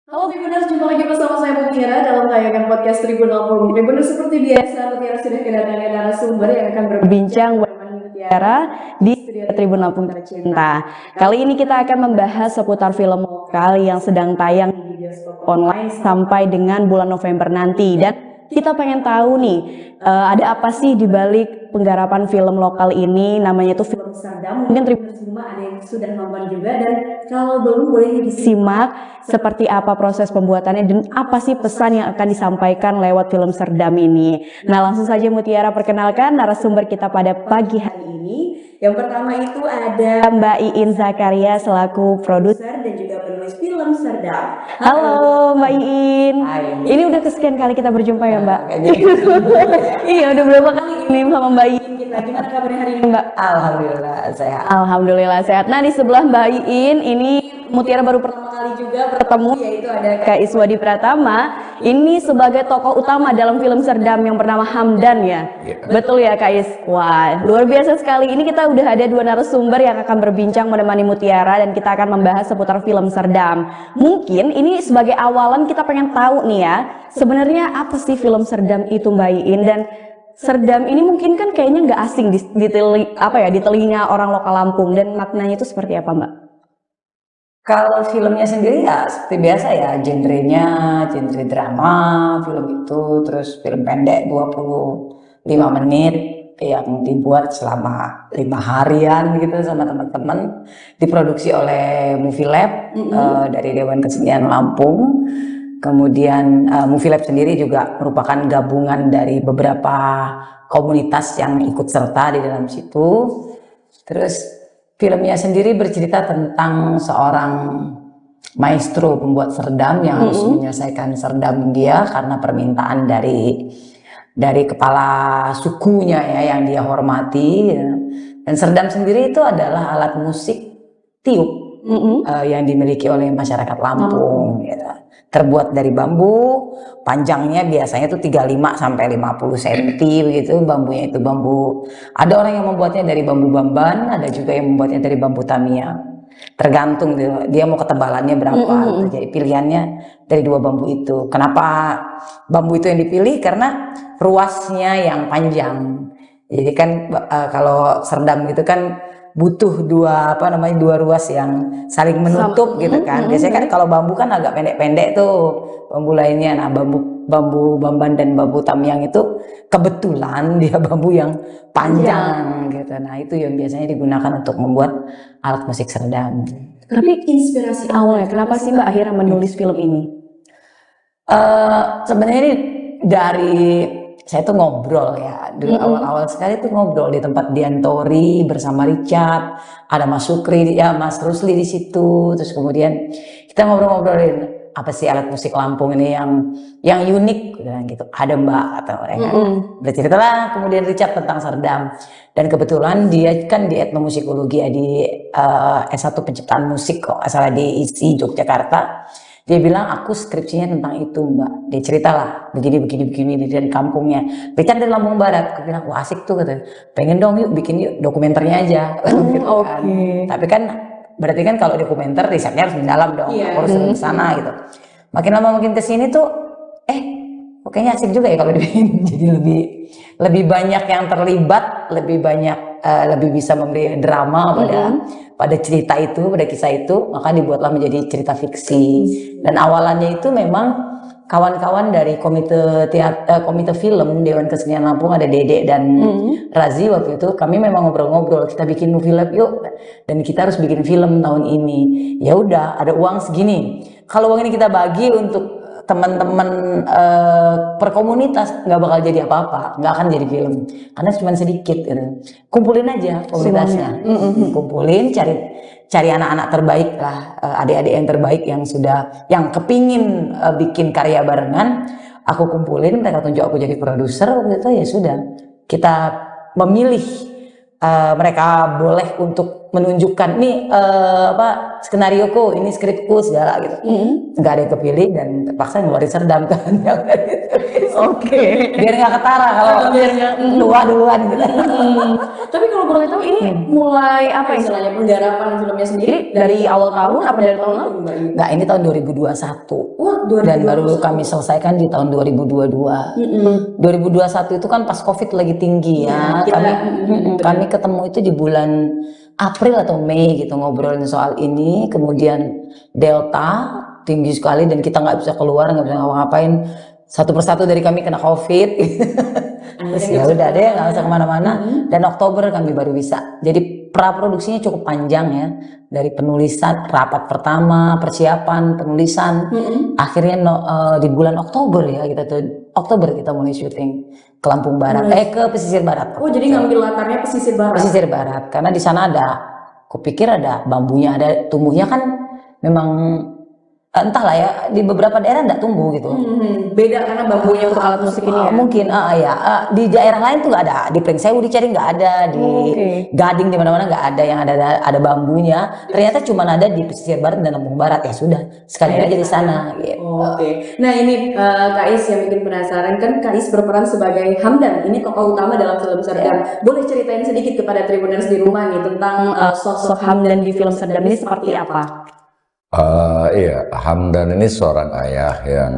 Halo Tribuners, jumpa lagi bersama saya Mutiara dalam tayangan podcast Tribun Lampung. Tribuners, seperti biasa, Mutiara sudah kedatangan narasumber yang akan berbincang bersama Mutiara di studio Tribun Lampung tercinta. Kali ini kita akan membahas seputar film lokal yang sedang tayang di bioskop online sampai dengan bulan November nanti. Dan kita pengen tahu nih, ada apa sih di balik penggarapan film lokal ini, namanya itu film Serdam. Mungkin Tribuners semua ada yang sudah nonton juga, dan kalau belum boleh disimak seperti apa proses pembuatannya dan apa sih pesan yang akan disampaikan lewat film Serdam ini. Nah, langsung saja Mutiara perkenalkan narasumber kita pada pagi hari ini. Yang pertama itu ada Mbak Iin Zakaria selaku produser dan juga penulis film Serdam. Halo Mbak Iin. Hai. Ini udah kesekian kali kita berjumpa ya Mbak? Iya, udah berapa kali ini sama Mbak Iin kita. Gimana kabarnya hari ini Mbak? Alhamdulillah sehat. Alhamdulillah sehat. Nah, di sebelah Mbak Iin ini Mutiara baru pertama kali juga bertemu, yaitu ada Kak Iswadi Pratama. Ini sebagai tokoh utama dalam film Serdam yang bernama Hamdan ya. Betul ya Kak Is? Wah, luar biasa sekali. Ini kita udah ada dua narasumber yang akan berbincang menemani Mutiara dan kita akan membahas seputar film Serdam. Mungkin ini sebagai awalan kita pengen tahu nih ya, sebenarnya apa sih film Serdam itu Mbak Iin, dan Serdam ini mungkin kan kayaknya nggak asing di telinga orang lokal Lampung, dan maknanya itu seperti apa Mbak? Kalau filmnya sendiri ya seperti biasa ya, genrenya genre drama, film itu, terus film pendek 25 menit yang dibuat selama 5 harian gitu sama teman-teman, diproduksi oleh Movie Lab dari Dewan Kesenian Lampung. Kemudian Movie Lab sendiri juga merupakan gabungan dari beberapa komunitas yang ikut serta di dalam situ. Terus filmnya sendiri bercerita tentang seorang maestro pembuat serdam yang harus menyelesaikan serdam dia karena permintaan dari kepala sukunya ya yang dia hormati. Dan serdam sendiri itu adalah alat musik tiup yang dimiliki oleh masyarakat Lampung. Ya. Terbuat dari bambu, panjangnya biasanya itu 35 sampai 50 cm begitu, bambunya itu bambu. Ada orang yang membuatnya dari bambu bamban, ada juga yang membuatnya dari bambu tamiya. Tergantung dia mau ketebalannya berapa. Jadi pilihannya dari dua bambu itu. Kenapa bambu itu yang dipilih? Karena ruasnya yang panjang. Jadi kan kalau serdam gitu kan butuh dua ruas yang saling menutup gitu kan. Biasanya kan kalau bambu kan agak pendek-pendek tuh bambu lainnya. Nah, bambu bamban dan bambu tamiang itu kebetulan dia bambu yang panjang gitu. Nah, itu yang biasanya digunakan untuk membuat alat musik serdam. Tapi inspirasi awalnya kenapa sih Mbak akhirnya menulis film ini? Sebenarnya ini dari saya tuh ngobrol ya, dulu awal-awal sekali tuh ngobrol di tempat Diantori bersama Richard, ada Mas Sukri, ya Mas Rusli di situ, terus kemudian kita ngobrol-ngobrolin apa sih alat musik Lampung ini yang unik gitu, ada Mbak atau ya kan, berceritalah kemudian Richard tentang serdam, dan kebetulan dia kan di etnomusikologi ya, di S1 penciptaan musik kok, asal di ISI Yogyakarta. Dia bilang aku skripsinya tentang itu Mbak. Dia ceritalah begini dari kampungnya. Richard dari Lampung Barat. Aku bilang wah asik tuh katanya. Pengen dong yuk bikin yuk dokumenternya aja. Gitu kan. Tapi kan berarti kan kalau dokumenter risetnya harus mendalam dong. Aku harus ke sana gitu. Makin lama makin kesini tuh kayaknya asik juga ya kalau dibikin. Jadi lebih banyak yang terlibat, lebih banyak lebih bisa memberi drama pada cerita itu, pada kisah itu, maka dibuatlah menjadi cerita fiksi. Dan awalannya itu memang kawan-kawan dari komite film Dewan Kesenian Lampung, ada Dede dan Razi waktu itu, kami memang ngobrol-ngobrol, kita bikin movie lab yuk, dan kita harus bikin film tahun ini. Ya udah, ada uang segini. Kalau uang ini kita bagi untuk teman-teman per komunitas, nggak bakal jadi apa-apa, nggak akan jadi film karena cuma sedikit gitu. Kumpulin aja komunitasnya, kumpulin, cari anak-anak terbaik lah, adik-adik yang terbaik yang kepingin bikin karya barengan, aku kumpulin, mereka tunjuk aku jadi produser. Waktu itu ya sudah, kita memilih, mereka boleh untuk menunjukkan nih skenarioku, ini skripku segala gitu. Nggak ada yang kepilih dan terpaksa ngeluarin serdam kan. Oke. biar nggak ketara kalau Biar nggak tua duluan gitu. Tapi kalau boleh tahu ini mulai apa istilahnya penggarapan filmnya sendiri dari awal tahun apa dari tahun lalu Mbak Yu? Nggak, ini tahun 2021. Wah, Dan baru kami selesaikan di tahun 2022. 2021 itu kan pas COVID lagi tinggi ya. Iya, Kami ketemu itu di bulan April atau Mei gitu ngobrolin soal ini. Kemudian Delta tinggi sekali dan kita nggak bisa keluar, nggak bisa ngapa-ngapain. Satu persatu dari kami kena COVID. Terus ya udah deh, nggak usah kemana-mana. Dan Oktober kami baru bisa. Jadi praproduksinya cukup panjang ya. Dari penulisan, rapat pertama, persiapan, penulisan. Akhirnya di bulan Oktober ya Oktober kita mulai syuting ke Lampung Barat, ke pesisir barat. Oh, jadi ngambil latarnya pesisir barat. Pesisir barat, karena di sana ada, kupikir ada bambunya, ada tumbuhnya kan memang entahlah ya, di beberapa daerah enggak tumbuh gitu. Beda karena bambunya untuk alat musik ini ya. Mungkin di daerah lain tuh nggak ada, di Pringsewu dicari nggak ada, di Gading di mana-mana nggak ada yang ada bambunya. Ternyata cuma ada di pesisir barat dan Lampung Barat, ya sudah sekalian aja di sana. Gitu. Oke. Nah ini Kak Is yang bikin penasaran kan, Kak Is berperan sebagai Hamdan. Ini tokoh utama dalam film Serdam. Boleh ceritain sedikit kepada Tribuners di rumah nih tentang sosok Hamdan di film Serdam ini seperti apa? Iya, Hamdan ini seorang ayah yang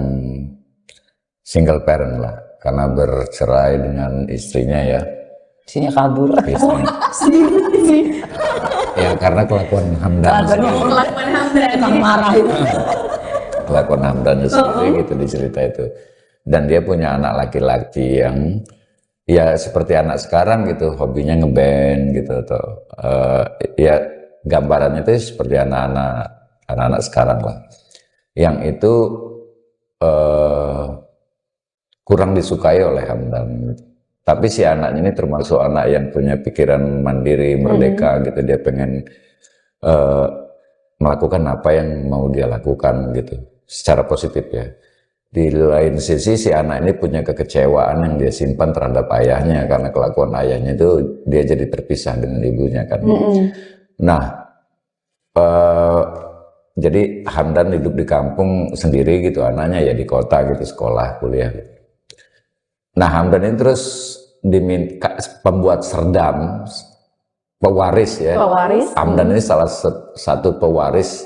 single parent lah, karena bercerai dengan istrinya ya. Istrinya kabur. Istrinya. Ya karena kelakuan Hamdan. Kelakuan Hamdan. Tukang marah itu. Kelakuan Hamdan sendiri gitu di cerita itu. Dan dia punya anak laki-laki yang ya seperti anak sekarang gitu, hobinya ngeband gitu atau ya gambarannya itu seperti anak-anak sekarang lah, yang itu kurang disukai oleh Hamdan. Tapi si anaknya ini termasuk anak yang punya pikiran mandiri, merdeka gitu. Dia pengen melakukan apa yang mau dia lakukan gitu, secara positif ya. Di lain sisi si anak ini punya kekecewaan yang dia simpan terhadap ayahnya, karena kelakuan ayahnya itu dia jadi terpisah dengan ibunya kan. Nah, jadi Hamdan hidup di kampung sendiri gitu, anaknya ya di kota gitu, sekolah, kuliah. Nah, Hamdan ini terus diminta pembuat Serdam, pewaris ya. Pewaris. Hamdan ini salah satu pewaris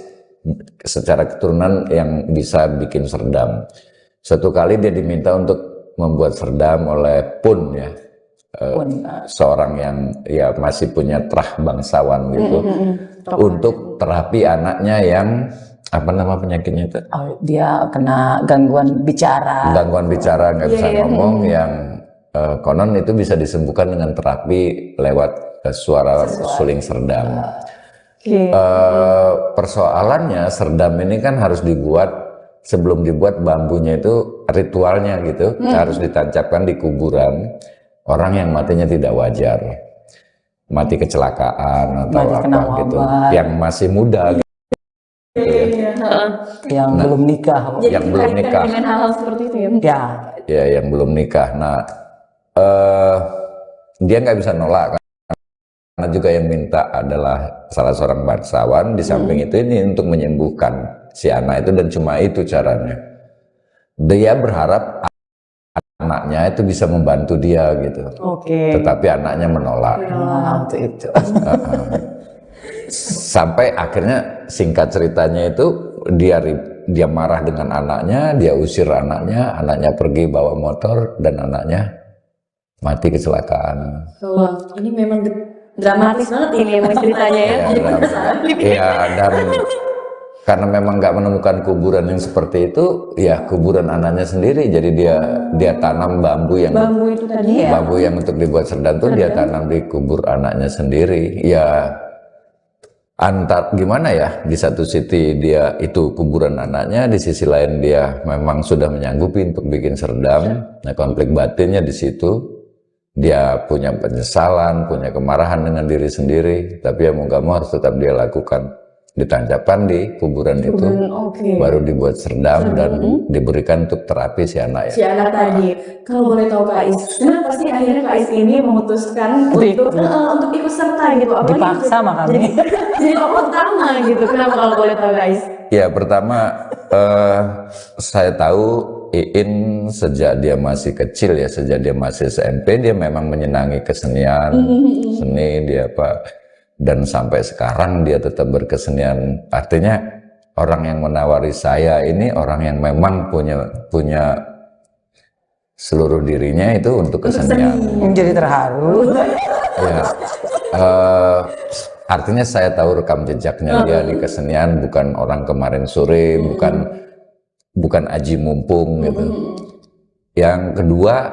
secara keturunan yang bisa bikin Serdam. Suatu kali dia diminta untuk membuat Serdam oleh Pun ya. Seorang yang ya masih punya terah bangsawan gitu, untuk terapi anaknya yang apa nama penyakitnya itu? Oh, dia kena gangguan bicara. Gangguan bicara, nggak bisa ngomong, yang konon itu bisa disembuhkan dengan terapi lewat suara suling Serdam. Persoalannya Serdam ini kan harus dibuat, sebelum dibuat bambunya itu ritualnya gitu, harus ditancapkan di kuburan orang yang matinya tidak wajar, mati kecelakaan atau mati apa gitu, yang masih muda gitu, yang belum nikah. Jadi yang belum nikah, dengan hal-hal seperti itu ya? Ya yang belum nikah. Nah, dia nggak bisa nolak karena juga yang minta adalah salah seorang bangsawan. Di samping itu ini untuk menyembuhkan si anak itu, dan cuma itu caranya. Dia berharap anaknya itu bisa membantu dia gitu. Tetapi anaknya menolak. Itu. Sampai akhirnya singkat ceritanya itu dia marah dengan anaknya, dia usir anaknya pergi bawa motor dan anaknya mati kecelakaan. Wah, ini memang dramatis banget ini emang ceritanya ya. Iya, dan karena memang nggak menemukan kuburan yang seperti itu, ya kuburan anaknya sendiri. Jadi dia tanam bambu yang Bambu itu tadi ya? bambu yang untuk dibuat Serdam tuh dia tanam di kubur anaknya sendiri. Ya gimana ya, di satu sisi dia itu kuburan anaknya, di sisi lain dia memang sudah menyanggupi untuk bikin Serdam. Nah, konflik batinnya di situ. Dia punya penyesalan, punya kemarahan dengan diri sendiri, tapi ya mau gak mau harus tetap dia lakukan. Ditancapkan di kuburan itu, baru dibuat Serdam dan diberikan untuk terapi si anak ya. Si anak tadi. Kalau boleh tahu Kak Is, kenapa sih akhirnya Kak Is ini memutuskan untuk ikut serta gitu? Apalagi dipaksa sama kami. Jadi tokoh utama gitu. Kenapa kalau boleh tahu Kak Is? Ya pertama saya tahu Iin sejak dia masih kecil ya, sejak dia masih SMP dia memang menyenangi kesenian, seni dia apa, dan sampai sekarang dia tetap berkesenian. Artinya orang yang menawari saya ini orang yang memang punya seluruh dirinya itu untuk kesenian. Menjadi terharu. Ya, artinya saya tahu rekam jejaknya dia di kesenian, bukan orang kemarin sore, bukan aji mumpung gitu. Yang kedua,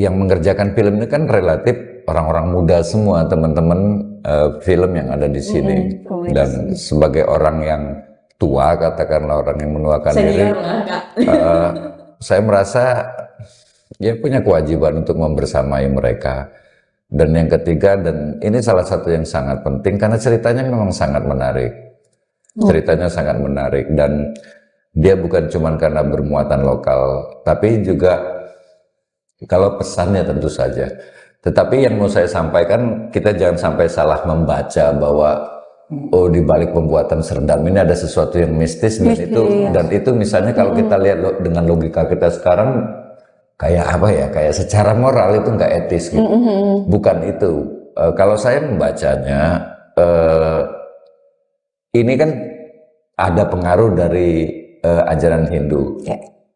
yang mengerjakan film ini kan relatif orang-orang muda semua, teman-teman film yang ada di sini. Dan sebagai orang yang tua, katakanlah orang yang menuakan diri, saya merasa ya punya kewajiban untuk membersamai mereka. Dan yang ketiga, dan ini salah satu yang sangat penting karena ceritanya memang sangat menarik. Ceritanya sangat menarik dan dia bukan cuma karena bermuatan lokal, tapi juga kalau pesannya tentu saja. Tetapi yang mau saya sampaikan, kita jangan sampai salah membaca bahwa oh di balik pembuatan Serdam ini ada sesuatu yang mistis dan itu misalnya kalau kita lihat dengan logika kita sekarang kayak apa ya, kayak secara moral itu nggak etis gitu. Bukan itu. Kalau saya membacanya ini kan ada pengaruh dari ajaran Hindu.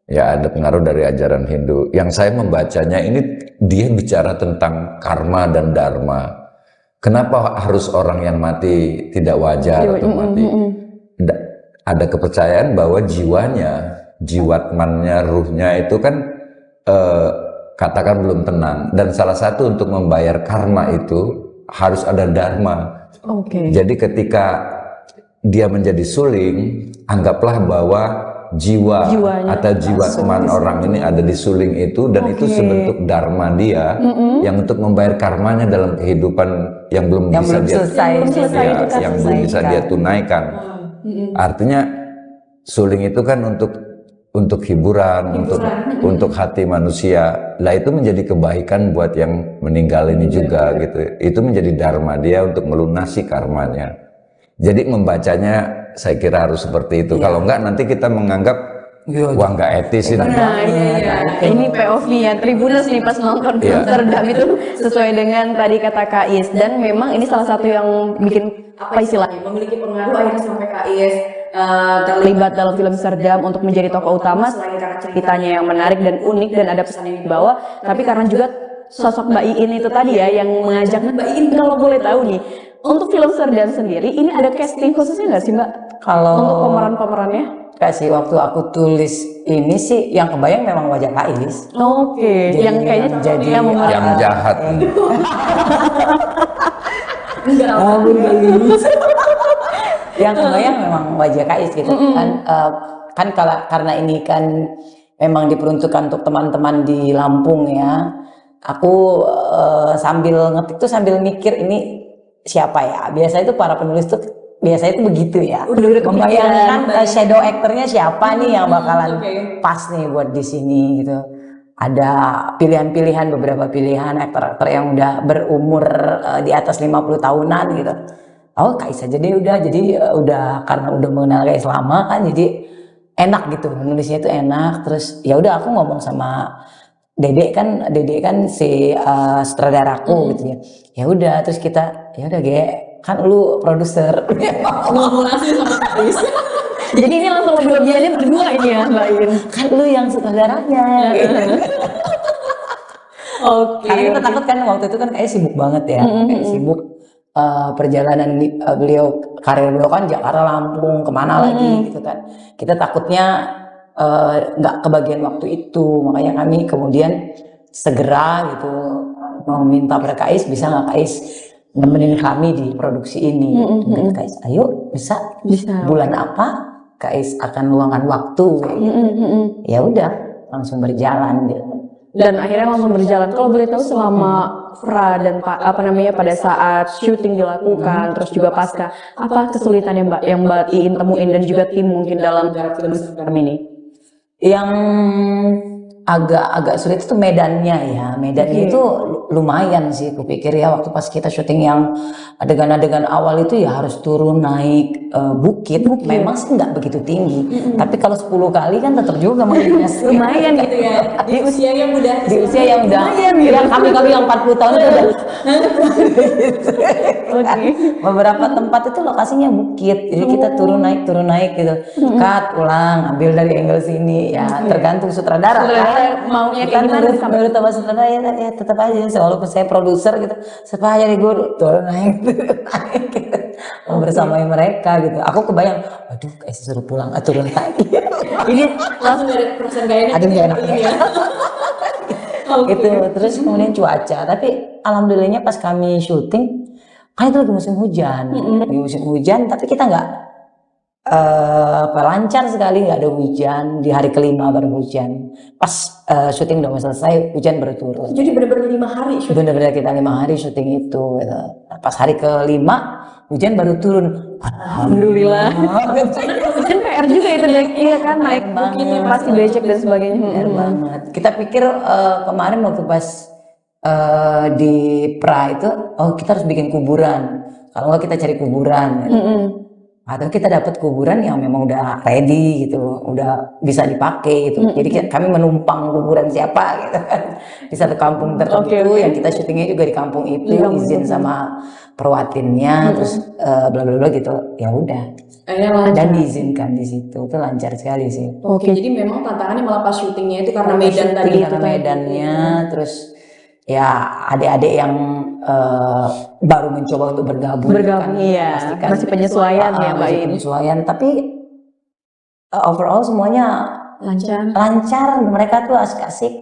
Ya, ada pengaruh dari ajaran Hindu. Yang saya membacanya ini dia bicara tentang karma dan dharma. Kenapa harus orang yang mati tidak wajar atau mati? Ada kepercayaan bahwa jiwatmannya, ruhnya itu kan katakan belum tenang. Dan salah satu untuk membayar karma itu harus ada dharma. Jadi ketika dia menjadi suling, anggaplah bahwa jiwanya atau jiwatman orang ini ada di suling itu, dan itu sebentuk dharma dia yang untuk membayar karmanya dalam kehidupan yang belum bisa dia tunaikan. Artinya suling itu kan untuk hiburan, untuk hati manusia. Lah itu menjadi kebaikan buat yang meninggal ini juga gitu. Itu menjadi dharma dia untuk melunasi karmanya. Jadi membacanya saya kira harus seperti itu. Kalau enggak nanti kita menganggap wah nggak etis ini. Ini POV-nya Tribuners nih pas nonton film Serdam itu sesuai dengan tadi kata Kak Is, dan memang ini salah satu yang bikin apa istilahnya memiliki pengaruh akhirnya sampai Kak Is terlibat dalam film Serdam untuk menjadi tokoh utama. Selain karena ceritanya yang menarik dan unik dan ada pesan yang dibawa, tapi karena juga sosok Mbak Iin itu tadi ya yang mengajaknya. Mbak Iin kalau boleh tahu nih, untuk film Serdam sendiri ini ada casting khususnya nggak sih Mbak? Kalau untuk pemeran-pemerannya? Kasih waktu aku tulis ini sih yang kebayang memang wajah Kak Is. Yang kayaknya jadi yang jahat. Enggak. Yang kebayang memang wajah Kak Is gitu kan karena ini kan memang diperuntukkan untuk teman-teman di Lampung ya. Aku sambil ngetik tuh sambil mikir ini siapa ya. Biasa itu para penulis tuh biasanya itu begitu ya. Membayangkan shadow actornya siapa nih yang bakalan pas nih buat di sini gitu. Ada pilihan-pilihan, beberapa pilihan aktor-aktor yang udah berumur di atas 50 tahunan gitu. Oh Kak Is aja deh udah karena udah mengenal Kak Is lama kan, jadi enak gitu menulisnya itu enak. Terus ya udah aku ngomong sama Dede kan si sutradaraku gitu ya. Ya udah terus kita ya udah kan lu produser. Ngomong langsung sama Kak Is. Jadi ini langsung lebih-lebihannya berdua ini ya Mbak Iin. Kan lu yang sutradaranya. Karena kita takut kan waktu itu kan kayak sibuk banget ya. Kayak sibuk perjalanan karir beliau kan Jakarta, Lampung, kemana lagi gitu kan. Kita takutnya nggak kebagian waktu itu, makanya kami kemudian segera gitu mau minta pada Kak Is, bisa nggak Kak Is nemenin kami di produksi ini. Kak Is, ayo bisa. Bulan apa Kak Is akan luangkan waktu gitu. Ya udah langsung berjalan gitu. Dan akhirnya langsung berjalan. Kalau boleh tahu selama pra dan pada saat syuting dilakukan, terus juga pasca, apa kesulitan yang Mbak Iin temuin dan juga tim mungkin dalam film Serdam ini? Yang agak sulit itu medannya ya. Medannya itu lumayan sih kupikir ya, waktu pas kita syuting yang adegan-adegan awal itu ya harus turun naik bukit, memang sih nggak begitu tinggi. Tapi kalau 10 kali kan tetap juga menginspirasi. Lumayan gitu ya. Di usia yang udah yang kami yang 40 tahun itu udah. Beberapa tempat itu lokasinya bukit, jadi kita turun naik gitu. Cut ulang, ambil dari angle sini ya, tergantung sutradara kan. Maunya Kan kayak gimana? menurut sama sutradara ya tetap aja, walaupun saya produser gitu, tetap aja nih gue turun naik gitu. Bersama mereka gitu. Aku kebayang, aduh kayak suruh pulang, turun lagi. Ini langsung dari perasaan gak enak. Aduh gak enak. Ya. Gitu. Terus kemudian cuaca, tapi alhamdulillahnya pas kami syuting kan itu lagi musim hujan. Lagi musim hujan, tapi kita nggak lancar sekali, nggak ada hujan. Di hari kelima baru hujan. Pas syuting udah mau selesai, hujan baru turun. Jadi benar-benar 5 hari syuting. Bener-bener kita 5 hari syuting itu gitu. Pas hari kelima hujan baru turun. Alhamdulillah. Hujan PR juga itu deh. Iya kan, naik bukitnya pasti becek dan sebagainya. Bener banget. Kita pikir kemarin waktu pas di pra itu, oh kita harus bikin kuburan. Kalau nggak kita cari kuburan. Gitu. Atau kita dapat kuburan yang memang udah ready gitu, udah bisa dipakai gitu. Jadi kami menumpang kuburan siapa gitu kan di satu kampung tertentu yang kita syutingnya juga di kampung itu, izin sama perwatinnya, terus bla bla bla gitu. Ya udah. Dan diizinkan di situ, itu lancar sekali sih. Oke, jadi memang tantangannya malah pas syutingnya itu karena medan tadi itu medannya, terus ya adik-adik yang baru mencoba untuk bergabung kan, iya, masih penyesuaian ya Mbak In. Penyesuaian, tapi overall semuanya lancar, mereka tuh asik-asik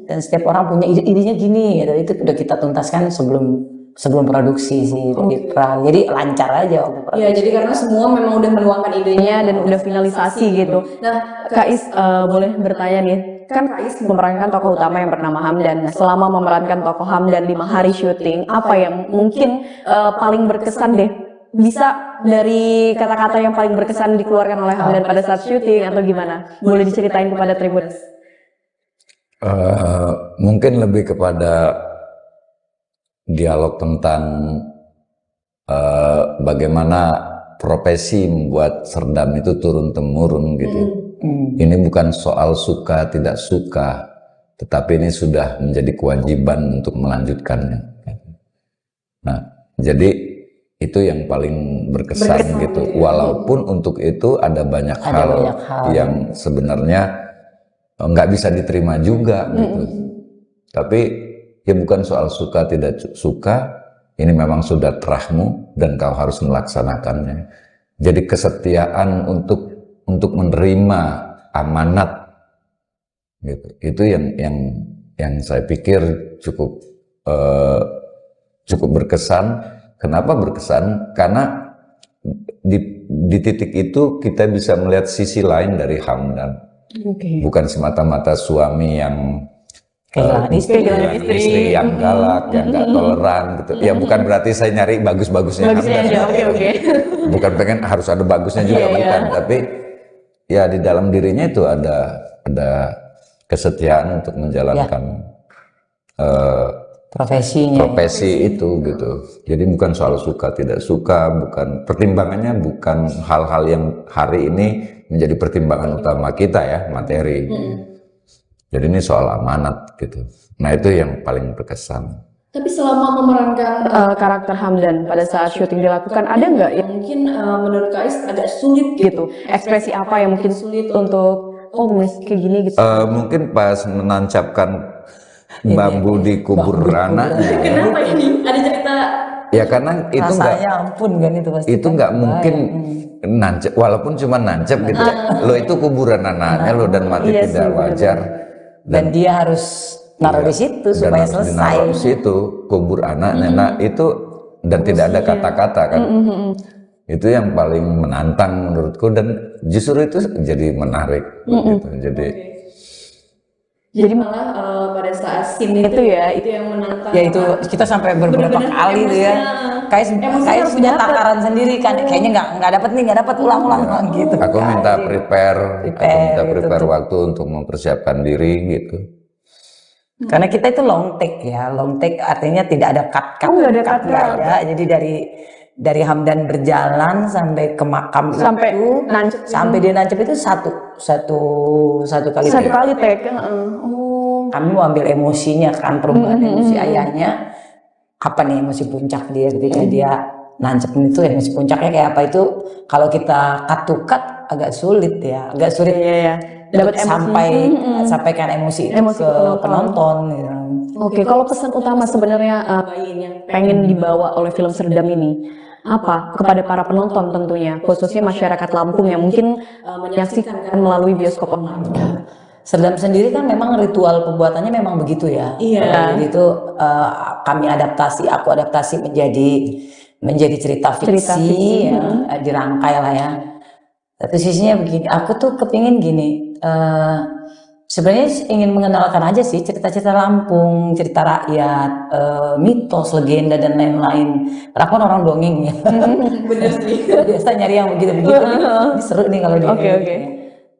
dan setiap orang punya idenya gini gitu. Itu udah kita tuntaskan sebelum produksi sih dari pra, jadi lancar aja waktu produksi. Ya, jadi karena semua memang udah meluangkan idenya dan udah finalisasi gitu. Nah, Kak Is boleh bertanya nih, kan Kak Is memerankan tokoh utama yang bernama Hamdan. Nah, selama memerankan tokoh Hamdan 5 hari syuting, apa yang mungkin paling berkesan deh? Bisa dari kata-kata yang paling berkesan dikeluarkan oleh Hamdan pada saat syuting atau gimana? Boleh diceritain kepada Tribuners? Mungkin lebih kepada dialog tentang bagaimana profesi membuat Serdam itu turun-temurun gitu. Ini bukan soal suka tidak suka, tetapi ini sudah menjadi kewajiban untuk melanjutkannya. Nah, jadi itu yang paling berkesan gitu. Walaupun untuk itu ada banyak hal yang sebenarnya nggak bisa diterima juga gitu. Tapi ya bukan soal suka tidak suka, ini memang sudah terahmu dan kau harus melaksanakannya. Jadi kesetiaan untuk menerima amanat gitu. Itu yang saya pikir cukup berkesan. Kenapa berkesan? Karena di titik itu kita bisa melihat sisi lain dari Hamdan. Bukan semata-mata suami yang istri yang galak, yang nggak toleran gitu. Ya bukan berarti saya nyari bagus-bagusnya Hamdan. Bukan pengen harus ada bagusnya juga, bukan. Tapi ya di dalam dirinya itu ada kesetiaan untuk menjalankan profesi itu gitu. Jadi bukan soal suka tidak suka, bukan pertimbangannya, bukan hal-hal yang hari ini menjadi pertimbangan utama kita ya, materi. Jadi ini soal amanat gitu. Nah itu yang paling berkesan. Tapi selama memerankan karakter Hamdan pada saat syuting dilakukan, ada nggak yang mungkin menurut Kais agak sulit gitu? Ekspresi apa yang mungkin sulit untuk kayak gini gitu? Mungkin pas menancapkan bambu di kubur anaknya. Kenapa ini? Ada cerita? Ya karena itu nggak. Ampun kan itu pasti. Itu nggak mungkin nancep, walaupun cuma nancep gitu. Lo itu kuburan anaknya lo dan mati tidak wajar. Dan dia harus naruh di situ supaya selesai. Naruh di situ kubur anaknya. Nah itu dan tidak ada kata-kata kan. Itu yang paling menantang menurutku dan justru itu jadi menarik gitu. Jadi malah pada saat scene itu ya, itu yang menantang. Ya itu kita sampai beberapa kali tuh ya. Kayak punya takaran sendiri kan. Kayaknya nggak dapat ulang-ulang gitu. Aku minta prepare waktu untuk mempersiapkan diri gitu. Karena kita itu long take ya, long take artinya tidak ada cut. Nggak ada. Jadi dari Hamdan berjalan sampai ke makam Sampai itu, nancep sampai dia nancep itu satu kali satu take. kali take. Oh. Kami mau ambil emosinya kan, perubahan emosi ayahnya. Apa nih emosi puncak dia ketika dia nancep itu, emosi puncaknya kayak apa itu kalau kita cut to cut agak sulit ya, agak sulit Iya. Dapat sampaikan emosi itu Emosi ke penonton gitu. Oke, kalau pesan utama sebenarnya Mbak Iin yang pengen dibawa oleh film Serdam ini apa kepada para penonton tentunya, khususnya masyarakat Lampung yang mungkin menyaksikan melalui bioskop online. Serdam sendiri kan memang ritual pembuatannya memang begitu ya. Iya. Jadi itu aku adaptasi menjadi cerita fiksi, ya, dirangkai lah ya. Tapi sisinya begini, aku tuh kepingin gini, sebenarnya ingin mengenalkan aja sih cerita-cerita Lampung, cerita rakyat, mitos, legenda dan lain-lain. Karena aku kan orang dongeng ya. Bener sih. Biasa nyari yang begitu-begitu nih. Ini seru nih kalau Oke.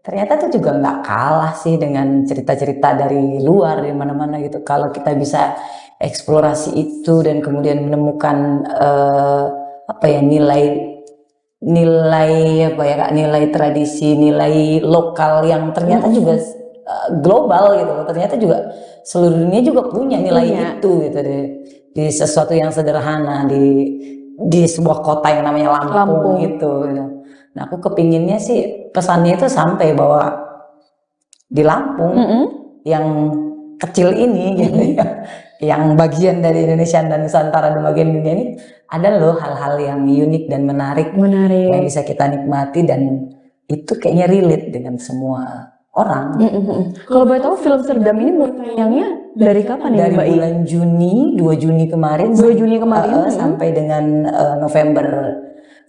Ternyata tuh juga nggak kalah sih dengan cerita-cerita dari luar di mana-mana gitu. Kalau kita bisa eksplorasi itu dan kemudian menemukan nilai tradisi, nilai lokal yang ternyata juga global gitu. Ternyata juga seluruh dunia juga punya nilai itu gitu di sesuatu yang sederhana di sebuah kota yang namanya Lampung. Gitu. Nah, aku kepinginnya sih pesannya itu sampai bahwa di Lampung yang kecil ini gitu ya, yang bagian dari Indonesia dan Nusantara dan bagian dunia ini ada loh hal-hal yang unik dan menarik yang bisa kita nikmati dan itu kayaknya relate dengan semua orang. Kalau boleh tahu film Serdam ini mulai tayangnya dari kapan nih Dari Mbak Iin? bulan Juni, 2 Juni kemarin. 2 Juni kemarin sampai dengan November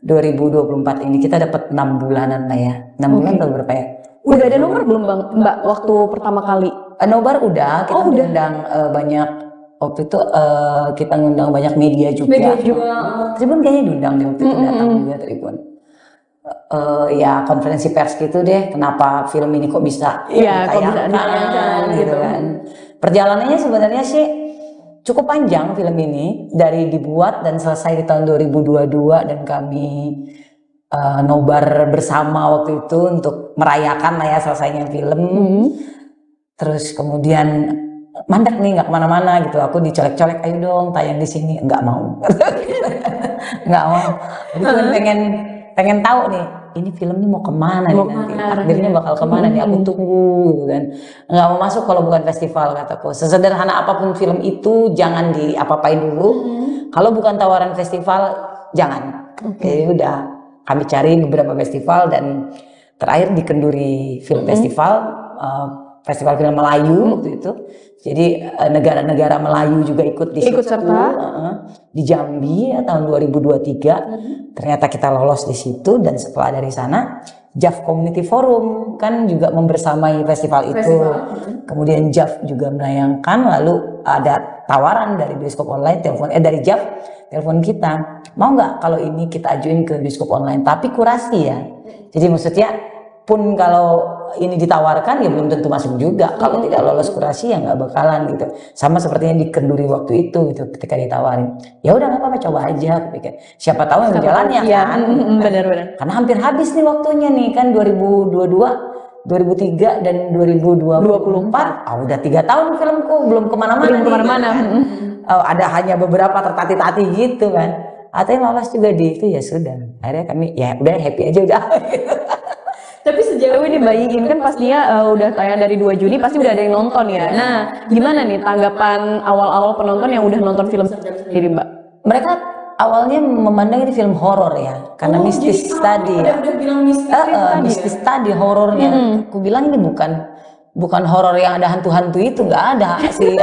2024 ini kita dapat 6 bulanan lah ya. 6 bulan atau berapa ya? Udah ada nomor belum Bang Mbak waktu pertama kali? Nobar udah, kita ngundang banyak waktu itu kita ngundang banyak media juga. Tribun kayaknya diundang deh waktu itu datang juga Tribun. Ya konferensi pers gitu deh. Kenapa film ini kok bisa ditayangkan gitu kan? Perjalanannya sebenarnya sih cukup panjang film ini dari dibuat dan selesai di tahun 2022 dan kami nobar bersama waktu itu untuk merayakan lah ya selesainya film. Terus kemudian mandek nih nggak kemana-mana gitu, aku dicolek-colek ayo dong tayang di sini, nggak mau. Nggak mau. Jadi pengen tahu nih ini film ini mau kemana nih nanti, takdirnya bakal kemana nih, aku tunggu gitu kan. Nggak mau masuk kalau bukan festival kataku. Sesederhana apapun film itu jangan diapa-apain dulu. Kalau bukan tawaran festival jangan. Jadi udah kami cari beberapa festival dan terakhir di Kenduri Film Festival, Festival Film Melayu waktu itu. Jadi negara-negara Melayu juga ikut di situ. Di Jambi ya, tahun 2023. Ternyata kita lolos di situ dan setelah dari sana JAF Community Forum kan juga membersamai festival itu. Kemudian JAF juga menayangkan, lalu ada tawaran dari bioskop online, dari JAF telepon kita, mau nggak kalau ini kita ajuin ke bioskop online tapi kurasi ya. Jadi maksudnya pun kalau ini ditawarkan ya belum tentu masuk juga, kalau tidak lolos kurasi ya nggak bakalan gitu. Sama sepertinya di Kenduri waktu itu gitu, ketika ditawarin ya udah nggak apa-apa coba aja, pikir siapa tahu yang jalannya kan. Benar-benar. Karena hampir habis nih waktunya nih kan 2022, 2003 dan 2024. Udah 3 tahun filmku belum kemana-mana. Ada hanya beberapa tertati-tati gitu kan. Atau yang lolos juga di itu ya sudah. Akhirnya kami ya udah happy aja udah. Tapi sejauh ini Mbak Iin kan pastinya udah tayang dari 2 Juni pasti udah ada yang nonton ya. Nah, gimana nih tanggapan awal-awal penonton yang udah nonton film sendiri Mbak? Mereka awalnya memandang ini film horor ya, karena mistis tadi. Udah bilang mistis tadi horornya. Aku bilang ini bukan horor yang ada hantu-hantu itu, nggak ada sih.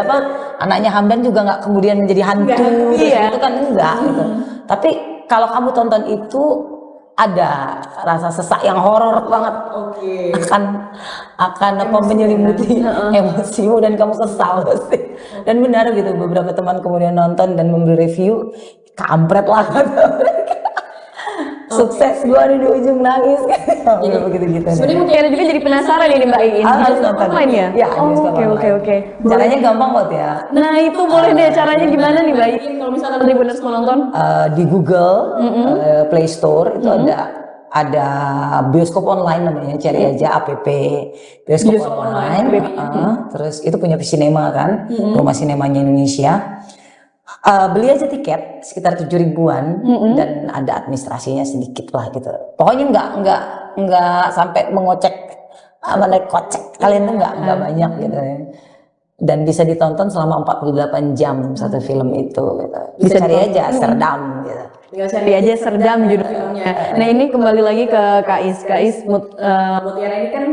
Anaknya Hamdan juga nggak kemudian menjadi hantu, itu kan enggak gitu. Tapi kalau kamu tonton itu ada rasa sesak yang horor banget, akan menyelimuti emosimu dan kamu kesal pasti. Dan benar gitu, beberapa teman kemudian nonton dan memberi review, kampret lah. sukses gua di ujung nangis. Jadi begitu gitu. Sebenarnya Mutiara juga jadi penasaran ini Mbak Iin. Harus Bioskop nonton. online ya? Ya, Oh, bioskop oke online. oke. Caranya gampang kok ya. Nah itu boleh deh, caranya gimana nih Mbak Iin kalau misalnya Tribuners mau nonton? Di Google Play Store itu ada bioskop online namanya, cari aja app bioskop online. Terus itu punya Visinema kan, rumah sinemanya Indonesia. Beli aja tiket sekitar 7 ribuan dan ada administrasinya sedikit lah gitu. Pokoknya nggak sampai mengocek naik kocek kalian tuh nggak banyak gitu ya. Dan bisa ditonton selama 48 jam satu film itu gitu. Bisa cari aja Serdam gitu. Tinggal cari aja Serdam judul filmnya. Nah ini kembali lagi ke Kais Mutiara ini kan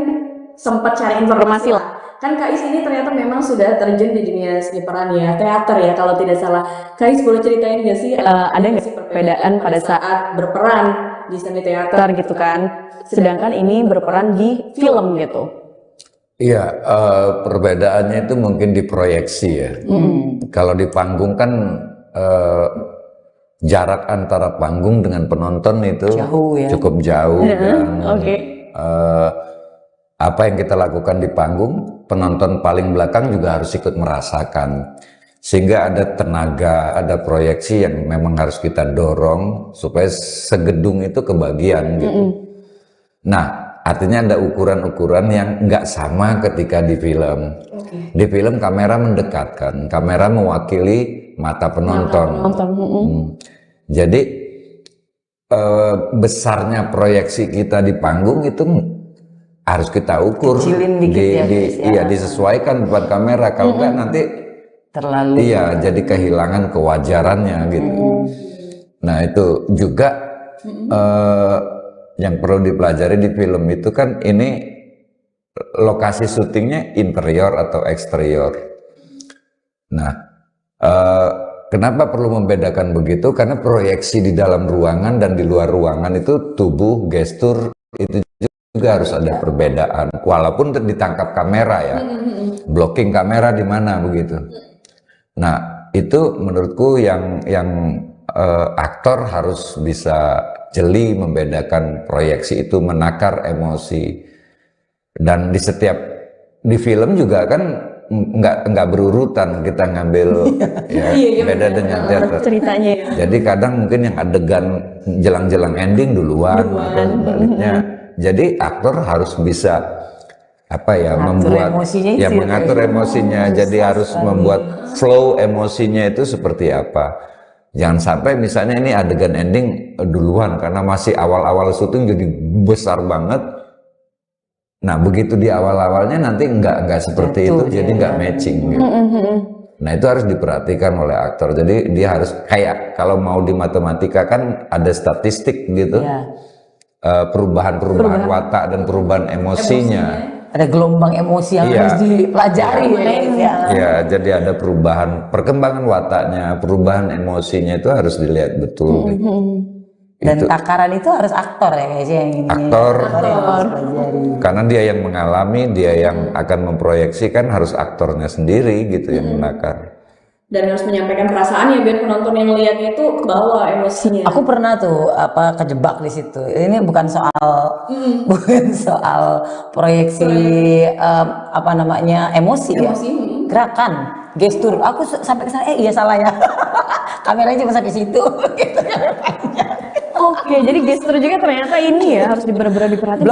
sempat cari informasi lah. Kan Kais ini ternyata memang sudah terjun di dunia seni peran ya, teater ya kalau tidak salah. Kais boleh ceritain nggak sih ada nggak sih perbedaan pada saat berperan di seni teater gitu kan? Sedangkan ini berperan di film gitu. Iya, perbedaannya itu mungkin di proyeksi ya. Kalau di panggung kan jarak antara panggung dengan penonton itu Jauh ya. cukup jauh dan Oke. apa yang kita lakukan di panggung, penonton paling belakang juga harus ikut merasakan. Sehingga ada tenaga, ada proyeksi yang memang harus kita dorong supaya segedung itu kebagian gitu. Nah, artinya ada ukuran-ukuran yang nggak sama ketika di film. Di film kamera mendekatkan, kamera mewakili mata penonton. Jadi besarnya proyeksi kita di panggung itu harus kita ukur, Kecilin dikit iya disesuaikan depan kamera. Kalau nggak nanti terlalu iya jadi kehilangan kewajarannya gitu. Nah itu juga yang perlu dipelajari di film itu kan ini lokasi syutingnya interior atau eksterior. Nah kenapa perlu membedakan begitu? Karena proyeksi di dalam ruangan dan di luar ruangan itu tubuh, gestur itu juga harus ada perbedaan. Walaupun ditangkap kamera ya, blocking kamera di mana begitu. Nah itu menurutku yang aktor harus bisa jeli membedakan proyeksi itu, menakar emosi. Dan di film juga kan nggak berurutan kita ngambil beda dengan teater Ceritanya ya. jadi kadang mungkin yang adegan jelang-jelang ending duluan gitu, baliknya. Jadi aktor harus bisa mengatur emosinya, jadi harus membuat flow emosinya itu seperti apa. Jangan sampai misalnya ini adegan ending duluan karena masih awal-awal syuting jadi besar banget. Nah begitu di awal-awalnya nanti nggak seperti itu, jadi nggak matching gitu. Nah itu harus diperhatikan oleh aktor. Jadi dia harus kayak kalau mau di matematika kan ada statistik gitu, perubahan watak dan perubahan emosinya. Ada gelombang emosi yang harus dipelajari Ya, jadi ada perubahan perkembangan wataknya, perubahan emosinya itu harus dilihat betul. Dan takaran itu harus aktor ya guys yang ini. Aktor. Karena dia yang mengalami, dia yang akan memproyeksikan, harus aktornya sendiri gitu yang menakar. Dan harus menyampaikan perasaannya biar penonton yang melihatnya itu kebawa emosinya. Aku pernah tuh kejebak di situ. Ini bukan soal proyeksi emosi ya. Gerakan, gestur. Aku sampai ke sana iya salah ya. Kameranya cuma sampai situ gitu. Oke, jadi gestur juga ternyata ini ya harus benar-benar diperhatikan.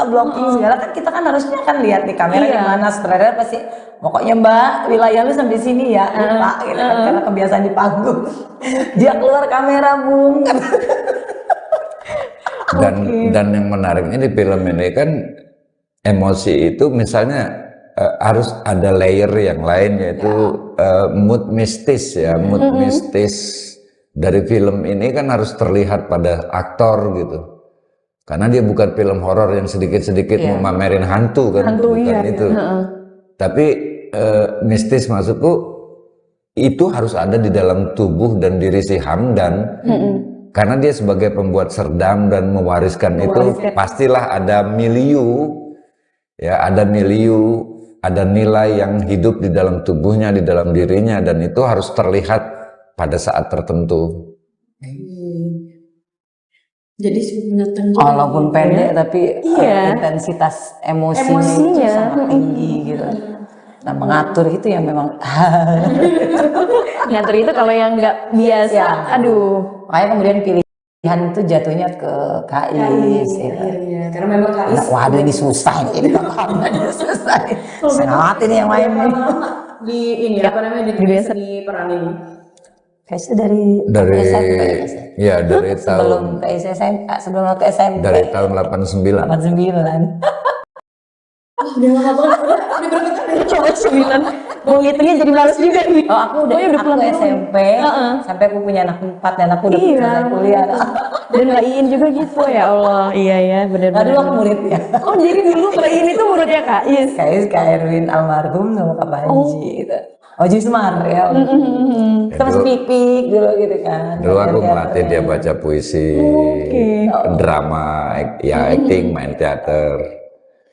Blocking segala kan kita kan harusnya kan lihat nih kamera di mana, sutradara pasti pokoknya Mbak wilayah lu sampai sini ya, lupa gitu kan karena kebiasaan di panggung. Dia keluar kamera bung. Dan yang menariknya di film ini kan emosi itu misalnya harus ada layer yang lain yaitu mood mistis ya, mood mistis. Dari film ini kan harus terlihat pada aktor gitu. Karena dia bukan film horor yang sedikit-sedikit mau mamerin hantu kan, bukan itu. Tapi mistis maksudku itu harus ada di dalam tubuh dan diri si Hamdan. Karena dia sebagai pembuat Serdam dan mewariskan itu pastilah ada ada nilai yang hidup di dalam tubuhnya, di dalam dirinya, dan itu harus terlihat pada saat tertentu. Jadi menyentuh juga Walaupun gitu pendek ya. tapi Iya. Intensitas emosinya itu Emosinya. sangat tinggi gitu. Nah mengatur itu yang memang Ngatur itu kalau yang nggak biasa, Ya. aduh. makanya kemudian pilihan itu jatuhnya ke Kais ya. Akhirnya, karena memang Kais. Nah, waduh ini susah ini ini susah nih. Sengat ini yang main nih. Di ini apa namanya di dunia seni peran ini. Kayaknya dari SMP kayaknya. ya dari Sebelum tahun ke SMP, sebelum ke SMP. dari tahun 89. 89. Oh, udah lama banget. Udah berapa tahun ya? Coba 9. Mau ngitungnya jadi males juga nih. Oh aku udah pulang SMP sampai aku punya anak 4 dan aku udah Iya. selesai kuliah. Dan Mbak Iin juga gitu ya Allah. Iya ya, Nah benar-benar. dulu aku muridnya. Oh, jadi dulu Mbak Iin itu muridnya Kak Is. Kayak Kak Erwin almarhum sama Kak Panji gitu. Oji Semar ya. Kita masih pipik dulu gitu kan. Dulu aku melatih dia baca puisi, drama, ya acting, main teater.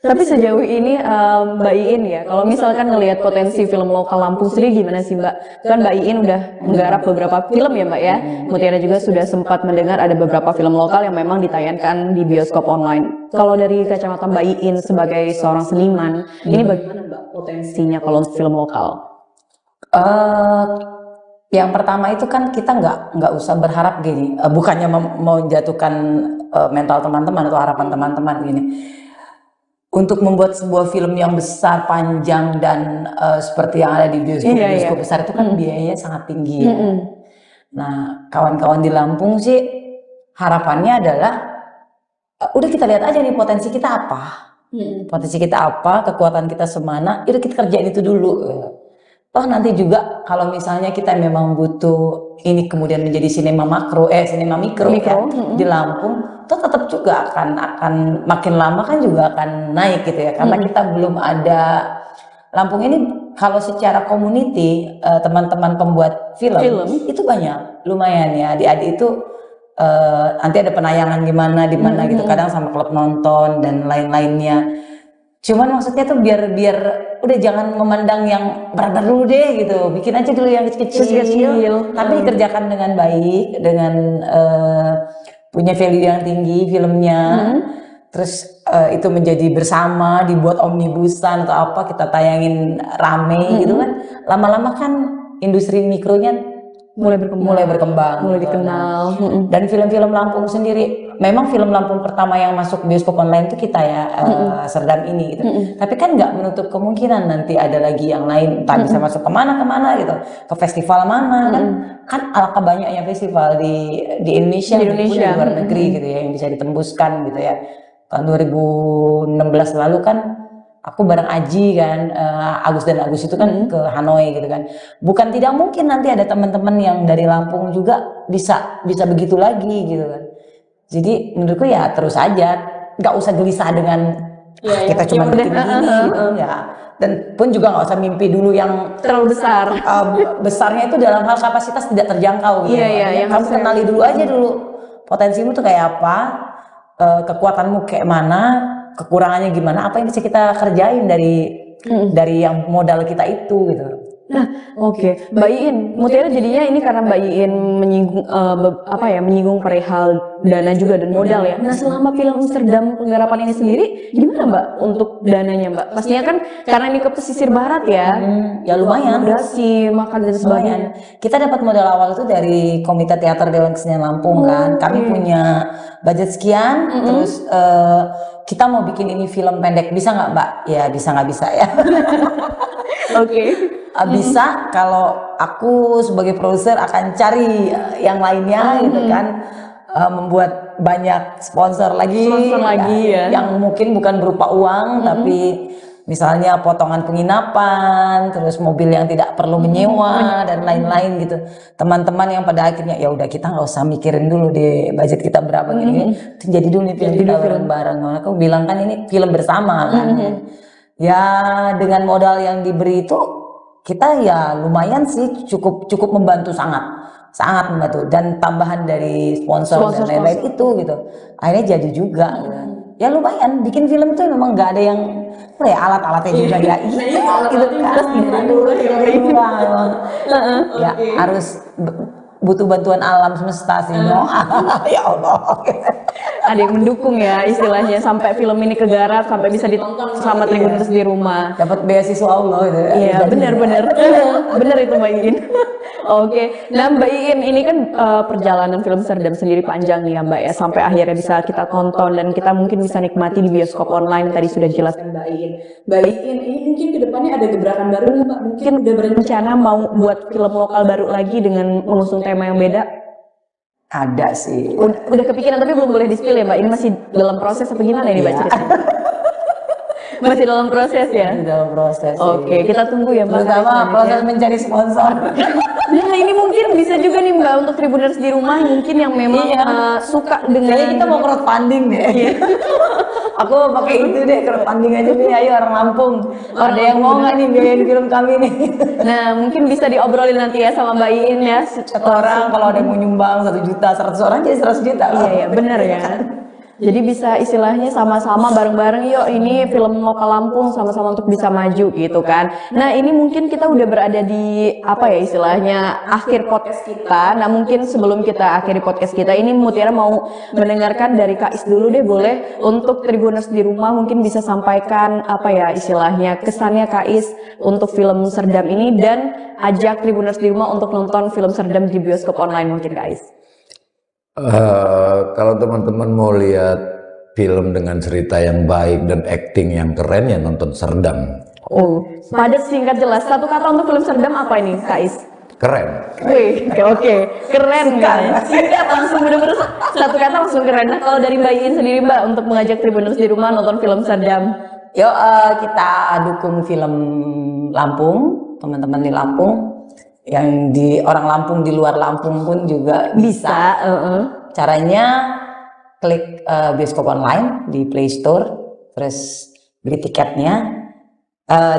Tapi sejauh ini Mbak Iin ya, kalau misalkan ngelihat potensi film lokal Lampung sendiri gimana sih Mbak? Kan Mbak Iin udah menggarap beberapa film ya Mbak ya. Mutiara juga sudah sempat mendengar ada beberapa film lokal yang memang ditayangkan di bioskop online. Kalau dari kacamata Mbak Iin sebagai seorang seniman, ini bagaimana Mbak potensinya kalau untuk film lokal? Yang pertama itu kan kita nggak usah berharap gini, bukannya mau menjatuhkan mental teman-teman atau harapan teman-teman gini. Untuk membuat sebuah film yang besar, panjang dan seperti yang ada di bioskop besar itu kan biayanya sangat tinggi. Ya. Nah, kawan-kawan di Lampung sih harapannya adalah udah kita lihat aja nih potensi kita apa, potensi kita apa, kekuatan kita semana, udah kita kerjain itu dulu. Toh nanti juga kalau misalnya kita memang butuh ini kemudian menjadi sinema mikro ya, di Lampung, toh tetap juga akan makin lama kan juga akan naik gitu ya, karena kita belum ada Lampung ini kalau secara community teman-teman pembuat film itu banyak, lumayan ya, adik-adik itu nanti ada penayangan di mana gitu, kadang sama klub nonton dan lain-lainnya. Cuman maksudnya tuh biar udah jangan memandang yang berat dulu deh gitu, bikin aja dulu yang kecil-kecil, tapi dikerjakan dengan baik, dengan punya value yang tinggi filmnya, terus itu menjadi bersama, dibuat omnibusan atau apa, kita tayangin rame gitu kan, lama-lama kan industri mikronya mulai berkembang, mulai dikenal. Dan film-film Lampung sendiri, memang film Lampung pertama yang masuk bioskop online itu kita ya, Serdam ini gitu. Tapi kan nggak menutup kemungkinan nanti ada lagi yang lain, entah bisa masuk kemana gitu, ke festival mana kan alangkah banyaknya festival di Indonesia, maupun di luar negeri gitu ya, yang bisa ditembuskan gitu ya. Tahun 2016 lalu kan aku bareng Aji kan, Agus dan Agus itu kan ke Hanoi gitu kan. Bukan tidak mungkin nanti ada teman-teman yang dari Lampung juga bisa begitu lagi gitu kan. Jadi menurutku ya terus aja, nggak usah gelisah dengan kita cuma bikin gini gitu ya. Dan pun juga nggak usah mimpi dulu yang terlalu besar. Besarnya itu dalam hal kapasitas tidak terjangkau gitu. Yang kamu kenali dulu aja dulu potensimu tuh kayak apa, kekuatanmu kayak mana, kekurangannya gimana, apa yang bisa kita kerjain dari yang modal kita itu gitu. Nah, oke. Mbak Iin, Mutiara jadinya ini karena Mbak Iin menyinggung perihal dana juga dan modal ya. Nah, selama film Serdam penggarapan ini sendiri, gimana Mbak untuk dananya Mbak? Pastinya kan karena ini ke pesisir barat ya. Ya lumayan. Akomodasi, makan dan sebagainya. Kita dapat modal awal itu dari Komite Teater Dewan Kesenian Lampung kan. Kami punya budget sekian, terus kita mau bikin ini film pendek, bisa nggak Mbak? Ya bisa nggak bisa ya. Oke. Bisa kalau aku sebagai produser akan cari yang lainnya gitu kan, membuat banyak sponsor lagi ya. Yang mungkin bukan berupa uang tapi misalnya potongan penginapan, terus mobil yang tidak perlu menyewa dan lain-lain gitu. Teman-teman yang pada akhirnya ya udah kita nggak usah mikirin dulu deh budget kita berapa gini, jadi dulu nih film kita bareng-bareng. Aku bilang kan ini film bersama kan. Ya dengan modal yang diberi itu kita ya lumayan sih, cukup membantu, sangat membantu, dan tambahan dari sponsor dan lain-lain itu gitu akhirnya jadi juga ya lumayan. Bikin film itu memang nggak ada yang alat-alatnya juga ya gitu kan, aduh ya harus butuh bantuan alam semesta sih, no. Ya Allah. Ada yang mendukung ya istilahnya sampai film ini kegarap sampai bisa ditonton sama Tribuners di rumah. Dapat beasiswa Allah gitu. Iya benar-benar benar itu Mbak Iin. Oke, nah Mbak Iin ini kan perjalanan film Serdam sendiri panjang nih ya Mbak ya sampai akhirnya bisa kita tonton dan kita mungkin bisa nikmati di bioskop online tadi sudah dijelaskan Mbak Iin. Mbak Iin ini mungkin kedepannya ada gebrakan baru nih Mbak, mungkin udah berencana mau buat film lokal baru lagi dengan mengusung tema yang beda? Ada sih. Udah kepikiran tapi belum boleh di-spill ya Mbak, ini masih dalam proses apa gimana ini Mbak ceritanya? Masih dalam proses ya? Di dalam proses. Oke, kita tunggu ya Mbak. Terutama proses mencari sponsor. Nah ini mungkin bisa juga nih Mbak untuk Tribuners di rumah mungkin yang memang suka dengan. Kayaknya kita mau crowdfunding deh. Aku pakai itu deh, crowdfunding aja nih, ayo orang Lampung. Ada yang mau nggak nih biayain film kami nih? Nah mungkin bisa diobrolin nanti ya sama Mbak Iin ya. Satu orang kalau ada yang mau nyumbang 1 juta, 100 orang jadi 100 juta. Iya benar ya. Jadi bisa istilahnya sama-sama bareng-bareng yuk ini film lokal Lampung sama-sama untuk bisa maju gitu kan. Nah ini mungkin kita udah berada di apa ya istilahnya akhir podcast kita. Nah mungkin sebelum kita akhiri podcast kita ini Mutiara mau mendengarkan dari Kak Is dulu deh boleh. Untuk Tribuners di rumah mungkin bisa sampaikan apa ya istilahnya kesannya Kak Is untuk film Serdam ini dan ajak Tribuners di rumah untuk nonton film Serdam di bioskop online mungkin Kak Is. Kalau teman-teman mau lihat film dengan cerita yang baik dan acting yang keren ya nonton Serdam. Oh, padat singkat jelas. Satu kata untuk film Serdam apa ini, Kak Is? Keren. Wih, oke. Keren kan? Singkat langsung bener-bener satu kata langsung keren. Nah, kalau dari Mbak Iin sendiri Mbak untuk mengajak Tribuners di rumah nonton film Serdam. Yuk kita dukung film Lampung, teman-teman di Lampung. Yang di orang Lampung di luar Lampung pun juga bisa. Caranya klik bioskop online di Play Store, terus beli tiketnya,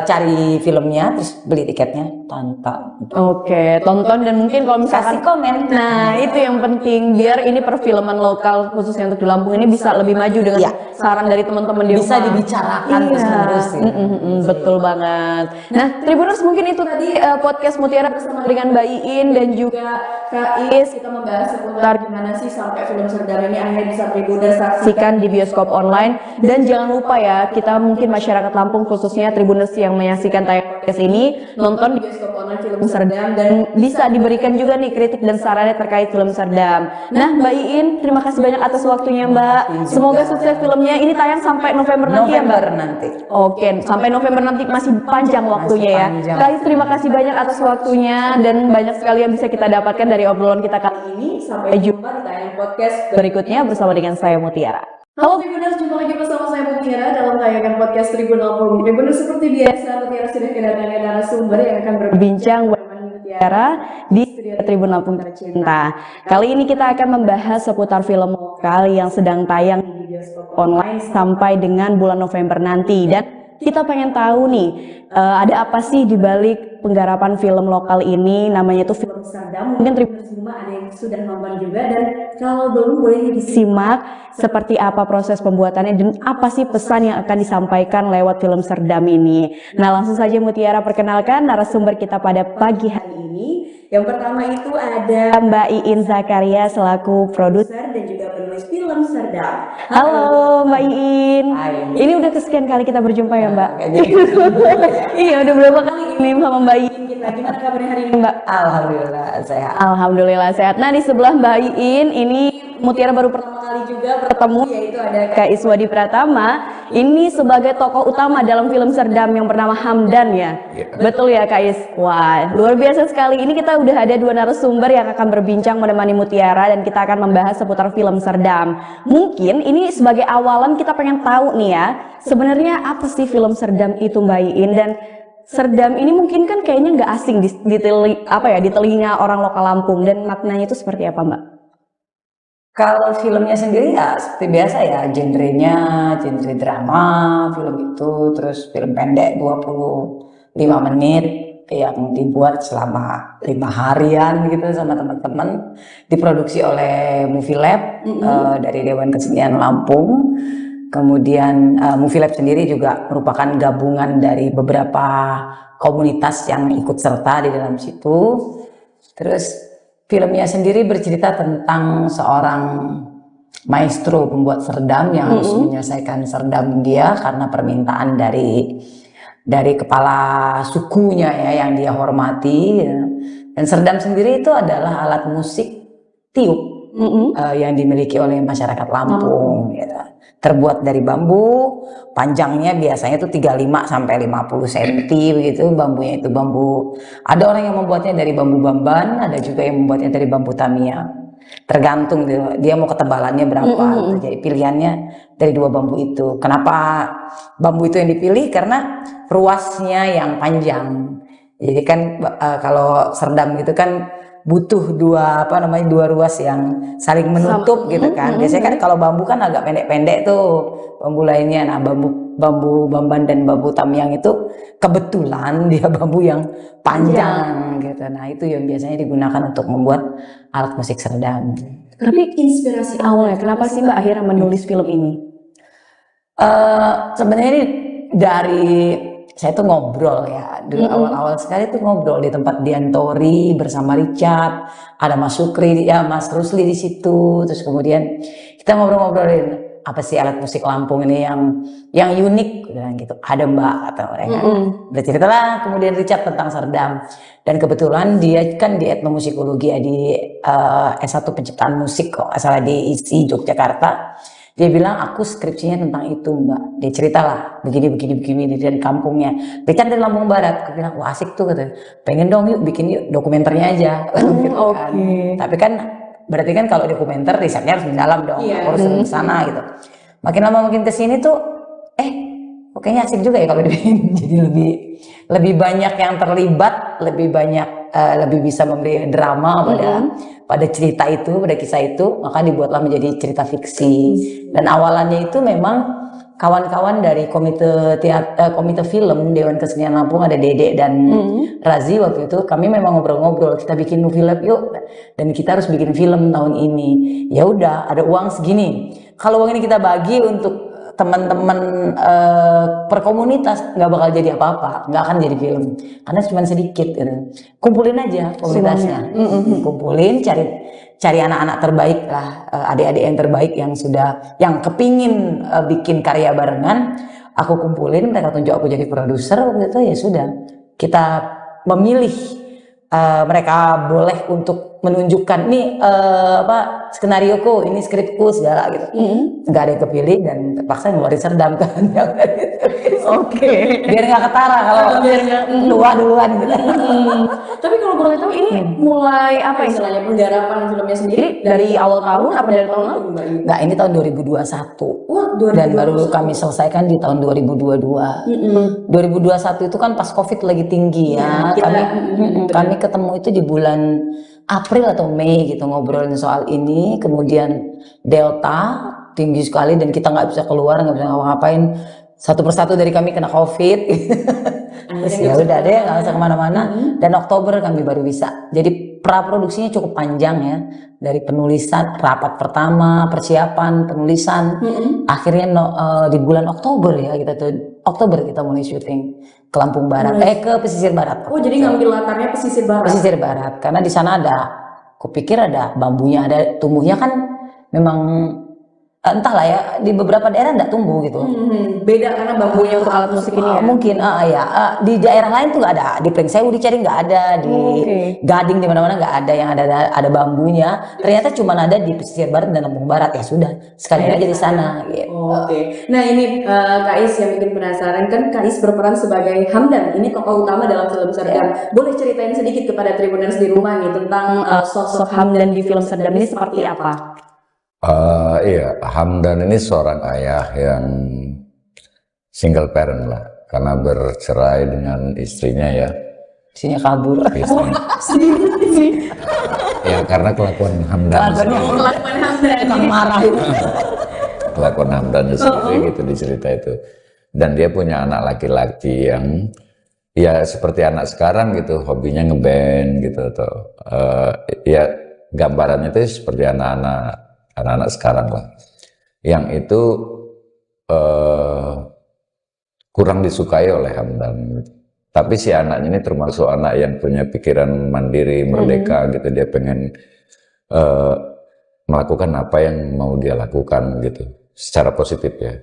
cari filmnya, terus beli tiketnya, tonton. Oke, tonton dan mungkin kalau misalkan kasih komen. Nah itu yang penting biar ini perfilman lokal khususnya untuk di Lampung ini bisa lebih maju dengan saran dari teman-teman di bisa rumah. dibicarakan terus-menerus. Betul banget. Nah Tribuners mungkin itu tadi podcast Mutiara bersama dengan Mbak Iin dan juga Kak Is. Kita membahas seputar gimana sih sampai film Serdam ini akhirnya bisa Tribuners saksikan di bioskop online. Dan jangan lupa ya kita mungkin masyarakat Lampung khususnya Tribuners yang menyaksikan tayang podcast ini nonton di bioskop online film Serdam dan bisa diberikan juga nih kritik dan sarannya terkait film Serdam. Nah Mbak Iin terima kasih banyak atas waktunya Mbak. Semoga sukses filmnya. Ini tayang sampai November nanti ya Mbak? Nanti. Oke, sampai November nanti masih panjang waktunya ya. Kak Is terima kasih banyak atas waktunya dan banyak sekali yang bisa kita dapatkan dari obrolan kita kali ini. Sampai jumpa di tayang podcast berikutnya bersama dengan saya Mutiara. Halo Tribuners, jumpa lagi bersama saya Mutiara dalam tayangan podcast Tribun Lampung. Tribuners seperti biasa, Mutiara sudah kedatangan narasumber yang akan berbincang bersama Mutiara di studio Tribun Lampung tercinta. Kali ini kita akan membahas seputar film lokal yang sedang tayang di bioskop online sampai dengan bulan November nanti. Dan kita pengen tahu nih, ada apa sih di balik penggarapan film lokal ini, namanya itu film Serdam. Mungkin Tribuners rumah ada yang sudah nonton juga dan kalau belum boleh disimak seperti apa proses pembuatannya dan apa sih pesan yang akan disampaikan lewat film Serdam ini. Nah langsung saja Mutiara perkenalkan narasumber kita pada pagi hari ini. Yang pertama itu ada Mbak Iin Zakaria selaku produser dan juga penulis film Serdam. Halo Mbak Iin. Hai. Ini udah kesekian kali kita berjumpa ya Mbak? Iya udah berapa kali ini sama Mbak Iin kita. Gimana kabarnya hari ini Mbak? Alhamdulillah sehat. Alhamdulillah sehat. Nah di sebelah Mbak Iin ini Mutiara baru pertama kali juga bertemu yaitu ada Kak Iswadi Pratama. Ini sebagai tokoh utama dalam film Serdam yang bernama Hamdan ya. Betul ya Kak Is? Wah luar biasa sekali. Ini kita udah ada 2 narasumber yang akan berbincang menemani Mutiara dan kita akan membahas seputar film Serdam. Mungkin ini sebagai awalan kita pengen tahu nih ya, sebenarnya apa sih film Serdam itu Mbak Iin dan Serdam ini mungkin kan kayaknya nggak asing di telinga orang lokal Lampung dan maknanya itu seperti apa Mbak? Kalau filmnya sendiri ya seperti biasa ya, genrenya genre drama, film itu, terus film pendek 25 menit yang dibuat selama 5 harian gitu sama teman-teman, diproduksi oleh Movie Lab dari Dewan Kesenian Lampung. Kemudian Movie Lab sendiri juga merupakan gabungan dari beberapa komunitas yang ikut serta di dalam situ. Terus Filmnya sendiri bercerita tentang seorang maestro pembuat serdam yang harus menyelesaikan serdam dia karena permintaan dari kepala sukunya ya yang dia hormati. Ya. Dan serdam sendiri itu adalah alat musik tiup yang dimiliki oleh masyarakat Lampung. Ya. Terbuat dari bambu, panjangnya biasanya itu 35 sampai 50 cm begitu, bambunya itu bambu. Ada orang yang membuatnya dari bambu bamban, ada juga yang membuatnya dari bambu Tamiya. Tergantung dia mau ketebalannya berapa. Gitu. Jadi pilihannya dari dua bambu itu. Kenapa bambu itu yang dipilih? Karena ruasnya yang panjang. Jadi kan kalau serdam gitu kan butuh dua ruas yang saling menutup gitu kan. Biasanya kan kalau bambu kan agak pendek-pendek tuh bambu lainnya. Nah bambu bamban dan bambu tamyang itu kebetulan dia bambu yang panjang gitu. Nah itu yang biasanya digunakan untuk membuat alat musik serdam. Tapi inspirasi awalnya kenapa sih Mbak akhirnya menulis film ini? Sebenarnya ini dari saya tuh ngobrol ya dulu awal-awal sekali tuh ngobrol di tempat Diantori bersama Richard, ada Mas Sukri ya, Mas Rusli di situ, terus kemudian kita ngobrol-ngobrolin apa sih alat musik Lampung ini yang unik gitu. Ada Mbak atau mereka berceritalah kemudian Richard tentang serdam dan kebetulan dia kan di etnomusikologi ya, di S1 penciptaan musik kok asal di ISI Yogyakarta. Dia bilang aku skripsinya tentang itu Mbak. Dia ceritalah begini dari kampungnya. Richard dari Lampung Barat. Aku bilang wah asik tuh katanya. Pengen dong yuk bikin yuk dokumenternya aja. Gitu kan. Tapi kan berarti kan kalau dokumenter risetnya harus mendalam dong. Harus ke sana gitu. Makin lama makin kesini tuh kayaknya asik juga ya kalau dibikin. Jadi lebih banyak yang terlibat, lebih banyak lebih bisa memberi drama pada cerita itu, pada kisah itu, maka dibuatlah menjadi cerita fiksi. Dan awalannya itu memang kawan-kawan dari komite film Dewan Kesenian Lampung, ada Dede dan Razi waktu itu, kami memang ngobrol-ngobrol, kita bikin movie lab yuk, dan kita harus bikin film tahun ini. Ya udah, ada uang segini. Kalau uang ini kita bagi untuk teman-teman per komunitas nggak bakal jadi apa-apa, nggak akan jadi film karena cuma sedikit gitu. Kumpulin aja komunitasnya, kumpulin cari anak-anak terbaik lah, adik-adik yang terbaik yang kepingin bikin karya barengan, aku kumpulin, mereka tunjuk aku jadi produser waktu itu. Ya sudah, kita memilih mereka boleh untuk menunjukkan nih skenarioku, ini skripku segala gitu. Nggak ada yang kepilih dan terpaksa ngeluarin serdam kan. Biar nggak ketara kalau tua duluan gitu. Tapi kalau boleh tahu ini mulai apa istilahnya penggarapan filmnya sendiri dari awal tahun apa dari tahun lalu Mbak? Nggak, ini tahun 2021. Wah, 2021. Dan baru kami selesaikan di tahun 2022. 2021 itu kan pas Covid lagi tinggi ya. Kami ketemu itu di bulan April atau Mei gitu ngobrolin soal ini, kemudian Delta tinggi sekali dan kita nggak bisa keluar, nggak bisa ngapa-ngapain, satu persatu dari kami kena COVID. Terus ya udah deh nggak usah kemana-mana. Dan Oktober kami baru bisa. Jadi praproduksinya cukup panjang ya, dari penulisan, rapat pertama, persiapan, penulisan, akhirnya di bulan Oktober ya Oktober kita mulai syuting ke Lampung Barat, ke pesisir barat. Oh jadi ngambil latarnya pesisir barat? Pesisir barat, karena di sana kupikir ada bambunya, ada tumbuhnya kan memang entahlah ya, di beberapa daerah enggak tumbuh gitu. Beda karena bambunya untuk alat musik ini ya? Mungkin, di daerah lain tuh nggak ada. Di Pringsewu dicari nggak ada, di Gading di mana-mana nggak ada yang ada bambunya. Ternyata cuma ada di pesisir barat dan Lampung Barat. Ya sudah, sekalian aja di sana. Gitu. Nah ini Kais yang bikin penasaran kan, Kais berperan sebagai Hamdan. Ini tokoh utama dalam film Serdam. Boleh ceritain sedikit kepada Tribuners di rumah nih tentang sosok Hamdan di film Serdam ini seperti apa? Iya, Hamdan ini seorang ayah yang single parent lah, karena bercerai dengan istrinya ya. Istrinya kabur. Ya karena kelakuan Hamdan. Marah. Kelakuan Hamdan sendiri gitu di cerita itu. Dan dia punya anak laki-laki yang ya seperti anak sekarang gitu, hobinya ngeband gitu atau ya gambarannya itu seperti anak-anak sekarang lah, yang itu kurang disukai oleh Hamdan gitu. Tapi si anaknya ini termasuk anak yang punya pikiran mandiri, merdeka gitu. Dia pengen melakukan apa yang mau dia lakukan gitu, secara positif ya.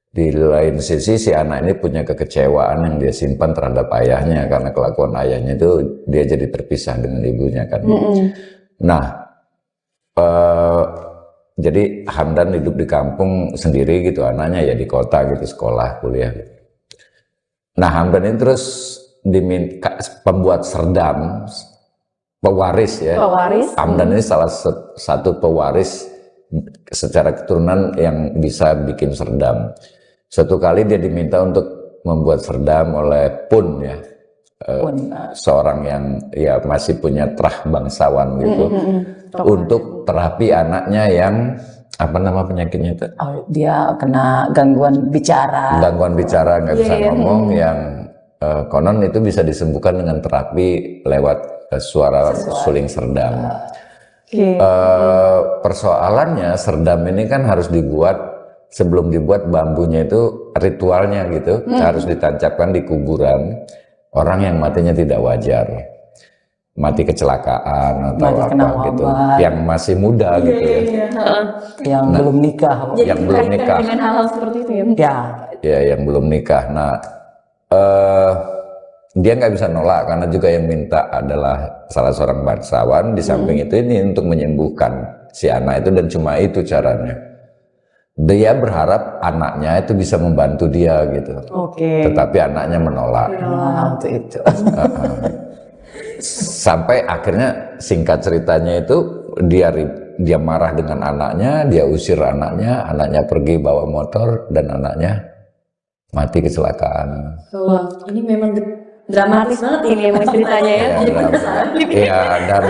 Di lain sisi si anak ini punya kekecewaan yang dia simpan terhadap ayahnya karena kelakuan ayahnya itu dia jadi terpisah dengan ibunya kan. Nah, jadi Hamdan hidup di kampung sendiri gitu, anaknya ya di kota gitu, sekolah, kuliah. Nah, Hamdan ini terus diminta pembuat serdam, pewaris ya. Pewaris. Hamdan ini salah satu pewaris secara keturunan yang bisa bikin serdam. Suatu kali dia diminta untuk membuat serdam oleh Pun ya, seorang yang ya masih punya terah bangsawan gitu, untuk terapi anaknya yang apa nama penyakitnya itu? Oh, dia kena gangguan bicara. Gangguan bicara, nggak bisa ngomong, yang konon itu bisa disembuhkan dengan terapi lewat suara suling serdam. Persoalannya serdam ini kan harus dibuat, sebelum dibuat bambunya itu ritualnya gitu, harus ditancapkan di kuburan orang yang matinya tidak wajar, mati kecelakaan atau Mati apa kena gitu, wabah. yang masih muda gitu ya, Yang belum nikah. Jadi yang belum dikaitkan nikah. dengan hal-hal seperti itu ya. Ya, Ya yang belum nikah. Nah, dia nggak bisa nolak karena juga yang minta adalah salah seorang bangsawan. Di samping itu ini untuk menyembuhkan si anak itu, dan cuma itu caranya. Dia berharap anaknya itu bisa membantu dia gitu. Tetapi anaknya menolak. waktu itu. Sampai akhirnya singkat ceritanya itu dia marah dengan anaknya, dia usir anaknya pergi bawa motor dan anaknya mati kecelakaan. Wah, ini memang dramatis banget ini emang ceritanya ya. Iya, dan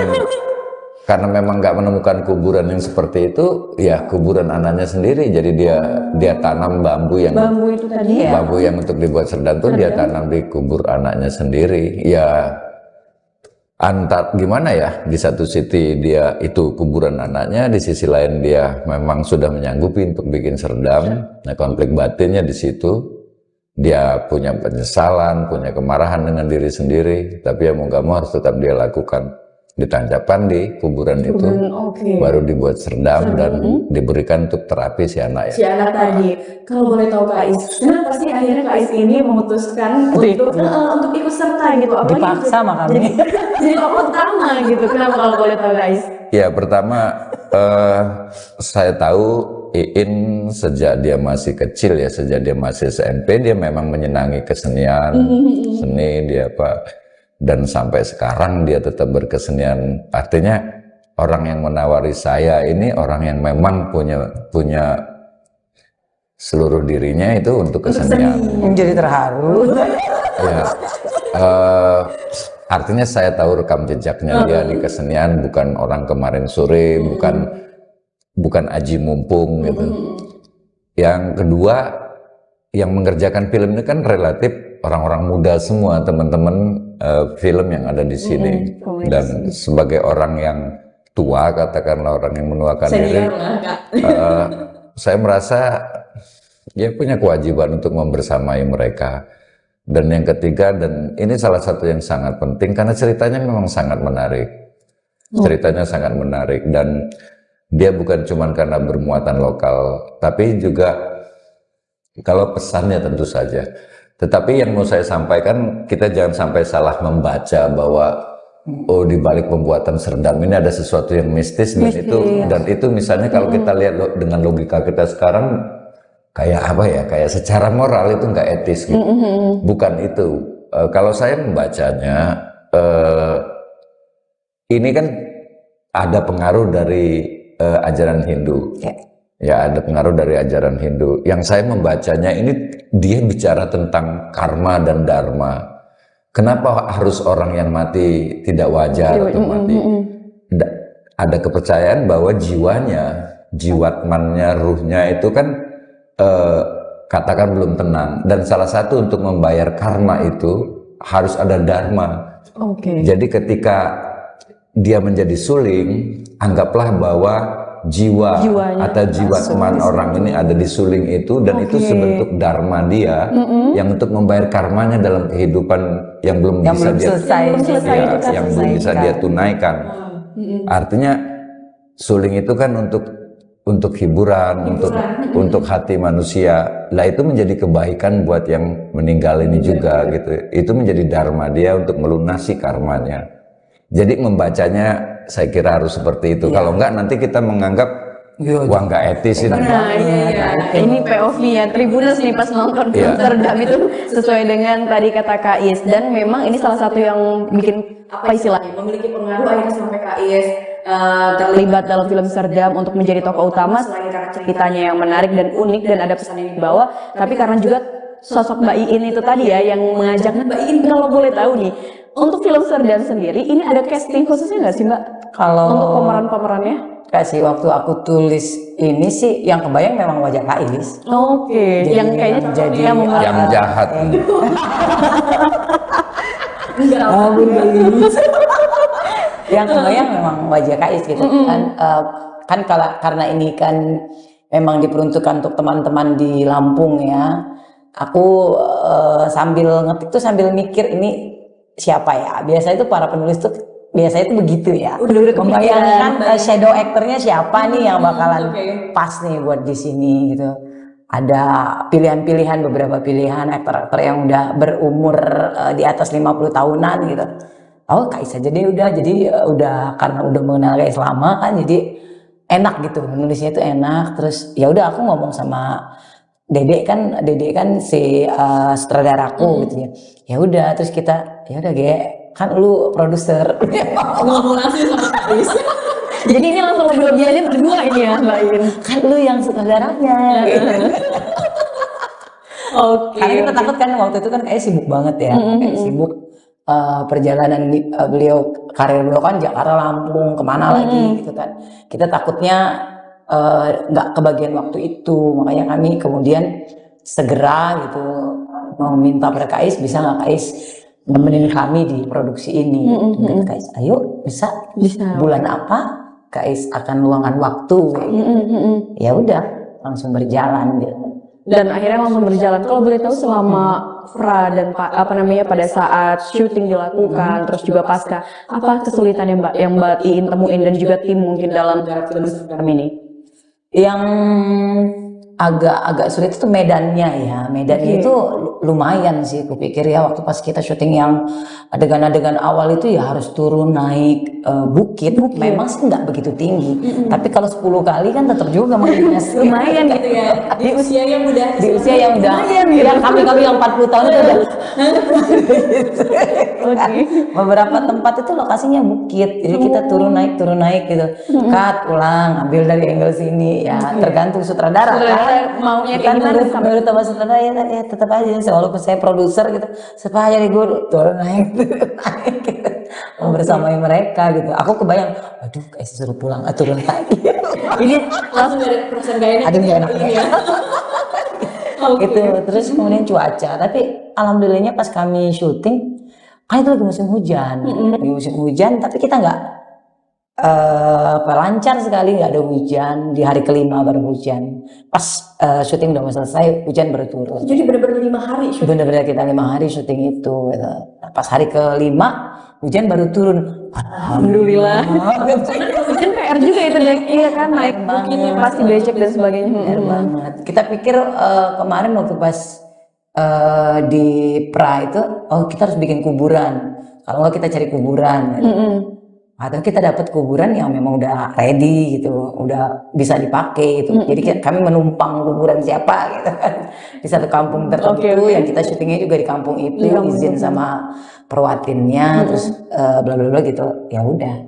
karena memang nggak menemukan kuburan yang seperti itu, ya kuburan anaknya sendiri. Jadi dia tanam bambu Bambu itu tadi ya. bambu yang untuk dibuat serdam tuh dia tanam di kubur anaknya sendiri. Ya gimana ya, di satu sisi dia itu kuburan anaknya, di sisi lain dia memang sudah menyanggupi untuk bikin serdam. Nah, konflik batinnya di situ. Dia punya penyesalan, punya kemarahan dengan diri sendiri, tapi ya mau nggak mau harus tetap dia lakukan. Ditancapkan di kuburan itu, baru dibuat serdam dan diberikan untuk terapi si anak ya. Si anak tadi. Kalau boleh tahu Kak Is, kenapa sih akhirnya Kak Is ini memutuskan untuk ikut serta gitu? Apalagi Dipaksa sama kami. jadi tokoh utama gitu. Kenapa kalau boleh tahu Kak Is? Ya pertama saya tahu Iin sejak dia masih kecil ya, sejak dia masih SMP dia memang menyenangi kesenian, seni dia apa, dan sampai sekarang dia tetap berkesenian. Artinya orang yang menawari saya ini orang yang memang punya seluruh dirinya itu untuk kesenian. Menjadi terharu. Ya, artinya saya tahu rekam jejaknya dia di kesenian, bukan orang kemarin sore, bukan aji mumpung gitu. Yang kedua, yang mengerjakan film ini kan relatif orang-orang muda semua, teman-teman film yang ada di sini. Dan sebagai orang yang tua, katakanlah orang yang menuakan diri, saya merasa dia punya kewajiban untuk membersamai mereka. Dan yang ketiga, dan ini salah satu yang sangat penting karena ceritanya memang sangat menarik. Ceritanya sangat menarik dan dia bukan cuma karena bermuatan lokal, tapi juga kalau pesannya tentu saja. Tetapi yang mau saya sampaikan, kita jangan sampai salah membaca bahwa oh di balik pembuatan serdam ini ada sesuatu yang mistis, dan itu misalnya kalau kita lihat dengan logika kita sekarang kayak apa ya, kayak secara moral itu nggak etis gitu. Bukan itu. Kalau saya membacanya ini kan ada pengaruh dari ajaran Hindu. Ya, ada pengaruh dari ajaran Hindu. Yang saya membacanya ini dia bicara tentang karma dan dharma. Kenapa harus orang yang mati tidak wajar atau mati? Ada kepercayaan bahwa jiwanya, jiwatmannya, ruhnya itu kan katakan belum tenang. Dan salah satu untuk membayar karma itu harus ada dharma. Jadi ketika dia menjadi suling, anggaplah bahwa Jiwanya. atau jiwa teman orang ini ada di suling itu, dan itu sebentuk dharma dia yang untuk membayar karmanya dalam kehidupan yang belum bisa dia yang belum bisa dia tunaikan. Artinya suling itu kan untuk hiburan, untuk hati manusia. Lah itu menjadi kebaikan buat yang meninggal ini juga gitu. Itu menjadi dharma dia untuk melunasi karmanya. Jadi membacanya saya kira harus seperti itu. Kalau enggak nanti kita menganggap wah nggak etis ini. Nah, ini POV-nya Tribuners nih pas nonton film Serdam itu sesuai dengan tadi kata Kak Is, dan memang ini salah satu yang bikin apa istilahnya memiliki pengaruh akhirnya sampai Kak Is terlibat dalam film Serdam untuk menjadi tokoh utama, selain karena ceritanya yang menarik dan unik dan ada pesan yang dibawa, tapi karena juga sosok Mbak Iin itu tadi ya yang mengajaknya. Mbak Iin kalau boleh tahu nih, untuk film Serdam sendiri ini ada casting khususnya nggak sih Mbak? Kalau untuk pemeran-pemerannya? Kasih waktu aku tulis ini sih yang kebayang memang wajah Kak Iis. Oke, yang kayaknya jadi yang jahat. Yang kebayang memang wajah Kak Iis gitu kan. Kan karena ini kan memang diperuntukkan untuk teman-teman di Lampung ya. Aku sambil ngetik tuh sambil mikir ini siapa ya. Biasanya itu para penulis tuh biasanya itu begitu ya. Membayangkan shadow actornya siapa nih yang bakalan pas nih buat di sini gitu. Ada pilihan-pilihan, beberapa pilihan aktor-aktor yang udah berumur di atas 50 tahunan gitu. Oh Kak Is aja deh udah, jadi udah karena udah mengenal Kak Is lama kan, jadi enak gitu menulisnya itu enak. Terus ya udah aku ngomong sama Dede kan si sutradaraku gitu ya. Ya udah terus kita ya udah kan lu produser. Ngomong langsung sama Kak Is. Jadi ini langsung ngobrol-ngobrolnya berdua ini ya Mbak Iin. Kan lu yang sutradaranya. Gitu. Oke. Karena kita takut kan waktu itu kan kayak sibuk banget ya, kayak sibuk perjalanan beliau, karir beliau kan Jakarta, Lampung, kemana lagi gitu kan. Kita takutnya nggak kebagian waktu itu, makanya kami kemudian segera gitu mau minta pada Kak Is, bisa nggak Kak Is nemenin kami di produksi ini. Gitu, Kak Is, ayo bisa. Bulan apa Kak Is akan luangkan waktu gitu. Ya udah langsung berjalan gitu. Dan akhirnya langsung berjalan. Kalau boleh tahu selama pra dan pada saat syuting dilakukan, terus juga pasca, apa kesulitan yang Mbak Iin temuin dan juga tim mungkin dalam film Serdam ini? Yang agak sulit itu medannya ya. Medannya itu lumayan sih kupikir ya, waktu pas kita syuting yang adegan-adegan awal itu ya harus turun naik bukit. Memang sih nggak begitu tinggi, tapi kalau 10 kali kan tetap juga lumayan gitu ya. Di usia yang yang kami yang 40 tahun itu udah beberapa tempat itu lokasinya bukit, jadi kita turun naik gitu. Cut ulang, ambil dari angle sini ya, tergantung sutradara maunya kayak gimana. Menurut sama sutradara ya tetap aja, walaupun saya produser gitu, supaya gue turun naik gitu. Membersamai mereka gitu. Aku kebayang, aduh kayak suruh pulang, turun lagi. Ini langsung ada perasaan gak enak. Aduh gak enak ya. Gitu. Terus kemudian cuaca, tapi alhamdulillahnya pas kami syuting kan itu lagi musim hujan, tapi kita nggak lancar sekali, nggak ada hujan. Di hari kelima baru hujan. Pas syuting udah mau selesai, hujan baru turun. Jadi benar-benar 5 hari syuting. Benar-benar kita 5 hari syuting itu. Gitu. Pas hari kelima hujan baru turun. Alhamdulillah. Hujan PR juga itu deh. Iya kan, naik bukitnya pasti becek dan sebagainya. Benar banget. Kita pikir kemarin waktu pas di pra itu, oh kita harus bikin kuburan. Kalau nggak kita cari kuburan. Gitu. Atau kita dapat kuburan yang memang udah ready gitu, udah bisa dipakai gitu. Jadi kami menumpang kuburan siapa gitu kan di satu kampung tertentu yang kita syutingnya juga di kampung itu, izin sama perwatinnya, terus bla bla bla gitu. Ya udah.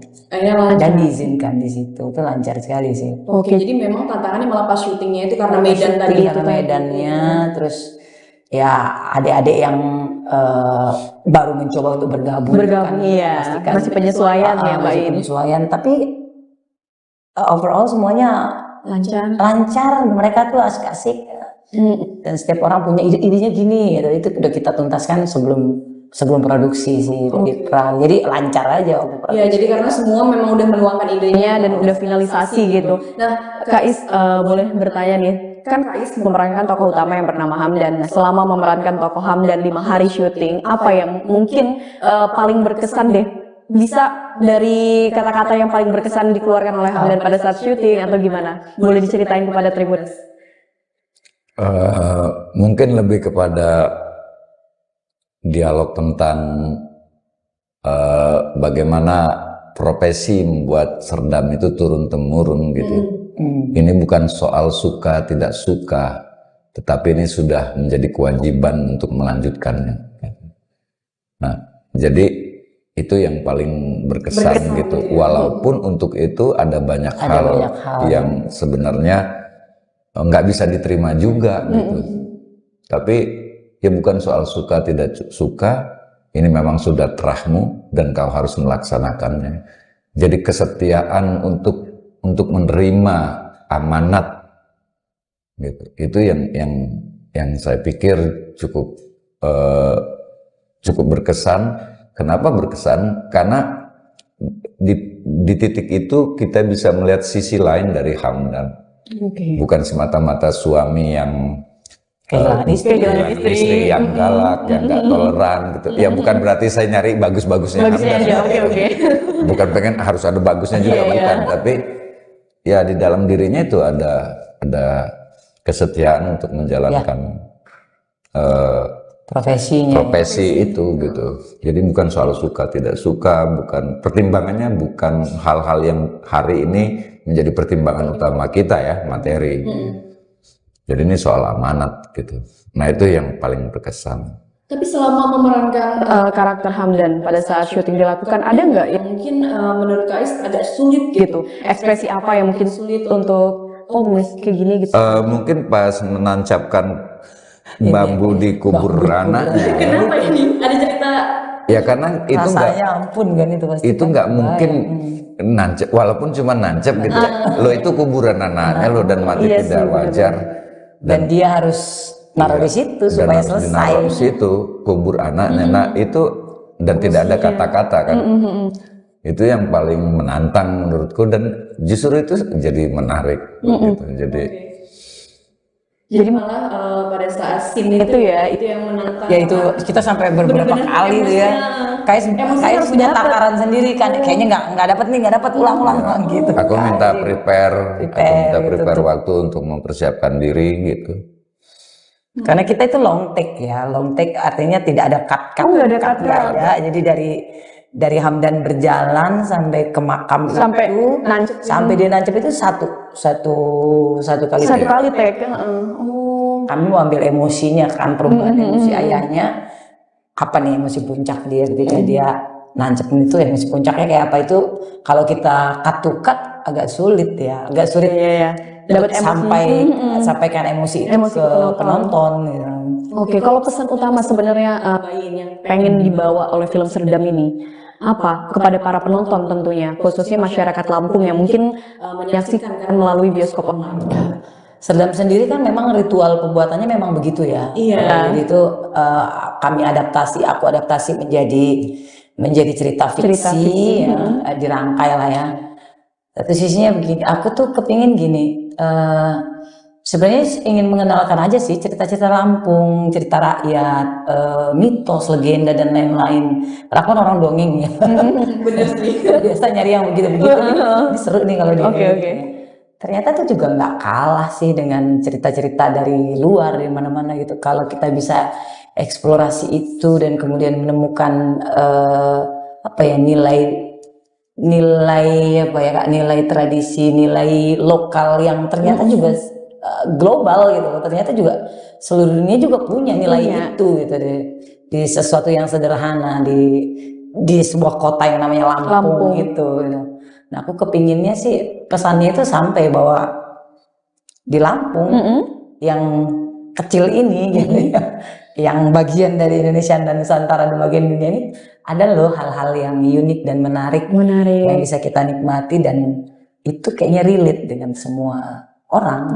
Dan diizinkan di situ, itu lancar sekali sih. Oke, jadi memang tantangannya malah pas syutingnya itu karena medan tadi itu medannya, terus ya adik-adik yang baru mencoba untuk bergabung kan, iya, masih penyesuaian ya Mbak Iin. Penyesuaian, tapi overall semuanya lancar. Mereka tuh asik-asik dan setiap orang punya idenya gini gitu. Itu udah kita tuntaskan sebelum sebelum produksi sih dari peran. Jadi lancar aja waktu produksi. Iya, jadi karena semua memang udah menuangkan idenya dan udah finalisasi gitu. Nah, Kak Is boleh bertanya nih, kan Kak Is memerankan tokoh utama yang bernama Hamdan. Nah, selama memerankan tokoh Hamdan 5 hari syuting, apa yang mungkin paling berkesan deh? Bisa dari kata-kata yang paling berkesan dikeluarkan oleh Hamdan pada saat syuting atau gimana? Boleh diceritain kepada Tribuners? Mungkin lebih kepada dialog tentang bagaimana profesi membuat Serdam itu turun-temurun gitu. Ini bukan soal suka tidak suka, tetapi ini sudah menjadi kewajiban untuk melanjutkannya. Nah, jadi itu yang paling berkesan gitu. Walaupun untuk itu ada banyak hal yang sebenarnya nggak bisa diterima juga gitu. Tapi ya bukan soal suka tidak suka, ini memang sudah terahmu dan kau harus melaksanakannya. Jadi kesetiaan untuk menerima amanat gitu. Itu yang saya pikir cukup berkesan. Kenapa berkesan? Karena di titik itu kita bisa melihat sisi lain dari Hamdan. Bukan semata-mata suami yang kehilangan istri yang galak, yang gak toleran gitu. Ya bukan berarti saya nyari bagus-bagusnya Hamdan. Bukan pengen harus ada bagusnya juga, bukan. Tapi ya di dalam dirinya itu ada kesetiaan untuk menjalankan profesi itu gitu. Jadi bukan soal suka tidak suka, bukan pertimbangannya, bukan hal-hal yang hari ini menjadi pertimbangan utama kita ya, materi. Jadi ini soal amanat gitu. Nah itu yang paling berkesan. Tapi selama memerankan karakter Hamdan pada saat syuting dilakukan, ada nggak yang mungkin menurut Kak Is agak sulit gitu? Ekspresi apa yang mungkin sulit untuk kayak gini gitu? Mungkin pas menancapkan bambu di kubur anaknya. Kenapa ini? Ada cerita? Ya karena itu rasanya ampun kan itu pasti. Itu nggak mungkin nancep, walaupun cuma nancep gitu. Lo itu kuburan anaknya lo dan mati tidak wajar. Dan dia harus naruh di situ supaya selesai. Naruh di situ kubur anaknya. Nah itu dan tidak ada kata-kata kan. Itu yang paling menantang menurutku dan justru itu jadi menarik. Gitu. Jadi malah pada saat scene itu ya, itu yang menantang. Ya itu kita sampai beberapa kali tuh ya. Kayak punya takaran sendiri kan. Kayaknya nggak dapat ulang-ulang gitu. Aku minta prepare waktu untuk mempersiapkan diri gitu. Karena kita itu long take ya, long take artinya tidak ada cut. Nggak ada cut. Jadi dari Hamdan berjalan sampai ke makam sampai itu, sampai dia nancep itu satu kali take. Kami mau ambil emosinya kan, perubahan emosi ayahnya. Apa nih emosi puncak dia ketika dia nancep itu, emosi puncaknya kayak apa itu? Kalau kita cut to cut agak sulit ya, dapat sampaikan emosi itu ke penonton. Gitu. Oke, kalau pesan utama sebenarnya yang pengen dibawa oleh film Serdam ini apa kepada para penonton tentunya, khususnya masyarakat Lampung yang mungkin menyaksikan melalui bioskop online. Serdam sendiri kan memang ritual pembuatannya memang begitu ya. Iya. Jadi itu aku adaptasi menjadi cerita fiksi. Ya, dirangkai lah ya. Satu sisinya begini, aku tuh kepingin gini. Sebenarnya ingin mengenalkan aja sih cerita-cerita Lampung, cerita rakyat, mitos, legenda dan lain-lain. Karena aku orang dongeng ya. Bener sih. Biasa nyari yang begitu-begitu nih. Ini seru nih kalau di Oke. Ternyata tuh juga nggak kalah sih dengan cerita-cerita dari luar, dari mana-mana gitu. Kalau kita bisa eksplorasi itu dan kemudian menemukan nilai tradisi, nilai lokal yang ternyata juga global gitu. Ternyata juga seluruh dunia juga punya nilai itu gitu di sesuatu yang sederhana di sebuah kota yang namanya Lampung. Gitu. Nah, aku kepinginnya sih pesannya itu sampai bahwa di Lampung yang kecil ini gitu ya, yang bagian dari Indonesia dan Nusantara dan bagian dunia ini ada loh hal-hal yang unik dan menarik yang bisa kita nikmati dan itu kayaknya relate dengan semua orang.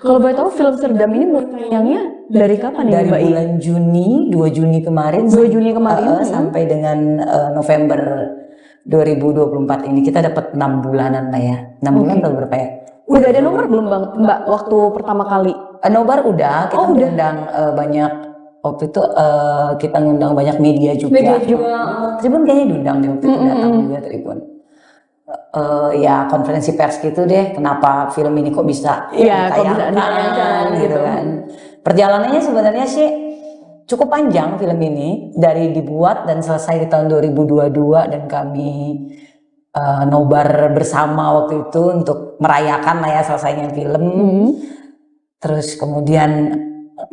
Kalau boleh tahu film Serdam ini mulai tayangnya dari kapan nih Dari Mbak I? bulan Juni, 2 Juni kemarin, 2 Juni kemarin, sampai dengan November 2024 ini kita dapat 6 bulanan lah ya. 6 bulan atau berapa ya? Udah ada nomor belum Bang Mbak waktu pertama kali? Nobar udah, kita ngundang banyak, waktu itu kita ngundang banyak media juga. Tribun kayaknya diundang deh waktu itu, datang juga Tribun. Ya konferensi pers gitu deh, kenapa film ini kok bisa ditayangkan gitu kan. Perjalanannya sebenarnya sih cukup panjang film ini, dari dibuat dan selesai di tahun 2022 dan kami nobar bersama waktu itu untuk merayakan lah ya selesainya film. Terus kemudian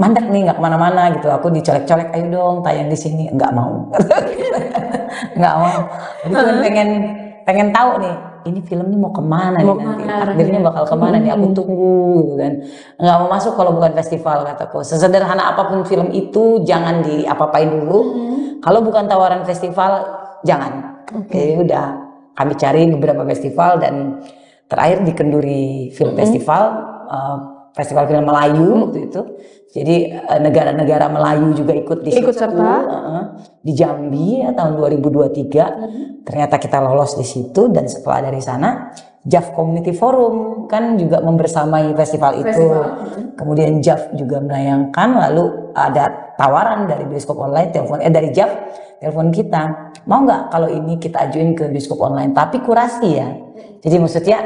mandek nih nggak kemana-mana gitu, aku dicolek-colek, ayo dong tayang di sini, nggak mau. Nggak mau. Cuma pengen tahu nih, ini film ini mau kemana nih nanti, takdirnya bakal kemana nih, aku tunggu gitu kan. Nggak mau masuk kalau bukan festival, kataku. Sesederhana apapun film itu jangan diapa-apain dulu. Kalau bukan tawaran festival jangan. Jadi udah kami cari beberapa festival dan terakhir di Kenduri Film Festival, Festival Film Melayu waktu itu. Jadi negara-negara Melayu juga ikut di situ. Di Jambi ya, tahun 2023. Ternyata kita lolos di situ, dan setelah dari sana JAF Community Forum kan juga membersamai festival itu. Kemudian JAF juga menayangkan, lalu ada tawaran dari bioskop online, dari JAF telepon kita, mau nggak kalau ini kita ajuin ke bioskop online, tapi kurasi ya. Jadi maksudnya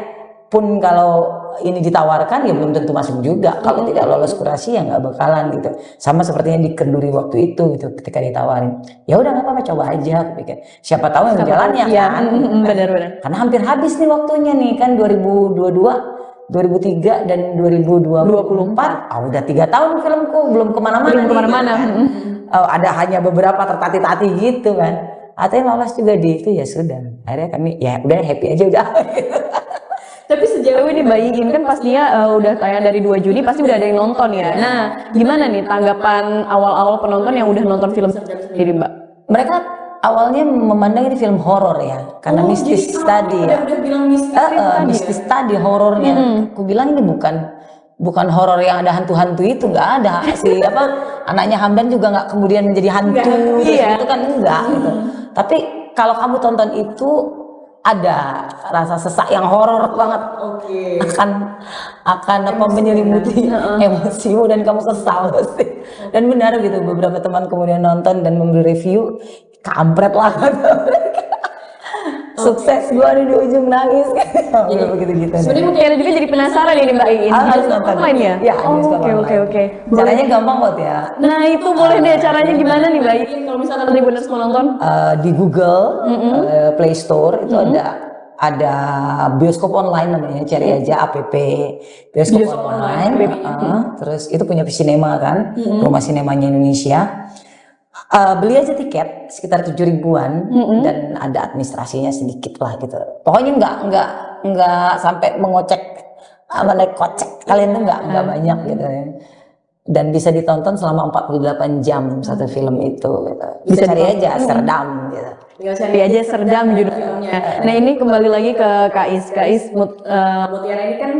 pun kalau ini ditawarkan ya belum tentu masuk juga, kalau tidak lolos kurasi ya nggak bakalan gitu. Sama sepertinya di Kenduri waktu itu gitu, ketika ditawarin, ya udah nggak apa-apa, coba aja, aku pikir siapa tahu yang jalannya kan. Benar-benar. Karena hampir habis nih waktunya nih kan, 2022, 2003 dan 2024. Udah 3 tahun filmku belum kemana-mana. Ada hanya beberapa tertati-tati gitu kan. Atau lolos juga di itu, ya sudah. Akhirnya kami ya udah happy aja udah. Tapi sejauh ini Mbak Iin kan pastinya udah tayang dari 2 Juni, pasti udah ada yang nonton ya. Nah, gimana nih tanggapan awal-awal penonton yang udah nonton film sendiri Mbak? Mereka awalnya memandang ini film horor ya, karena mistis tadi ya. Udah bilang mistis tadi horornya. Aku bilang ini bukan horor yang ada hantu-hantu itu, nggak ada. Anaknya Hamdan juga nggak kemudian menjadi hantu, itu kan enggak gitu. Tapi kalau kamu tonton itu ada rasa sesak yang horor banget, akan menyelimuti emosimu dan kamu sesal pasti. Dan benar gitu, beberapa teman kemudian nonton dan memberi review, kampret lah sukses gua di ujung nangis begitu. Sebenarnya mungkin ada juga jadi penasaran ini Mbak Iin. Harus nonton ya? Ya, oke. Caranya gampang banget ya. Nah itu boleh deh, caranya gimana nih Mbak Iin kalau misalkan Tribuners mau nonton? Di Google Play Store itu ada bioskop online namanya, cari aja app bioskop online. Terus itu punya Visinema kan, rumah sinemanya Indonesia. Beli aja tiket sekitar 7 ribuan dan ada administrasinya sedikit lah gitu. Pokoknya nggak sampai mengocek, naik kocek kalian tuh nggak banyak gitu ya. Dan bisa ditonton selama 48 jam satu film itu gitu. Bisa cari aja Serdam gitu. Cari aja Serdam judul filmnya. Nah ini kembali lagi ke Kais Mutiara ini kan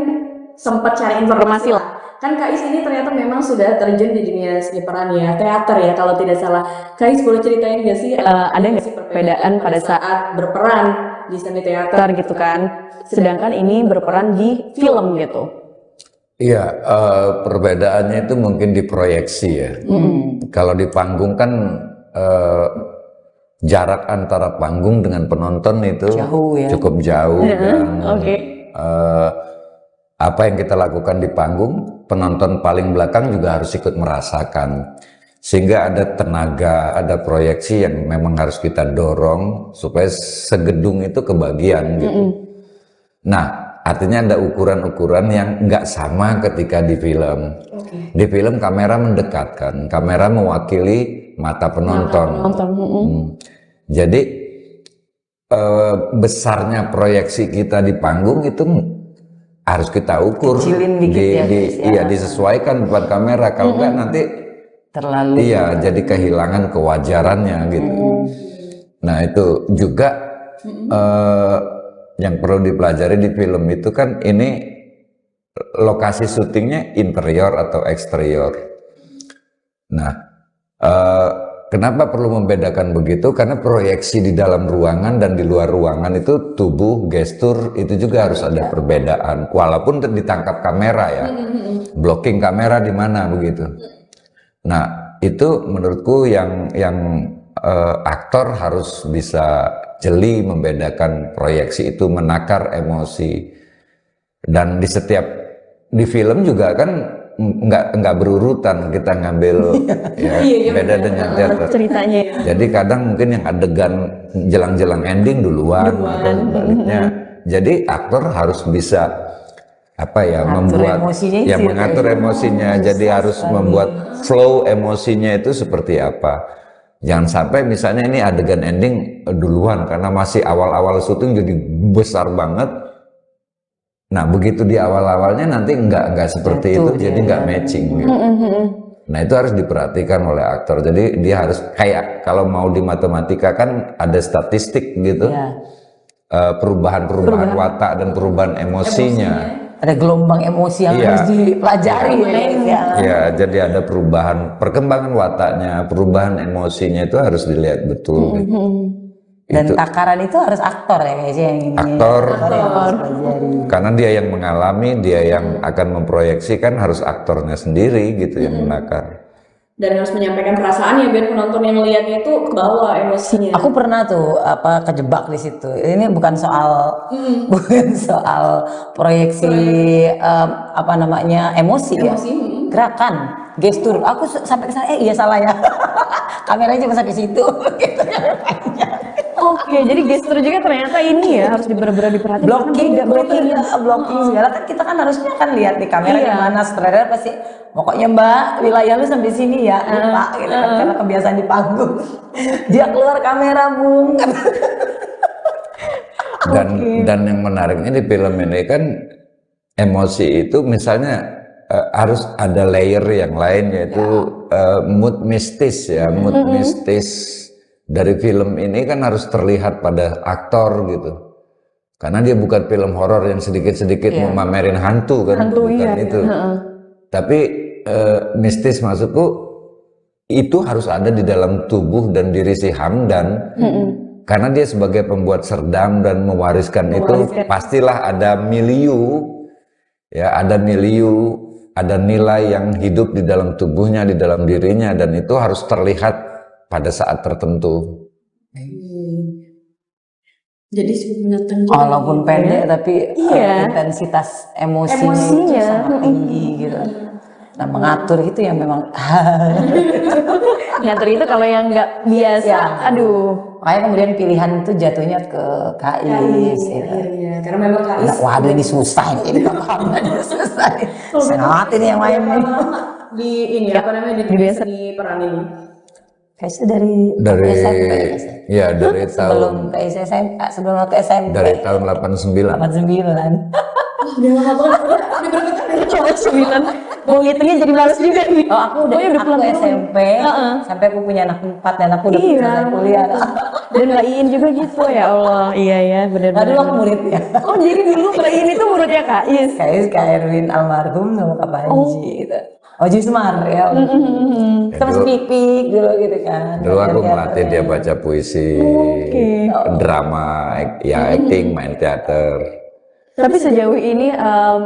sempat cari informasi lah. Kan Kais ini ternyata memang sudah terjun di dunia seni peran ya, teater ya kalau tidak salah. Kais boleh ceritain nggak sih, ada nggak sih perbedaan pada saat berperan di seni teater gitu kan, sedangkan ini berperan di film gitu? Iya, perbedaannya itu mungkin di proyeksi ya. Kalau di panggung kan jarak antara panggung dengan penonton itu cukup jauh dan apa yang kita lakukan di panggung, penonton paling belakang juga harus ikut merasakan. Sehingga ada tenaga, ada proyeksi yang memang harus kita dorong supaya segedung itu kebagian gitu. Nah, artinya ada ukuran-ukuran yang nggak sama ketika di film. Di film kamera mendekatkan, kamera mewakili mata penonton. Jadi besarnya proyeksi kita di panggung itu harus kita ukur, disesuaikan depan kamera. Kalau enggak nanti terlalu jadi kehilangan kewajarannya gitu. Nah itu juga yang perlu dipelajari di film itu kan, ini lokasi syutingnya interior atau eksterior. Nah, kenapa perlu membedakan begitu? Karena proyeksi di dalam ruangan dan di luar ruangan itu tubuh, gestur itu juga harus ada perbedaan. Walaupun ditangkap kamera ya, blocking kamera di mana begitu. Nah, itu menurutku yang aktor harus bisa jeli membedakan proyeksi itu, menakar emosi. Dan di film juga kan nggak berurutan kita ngambil ya, beda dengan teater ceritanya ya. Jadi kadang mungkin yang adegan jelang-jelang ending duluan atau sebaliknya. Jadi aktor harus bisa mengatur emosinya. Jadi harus membuat flow emosinya itu seperti apa. Jangan sampai misalnya ini adegan ending duluan karena masih awal-awal syuting jadi besar banget. Nah begitu di awal-awalnya nanti nggak seperti itu, jadi nggak matching gitu. Nah itu harus diperhatikan oleh aktor. Jadi dia harus kayak kalau mau di matematika kan ada statistik gitu, perubahan watak dan perubahan emosinya. Ada gelombang emosi yang harus dipelajari. Ya, jadi ada perkembangan wataknya, perubahan emosinya itu harus dilihat betul. Dan takaran itu harus aktor ya guys yang ini. Aktor. Karena dia yang mengalami, dia yang akan memproyeksikan, harus aktornya sendiri gitu yang menakar. Dan harus menyampaikan perasaan ya biar penonton yang melihatnya itu kebawa emosinya. Aku pernah tuh kejebak di situ. Ini bukan soal proyeksi emosi ya. Gerakan, gestur. Aku sampai ke sana iya salah ya. Kameranya cuma sampai situ. Oke, jadi gestur juga ternyata ini ya harus benar-benar diperhatikan. Blocking segala kan kita kan harusnya kan lihat di kamera gimana, sutradara pasti pokoknya Mbak wilayah lu sampai sini ya, Pak gitu kan karena kebiasaan di panggung. Dia keluar kamera Bung. Dan yang menariknya di film ini kan emosi itu misalnya harus ada layer yang lain yaitu mood mistis ya, mood mistis. Dari film ini kan harus terlihat pada aktor gitu. Karena dia bukan film horor yang sedikit-sedikit mau mamerin hantu kan, bukan itu. Tapi mistis maksudku itu harus ada di dalam tubuh dan diri si Hamdan. Karena dia sebagai pembuat serdam dan mewariskan itu pastilah ada ada nilai yang hidup di dalam tubuhnya, di dalam dirinya, dan itu harus terlihat pada saat tertentu. Jadi sebenarnya walaupun pendek tapi intensitas emosinya itu sangat tinggi gitu. Nah mengatur itu yang memang ngatur itu kalau yang nggak biasa, aduh. Makanya kemudian pilihan itu jatuhnya ke Kais gitu. Karena memang Kais. Waduh ini susah ini susah. Sangat ini yang main di ini apa namanya di biasa di peran ini. Kayaknya dari SMP. Ya dari sebelum SMP, sebelum waktu SMP. Dari tahun 89. 89. Udah lama banget. Udah berapa tahun? Coba 9. Mau ngitungnya jadi males juga nih. Oh aku udah SMP. Sampai aku punya anak 4 dan aku udah selesai kuliah. Dan Mbak Iin juga gitu ya Allah. Iya ya benar-benar. Dulu aku muridnya. Oh jadi dulu Mbak Iin itu muridnya Kak Is. Kak Erwin almarhum sama Kak Panji gitu. Oji Semar ya. Terus pipik dulu gitu kan. Dulu aku melatih dia baca puisi, drama, acting, main teater. Tapi sejauh ini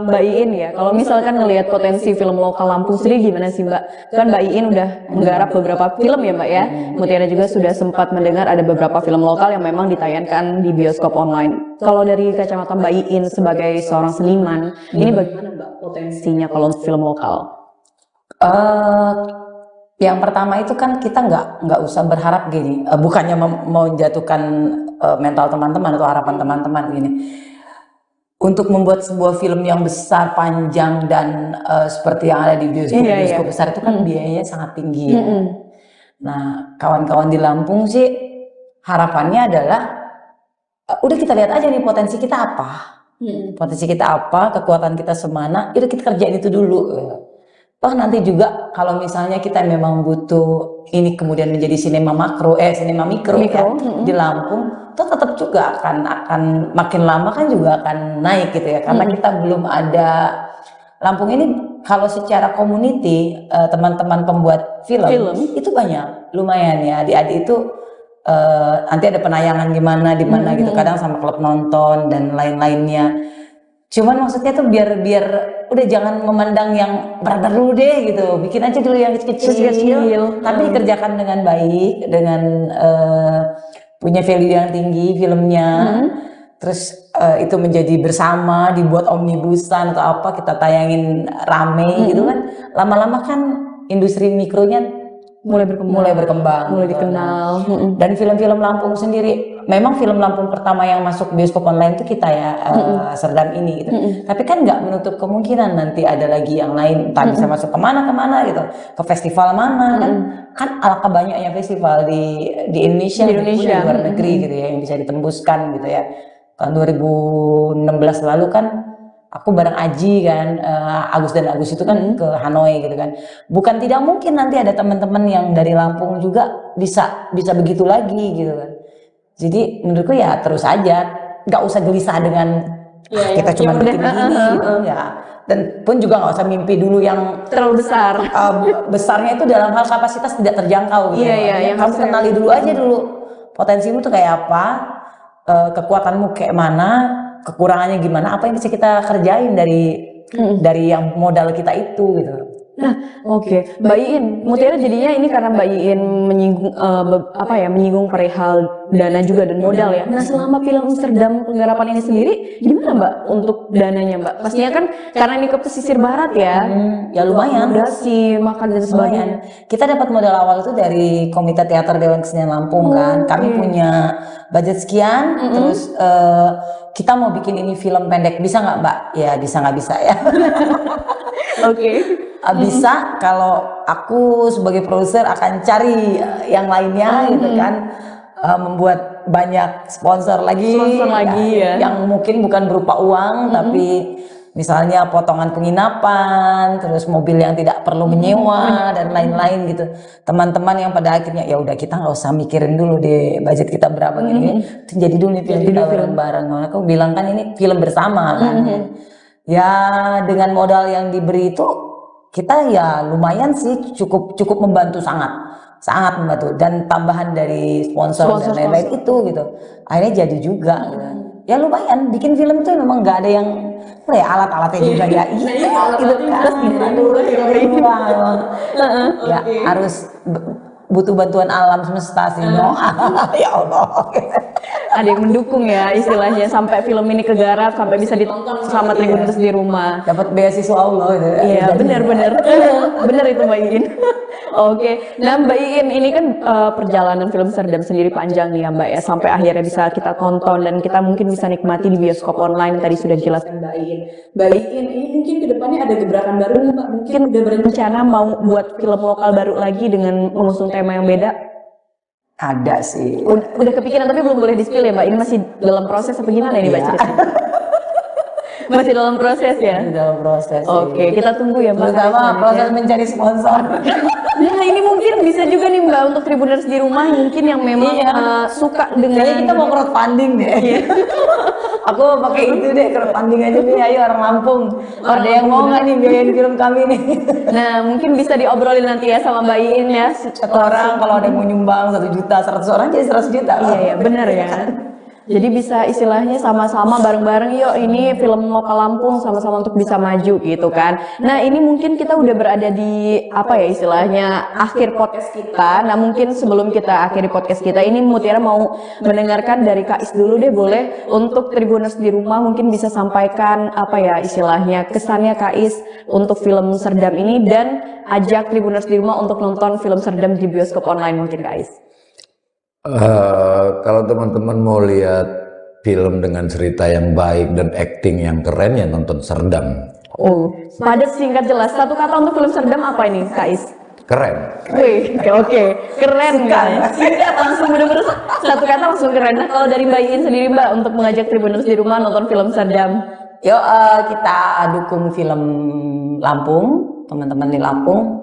Mbak Iin ya, kalau misalkan ngelihat potensi film lokal Lampung sendiri gimana sih Mbak? Kan Mbak Iin udah menggarap beberapa film ya Mbak ya. Mutiara juga sudah sempat mendengar ada beberapa film lokal yang memang ditayangkan di bioskop online. Kalau dari kacamata Mbak Iin sebagai seorang seniman, ini bagaimana Mbak potensinya kalau film lokal? Yang pertama itu kan kita nggak usah berharap gini, bukannya mau menjatuhkan mental teman-teman atau harapan teman-teman gini. Untuk membuat sebuah film yang besar, panjang dan seperti yang ada di bioskop besar itu kan biayanya sangat tinggi. Nah, kawan-kawan di Lampung sih harapannya adalah udah kita lihat aja nih potensi kita apa, potensi kita apa, kekuatan kita semana, itu kita kerjain itu dulu. Toh nanti juga kalau misalnya kita memang butuh ini kemudian menjadi sinema mikro ya, di Lampung, toh tetap juga akan makin lama kan juga akan naik gitu ya, karena kita belum ada Lampung ini kalau secara community teman-teman pembuat film itu banyak, lumayan ya. Adik-adik itu nanti ada penayangan di mana gitu, kadang sama klub nonton dan lain-lainnya. Cuman maksudnya tuh biar udah jangan memandang yang berat dulu deh gitu, bikin aja dulu yang kecil-kecil, tapi dikerjakan dengan baik, dengan punya value yang tinggi filmnya. Terus itu menjadi bersama, dibuat omnibusan atau apa, kita tayangin rame gitu kan. Lama-lama kan industri mikronya mulai berkembang, mulai gitu. dikenal. Dan film-film Lampung sendiri, memang film Lampung pertama yang masuk bioskop online itu kita ya, Serdam ini gitu. Tapi kan nggak menutup kemungkinan nanti ada lagi yang lain, entah bisa masuk kemana gitu, ke festival mana kan alangkah banyaknya festival di Indonesia, maupun di luar negeri gitu ya, yang bisa ditembuskan gitu ya. Tahun 2016 lalu kan aku bareng Aji kan, Agus dan Agus itu kan ke Hanoi gitu kan. Bukan tidak mungkin nanti ada teman-teman yang dari Lampung juga bisa begitu lagi gitu kan. Jadi menurutku ya terus aja, nggak usah gelisah dengan kita cuma bikin gini gitu ya. Dan pun juga nggak usah mimpi dulu yang Terlalu besar. Besarnya itu dalam hal kapasitas tidak terjangkau gitu. Yang kamu kenali dulu aja dulu potensimu tuh kayak apa, kekuatanmu kayak mana, kekurangannya gimana, apa yang bisa kita kerjain dari yang modal kita itu gitu. Nah, oke. Mbak Iin, Mutiara jadinya ini karena Mbak Iin menyinggung menyinggung perihal dana juga dan modal ya. Nah, selama film Serdam penggarapan ini sendiri, gimana Mbak untuk dananya Mbak? Pastinya kan karena ini ke pesisir barat ya. Ya lumayan. Akomodasi, makan dan sebagainya. Kita dapat modal awal itu dari Komite Teater Dewan Kesenian Lampung kan. Kami punya budget sekian, terus kita mau bikin ini film pendek, bisa nggak Mbak? Ya bisa nggak bisa ya. Oke. Bisa kalau aku sebagai produser akan cari yang lainnya gitu kan, membuat banyak sponsor lagi ya. Yang mungkin bukan berupa uang tapi misalnya potongan penginapan, terus mobil yang tidak perlu menyewa dan lain-lain gitu. Teman-teman yang pada akhirnya ya udah kita nggak usah mikirin dulu deh budget kita berapa gini, jadi dulu nih film kita bareng-bareng. Aku bilang kan ini film bersama kan. Ya dengan modal yang diberi itu kita ya lumayan sih, cukup membantu, sangat membantu, dan tambahan dari sponsor dan lain-lain itu gitu akhirnya jadi juga gitu. Ya lumayan bikin film itu memang nggak ada yang alat-alatnya juga ya gitu kan. Ya harus butuh bantuan alam semesta sih. Ya Allah. Ada yang mendukung ya istilahnya sampai film ini kegarap, sampai bisa ditonton sama Tribuners di rumah. Dapat beasiswa Allah gitu. Iya benar itu Mbak Iin. Oke, nah Mbak Iin ini kan perjalanan film Serdam sendiri panjang nih ya Mbak ya, sampai akhirnya bisa kita tonton dan kita mungkin bisa nikmati di bioskop online, tadi sudah jelaskan Mbak Iin. Mbak Iin ini mungkin kedepannya ada gebrakan baru nih Mbak, mungkin udah berencana mau buat film lokal baru lagi dengan mengusung tema yang beda? Ada sih. Udah kepikiran tapi belum boleh di-spill ya Mbak, ini masih dalam proses apa gimana ini Mbak ceritanya? Masih dalam proses ya? Masih dalam proses. Oke, kita tunggu ya Mbak. Terutama proses mencari sponsor. Nah ini mungkin bisa juga nih Mbak untuk Tribuners di rumah mungkin yang memang suka dengan. Kayaknya kita mau crowdfunding deh. Aku pakai itu deh, crowdfunding aja nih, ayo orang Lampung. Ada yang mau nggak nih biayain film kami nih? Nah mungkin bisa diobrolin nanti ya sama Mbak Iin ya. Satu orang kalau ada yang mau nyumbang 1 juta, 100 orang jadi 100 juta. Iya benar ya. Jadi bisa istilahnya sama-sama bareng-bareng yuk ini film lokal Lampung sama-sama untuk bisa maju gitu kan. Nah ini mungkin kita udah berada di apa ya istilahnya akhir podcast kita. Nah mungkin sebelum kita akhiri podcast kita ini Mutiara mau mendengarkan dari Kak Is dulu deh boleh, untuk Tribuners di rumah mungkin bisa sampaikan apa ya istilahnya kesannya Kak Is untuk film Serdam ini dan ajak Tribuners di rumah untuk nonton film Serdam di bioskop online mungkin Kak Is. Kalau teman-teman mau lihat film dengan cerita yang baik dan acting yang keren ya nonton Serdam. Oh, padat singkat jelas. Satu kata untuk film Serdam apa ini, Kak Is? Keren. Wih, oke. Keren kan? Singkat langsung bener-bener satu kata langsung keren. Nah, kalau dari Mbak Iin sendiri Mbak untuk mengajak Tribuners di rumah nonton film Serdam. Yuk kita dukung film Lampung, teman-teman di Lampung.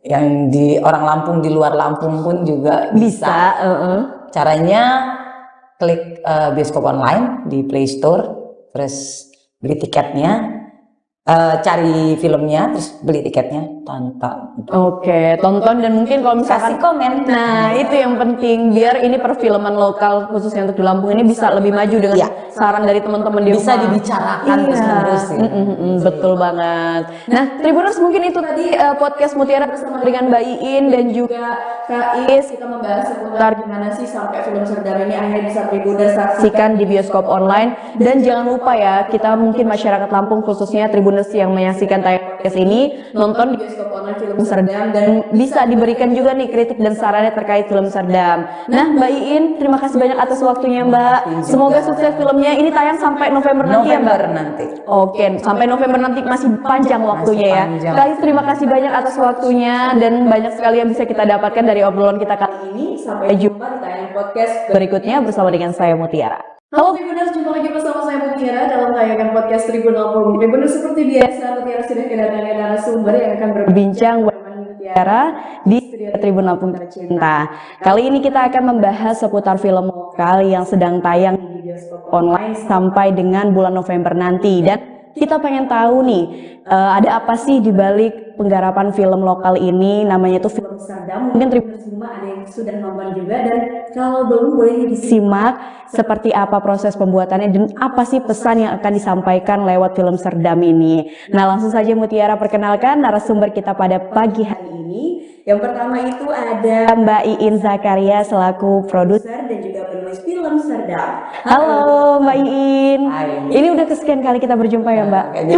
Yang di orang Lampung di luar Lampung pun juga bisa. Caranya klik bioskop online di Play Store, terus beli tiketnya, Cari filmnya terus beli tiketnya, tonton. Oke, tonton dan mungkin kalau misalkan Kasih komen. nah itu yang penting biar ini perfilman lokal khususnya untuk di Lampung ini bisa lebih maju dengan Iya. saran dari teman-teman di Bisa rumah. dibicarakan Iya. terus-menerus ya. Betul banget. Nah, Tribuners mungkin itu tadi podcast Mutiara bersama dengan Mbak Iin dan juga Kak Is, kita membahas seputar gimana sih sampai film Serdam ini akhirnya bisa Tribuners saksikan di bioskop online. Dan jangan lupa ya, kita mungkin masyarakat Lampung khususnya Tribuners yang menyaksikan tayang podcast ini nonton di bioskop online film Serdam dan bisa diberikan juga nih kritik dan sarannya terkait film Serdam. Nah, Mbak Iin, terima kasih banyak atas waktunya Mbak. Semoga sukses filmnya. Ini tayang sampai November nanti ya Mbak? nanti. Oke, sampai November nanti masih panjang waktunya ya. panjang. Guys, terima kasih banyak atas waktunya dan banyak sekali yang bisa kita dapatkan dari obrolan kita kali ini. Sampai jumpa di tayangan podcast berikutnya bersama dengan saya Mutiara. Halo Tribuners, jumpa lagi bersama saya Mutiara dalam tayangan podcast Tribun Lampung. Tribuners, seperti biasa Mutiara sudah kedatangan narasumber yang akan berbincang bersama Mutiara di studio Tribun Lampung tercinta. Kali ini kita akan membahas seputar film lokal yang sedang tayang di bioskop online sampai dengan bulan November nanti. Dan kita pengen tahu nih, ada apa sih di balik penggarapan film lokal ini, namanya itu film Serdam. Mungkin Tribuners rumah ada yang sudah nonton juga, dan kalau belum boleh disimak seperti apa proses pembuatannya dan apa sih pesan yang akan disampaikan lewat film Serdam ini. Nah, langsung saja Mutiara perkenalkan narasumber kita pada pagi hari ini. Yang pertama itu ada Mbak Iin Zakaria selaku produser dan juga penulis film Serdam. Halo Mbak Iin. Hai. Ini udah kesekian kali kita berjumpa ya Mbak? Kayaknya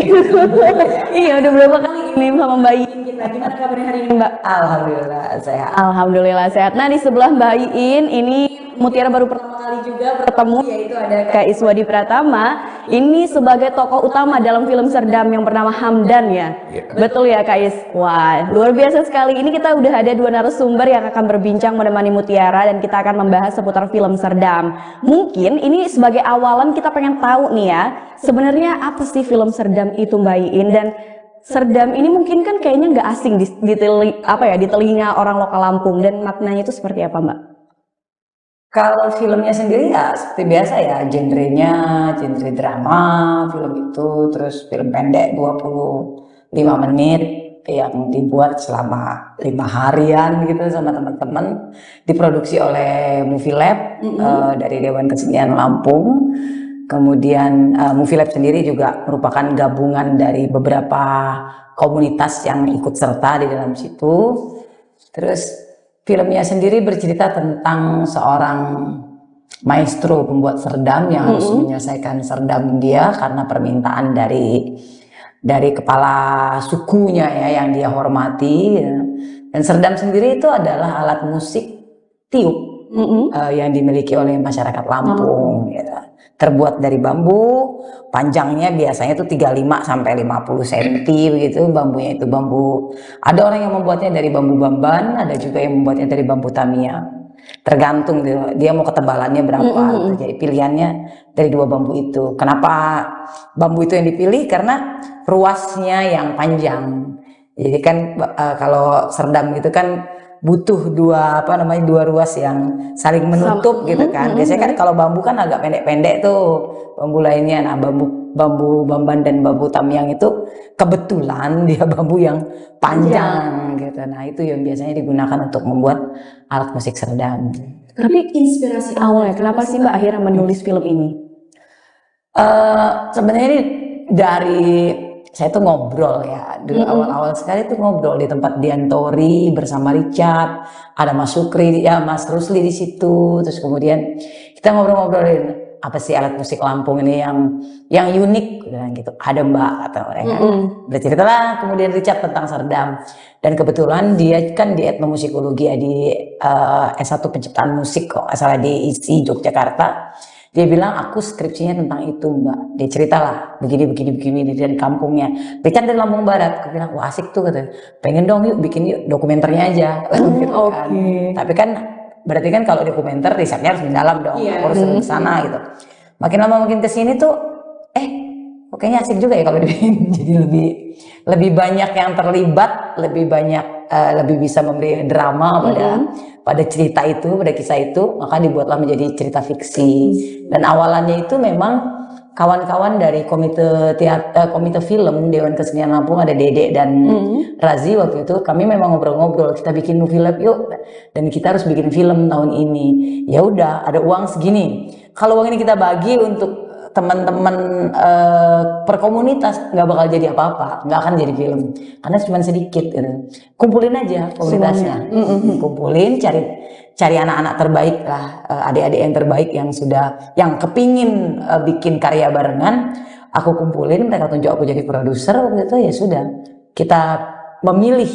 Iya, udah berapa kali ini sama Mbak Iin kita. Gimana kabarnya hari ini Mbak? Alhamdulillah sehat. Alhamdulillah sehat. Nah, di sebelah Mbak Iin ini Mutiara baru pertama kali juga bertemu, yaitu ada Kak Iswadi Pratama. Ini sebagai tokoh utama dalam film Serdam yang bernama Hamdan ya. Betul ya Kak Is? Wah, luar biasa sekali. Ini kita udah ada dua narasumber yang akan berbincang menemani Mutiara dan kita akan membahas seputar film Serdam. Mungkin ini sebagai awalan kita pengen tahu nih ya, sebenarnya apa sih film Serdam itu Mbak Iin, dan Serdam ini mungkin kan kayaknya nggak asing di telinga orang lokal Lampung, dan maknanya itu seperti apa Mbak? Kalau filmnya sendiri ya seperti biasa ya, genrenya genre drama, film itu, terus film pendek 25 menit yang dibuat selama 5 harian gitu sama teman-teman, diproduksi oleh Movie Lab dari Dewan Kesenian Lampung. Kemudian Movie Lab sendiri juga merupakan gabungan dari beberapa komunitas yang ikut serta di dalam situ. Terus filmnya sendiri bercerita tentang seorang maestro pembuat serdam yang harus menyelesaikan serdam dia karena permintaan dari kepala sukunya ya yang dia hormati. Dan serdam sendiri itu adalah alat musik tiup yang dimiliki oleh masyarakat Lampung. Gitu. Terbuat dari bambu, panjangnya biasanya itu 35 sampai 50 cm begitu, bambunya itu bambu. Ada orang yang membuatnya dari bambu bamban, ada juga yang membuatnya dari bambu tamiya. Tergantung dia mau ketebalannya berapa. Jadi pilihannya dari dua bambu itu. Kenapa bambu itu yang dipilih? Karena ruasnya yang panjang. Jadi kan kalau serdam gitu kan butuh dua ruas yang saling menutup gitu kan. Biasanya kan kalau bambu kan agak pendek-pendek tuh bambu lainnya. Nah, bambu bamban dan bambu tamiang itu kebetulan dia bambu yang panjang gitu. Nah, itu yang biasanya digunakan untuk membuat alat musik serdam. Tapi inspirasi awalnya kenapa sih Mbak akhirnya menulis film ini? Sebenarnya ini dari saya tuh ngobrol ya, dulu awal-awal sekali tuh ngobrol di tempat Diantori bersama Richard, ada Mas Sukri, ya Mas Rusli di situ, terus kemudian kita ngobrol-ngobrolin apa sih alat musik Lampung ini yang unik gitu. Ada Mbak atau mereka berceritalah kemudian Richard tentang serdam, dan kebetulan dia kan di etnomusikologi ya, di S1 penciptaan musik kok asal di ISI Yogyakarta. Dia bilang aku skripsinya tentang itu Mbak. Dia ceritalah begini dari kampungnya. Richard dari Lampung Barat. Aku bilang wah asik tuh katanya. Pengen dong yuk bikin yuk dokumenternya aja. Gitu kan. Tapi kan berarti kan kalau dokumenter risetnya harus mendalam dong. Harus ke sana gitu. Makin lama makin kesini tuh kayaknya asik juga ya kalau dibikin. Jadi lebih banyak yang terlibat, lebih bisa memberi drama pada cerita itu, pada kisah itu, maka dibuatlah menjadi cerita fiksi. Dan awalannya itu memang kawan-kawan dari komite film Dewan Kesenian Lampung, ada Dede dan Razi waktu itu, kami memang ngobrol-ngobrol, kita bikin movie lab yuk, dan kita harus bikin film tahun ini. Ya udah, ada uang segini, kalau uang ini kita bagi untuk teman-teman per komunitas, nggak bakal jadi apa-apa, nggak akan jadi film karena cuma sedikit gitu. Kumpulin aja komunitasnya, kumpulin, cari anak-anak terbaik lah, adik-adik yang terbaik yang kepingin bikin karya barengan, aku kumpulin, mereka tunjuk aku jadi produser. Waktu itu ya sudah, kita memilih,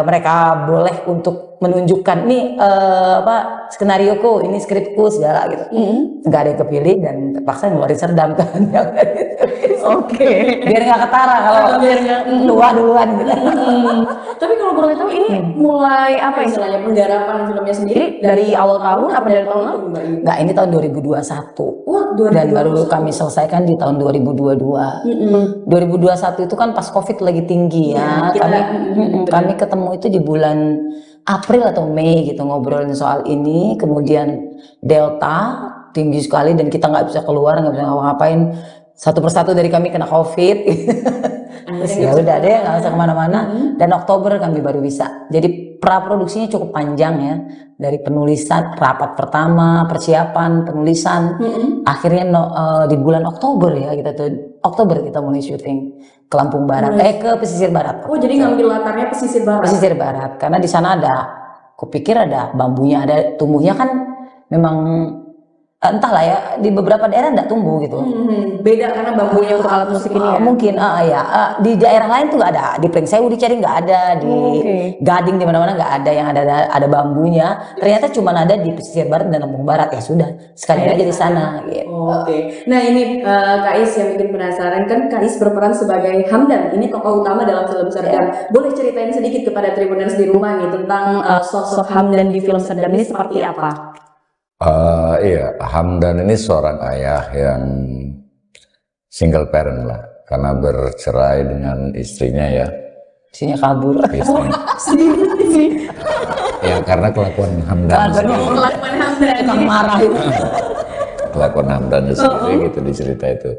mereka boleh untuk menunjukkan nih skenarioku, ini skripku segala gitu. Nggak ada yang kepilih dan terpaksa ngeluarin Serdam kan. Oke. Biar nggak ketara kalau Biar nggak duluan gitu. Tapi kalau boleh tahu ini mulai apa istilahnya penggarapan filmnya sendiri dari awal tahun apa dari tahun lalu Mbak? Nggak, ini tahun 2021. Wah, Dan baru kami selesaikan di tahun 2022. 2021 itu kan pas COVID lagi tinggi ya. Kami ketemu itu di bulan April atau Mei gitu, ngobrolin soal ini. Kemudian Delta tinggi sekali dan kita nggak bisa keluar, nggak bisa ngapa-ngapain. Satu persatu dari kami kena COVID. Terus ya udah deh, nggak usah kemana-mana. Dan Oktober kami baru bisa. Jadi praproduksinya cukup panjang ya, dari penulisan, rapat pertama, persiapan, penulisan. Akhirnya di bulan Oktober ya Oktober kita mulai syuting ke Lampung Barat, ke pesisir barat. Oh, jadi ngambil latarnya pesisir barat. Pesisir barat, karena di sana kupikir ada bambunya, ada tumbuhnya kan memang entahlah ya, di beberapa daerah enggak tumbuh gitu. Beda karena bambunya untuk alat musik ini ya. Mungkin di daerah lain tuh nggak ada, di Pringsewu dicari nggak ada, di Gading di mana-mana nggak ada yang ada bambunya. Ternyata cuma ada di pesisir barat dan Lampung Barat. Ya sudah, sekalian aja di sana gitu. Oke. Nah, ini Kak Is yang bikin penasaran, kan Kak Is berperan sebagai Hamdan, ini tokoh utama dalam film Serdam. Boleh ceritain sedikit kepada Tribuners di rumah nih tentang sosok Hamdan di film Serdam ini seperti apa? Iya, Hamdan ini seorang ayah yang single parent lah, karena bercerai dengan istrinya ya. Istrinya kabur. Istrinya. Ya karena kelakuan Hamdan. Kelakuan Hamdan. Tukang marah. Kelakuan Hamdan sendiri gitu di cerita itu.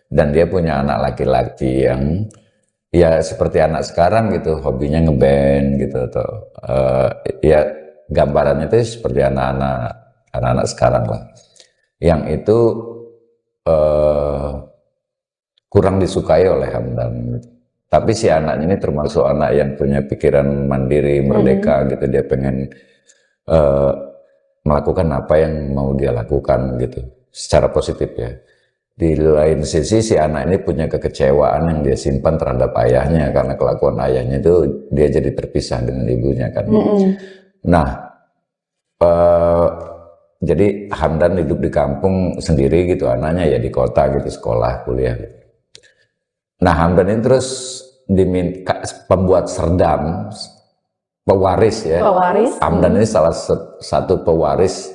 Dan dia punya anak laki-laki yang ya seperti anak sekarang gitu, hobinya ngeband gitu atau ya gambarannya itu seperti anak-anak sekarang lah, yang itu kurang disukai oleh Hamdan. Tapi si anaknya ini termasuk anak yang punya pikiran mandiri, merdeka gitu. Dia pengen melakukan apa yang mau dia lakukan gitu, secara positif ya. Di lain sisi si anak ini punya kekecewaan yang dia simpan terhadap ayahnya, karena kelakuan ayahnya itu dia jadi terpisah dengan ibunya kan. Nah, jadi Hamdan hidup di kampung sendiri gitu, anaknya ya di kota gitu, sekolah, kuliah gitu. Nah, Hamdan ini terus diminta pembuat Serdam, pewaris ya. Pewaris. Hamdan ini salah satu pewaris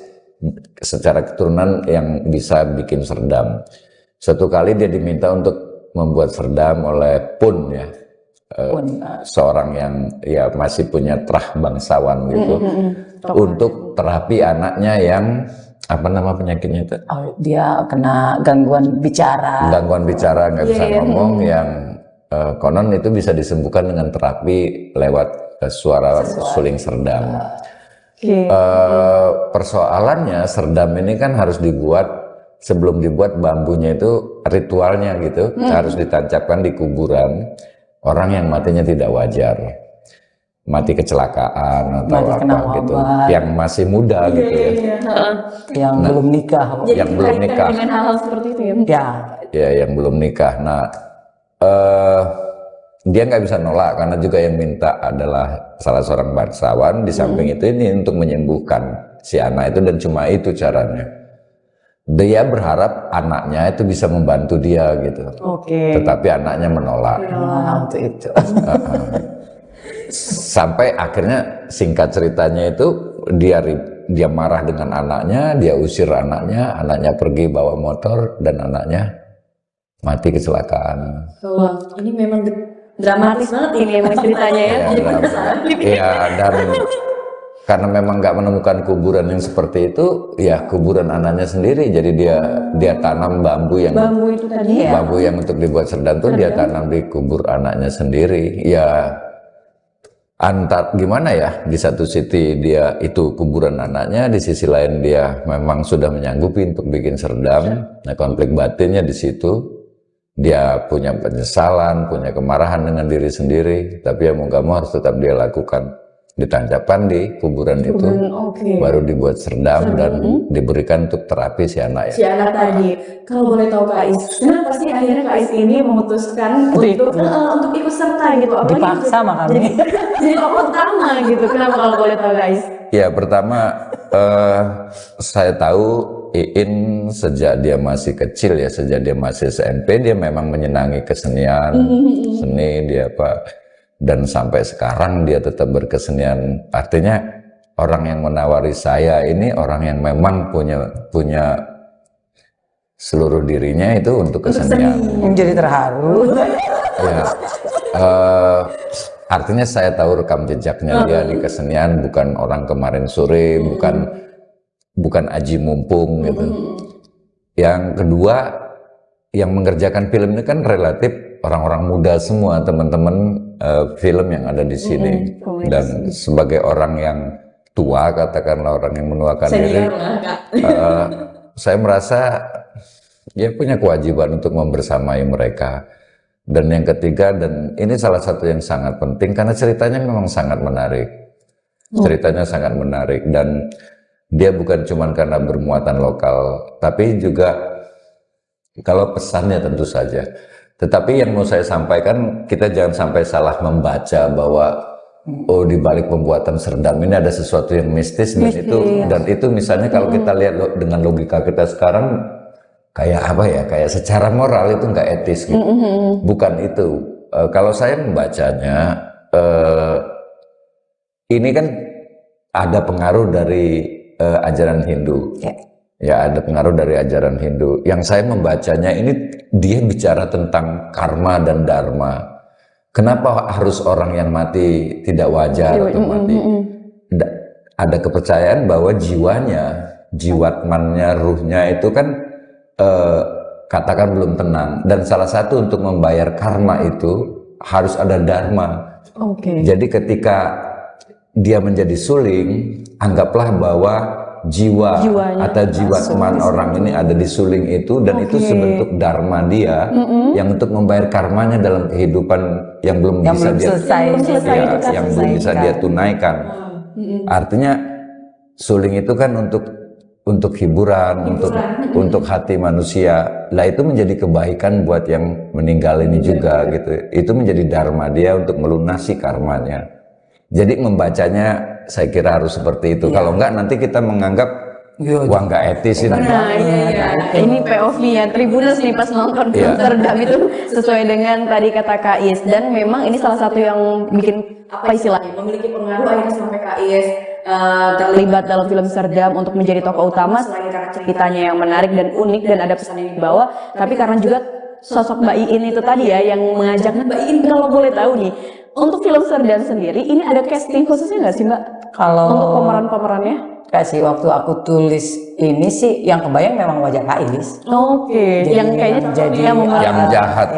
secara keturunan yang bisa bikin Serdam. Suatu kali dia diminta untuk membuat Serdam oleh Pun ya. Seorang yang ya masih punya terah bangsawan gitu, untuk terapi anaknya yang apa nama penyakitnya itu? Dia kena gangguan bicara. Gangguan bicara, nggak bisa ngomong, yang konon itu bisa disembuhkan dengan terapi lewat suara suling Serdam. Persoalannya Serdam ini kan harus dibuat, sebelum dibuat bambunya itu ritualnya gitu, harus ditancapkan di kuburan orang yang matinya tidak wajar, mati kecelakaan atau mati apa gitu, yang masih muda gitu ya, yang belum nikah, yang belum nikah, dengan hal-hal seperti itu ya. Ya yang belum nikah. Nah, dia nggak bisa nolak karena juga yang minta adalah salah seorang bangsawan. Di samping itu ini untuk menyembuhkan si anak itu, dan cuma itu caranya. Dia berharap anaknya itu bisa membantu dia gitu. Tetapi anaknya menolak. Untuk itu. Sampai akhirnya singkat ceritanya itu dia marah dengan anaknya, dia usir anaknya pergi bawa motor dan anaknya mati kecelakaan. Wah, ini memang dramatis banget ini emang ceritanya ya. Iya, dan karena memang nggak menemukan kuburan yang seperti itu, ya kuburan anaknya sendiri. Jadi dia tanam bambu yang Bambu itu tadi ya. bambu yang untuk dibuat serdam tuh dia tanam di kubur anaknya sendiri. Ya antar gimana ya, di satu sisi dia itu kuburan anaknya, di sisi lain dia memang sudah menyanggupi untuk bikin serdam. Nah, konflik batinnya di situ. Dia punya penyesalan, punya kemarahan dengan diri sendiri, tapi ya mau gak mau harus tetap dia lakukan. Ditancapkan di kuburan itu, Oke. baru dibuat serdam dan diberikan untuk terapi si anak ya. Si anak tadi, kalau boleh tahu Kak Is, kenapa sih akhirnya Kak Is ini memutuskan untuk ikut serta gitu? Apalagi Dipaksa sama kami. jadi tokoh utama gitu. Kenapa kalau boleh tahu Kak Is? Ya pertama saya tahu Iin sejak dia masih kecil ya, sejak dia masih SMP dia memang menyenangi kesenian, seni dia apa. Dan sampai sekarang dia tetap berkesenian. Artinya orang yang menawari saya ini orang yang memang punya seluruh dirinya itu untuk kesenian. Menjadi terharu. Ya, artinya saya tahu rekam jejaknya dia di kesenian, bukan orang kemarin sore, bukan aji mumpung gitu. Yang kedua, yang mengerjakan film ini kan relatif orang-orang muda semua, teman-teman film yang ada di sini. Dan sebagai orang yang tua, katakanlah orang yang menuakan diri, saya merasa dia punya kewajiban untuk membersamai mereka. Dan yang ketiga, dan ini salah satu yang sangat penting karena ceritanya memang sangat menarik. Ceritanya sangat menarik dan dia bukan cuma karena bermuatan lokal, tapi juga kalau pesannya tentu saja. Tetapi yang mau saya sampaikan, kita jangan sampai salah membaca bahwa oh di balik pembuatan serdam ini ada sesuatu yang mistis dan itu misalnya kalau kita lihat dengan logika kita sekarang kayak apa ya, kayak secara moral itu nggak etis gitu. Bukan itu. Kalau saya membacanya ini kan ada pengaruh dari ajaran Hindu. Ya, ada pengaruh dari ajaran Hindu. Yang saya membacanya ini dia bicara tentang karma dan dharma. Kenapa harus orang yang mati tidak wajar atau mati? Ada kepercayaan bahwa jiwanya, jiwatmannya, ruhnya itu kan katakan belum tenang. Dan salah satu untuk membayar karma itu harus ada dharma. Jadi ketika dia menjadi suling, anggaplah bahwa jiwanya atau jiwatman orang ini ada di suling itu dan itu sebentuk dharma dia yang untuk membayar karmanya dalam kehidupan yang belum bisa dia tunaikan. Artinya suling itu kan untuk hiburan, untuk hati manusia. Lah itu menjadi kebaikan buat yang meninggal ini juga gitu. Itu menjadi dharma dia untuk melunasi karmanya. Jadi membacanya saya kira harus seperti itu. Kalau enggak nanti kita menganggap wah nggak etis ini. Ini POV-nya Tribuners nih pas nonton film Serdam itu sesuai dengan tadi kata Kak Is. Dan memang ini salah satu yang bikin apa istilahnya memiliki pengaruh akhirnya sampai Kak Is terlibat dalam film Serdam untuk menjadi tokoh utama selain karena ceritanya yang menarik dan unik dan ada pesan yang dibawa, tapi karena juga sosok Mbak Iin itu tadi ya yang mengajak. Mbak Iin kalau boleh tahu nih, untuk film Serdam sendiri ini ada casting khususnya nggak sih Mbak? Kalau untuk pemeran-pemerannya? Kasih waktu aku tulis ini sih yang kebayang memang wajah Kak Is. Yang kayaknya jadi yang jahat.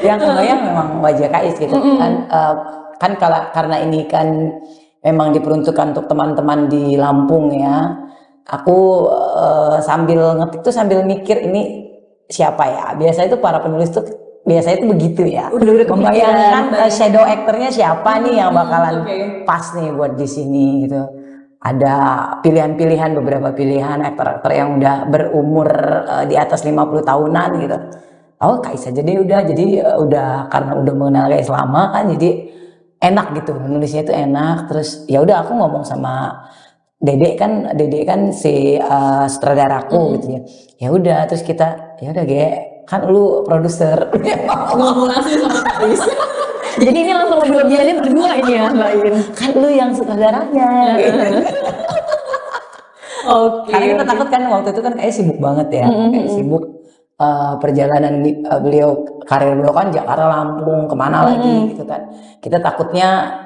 Yang kebayang memang wajah Kak Is gitu kan karena ini kan memang diperuntukkan untuk teman-teman di Lampung ya. Aku sambil ngetik tuh sambil mikir ini siapa ya. Biasanya itu para penulis tuh biasanya itu begitu ya. Udah membayangkan shadow actornya siapa nih yang bakalan pas nih buat di sini gitu. Ada pilihan-pilihan, beberapa pilihan aktor-aktor yang udah berumur di atas 50 tahunan gitu. Oh Kak Is aja deh udah karena udah mengenal Kak Is lama kan jadi enak gitu menulisnya itu enak. Terus ya udah aku ngomong sama Dede kan si sutradaraku gitu ya. Ya udah terus kita ya udah kan lu produser ngomong langsung sama Kak Is. Jadi ini langsung lebih-lebihannya berdua ini ya Mbak Iin. Kan lu yang sutradaranya gitu. Karena kita takut kan waktu itu kan kayak sibuk banget ya. Kayak sibuk perjalanan beliau, karir beliau kan Jakarta, Lampung, kemana lagi gitu kan. Kita takutnya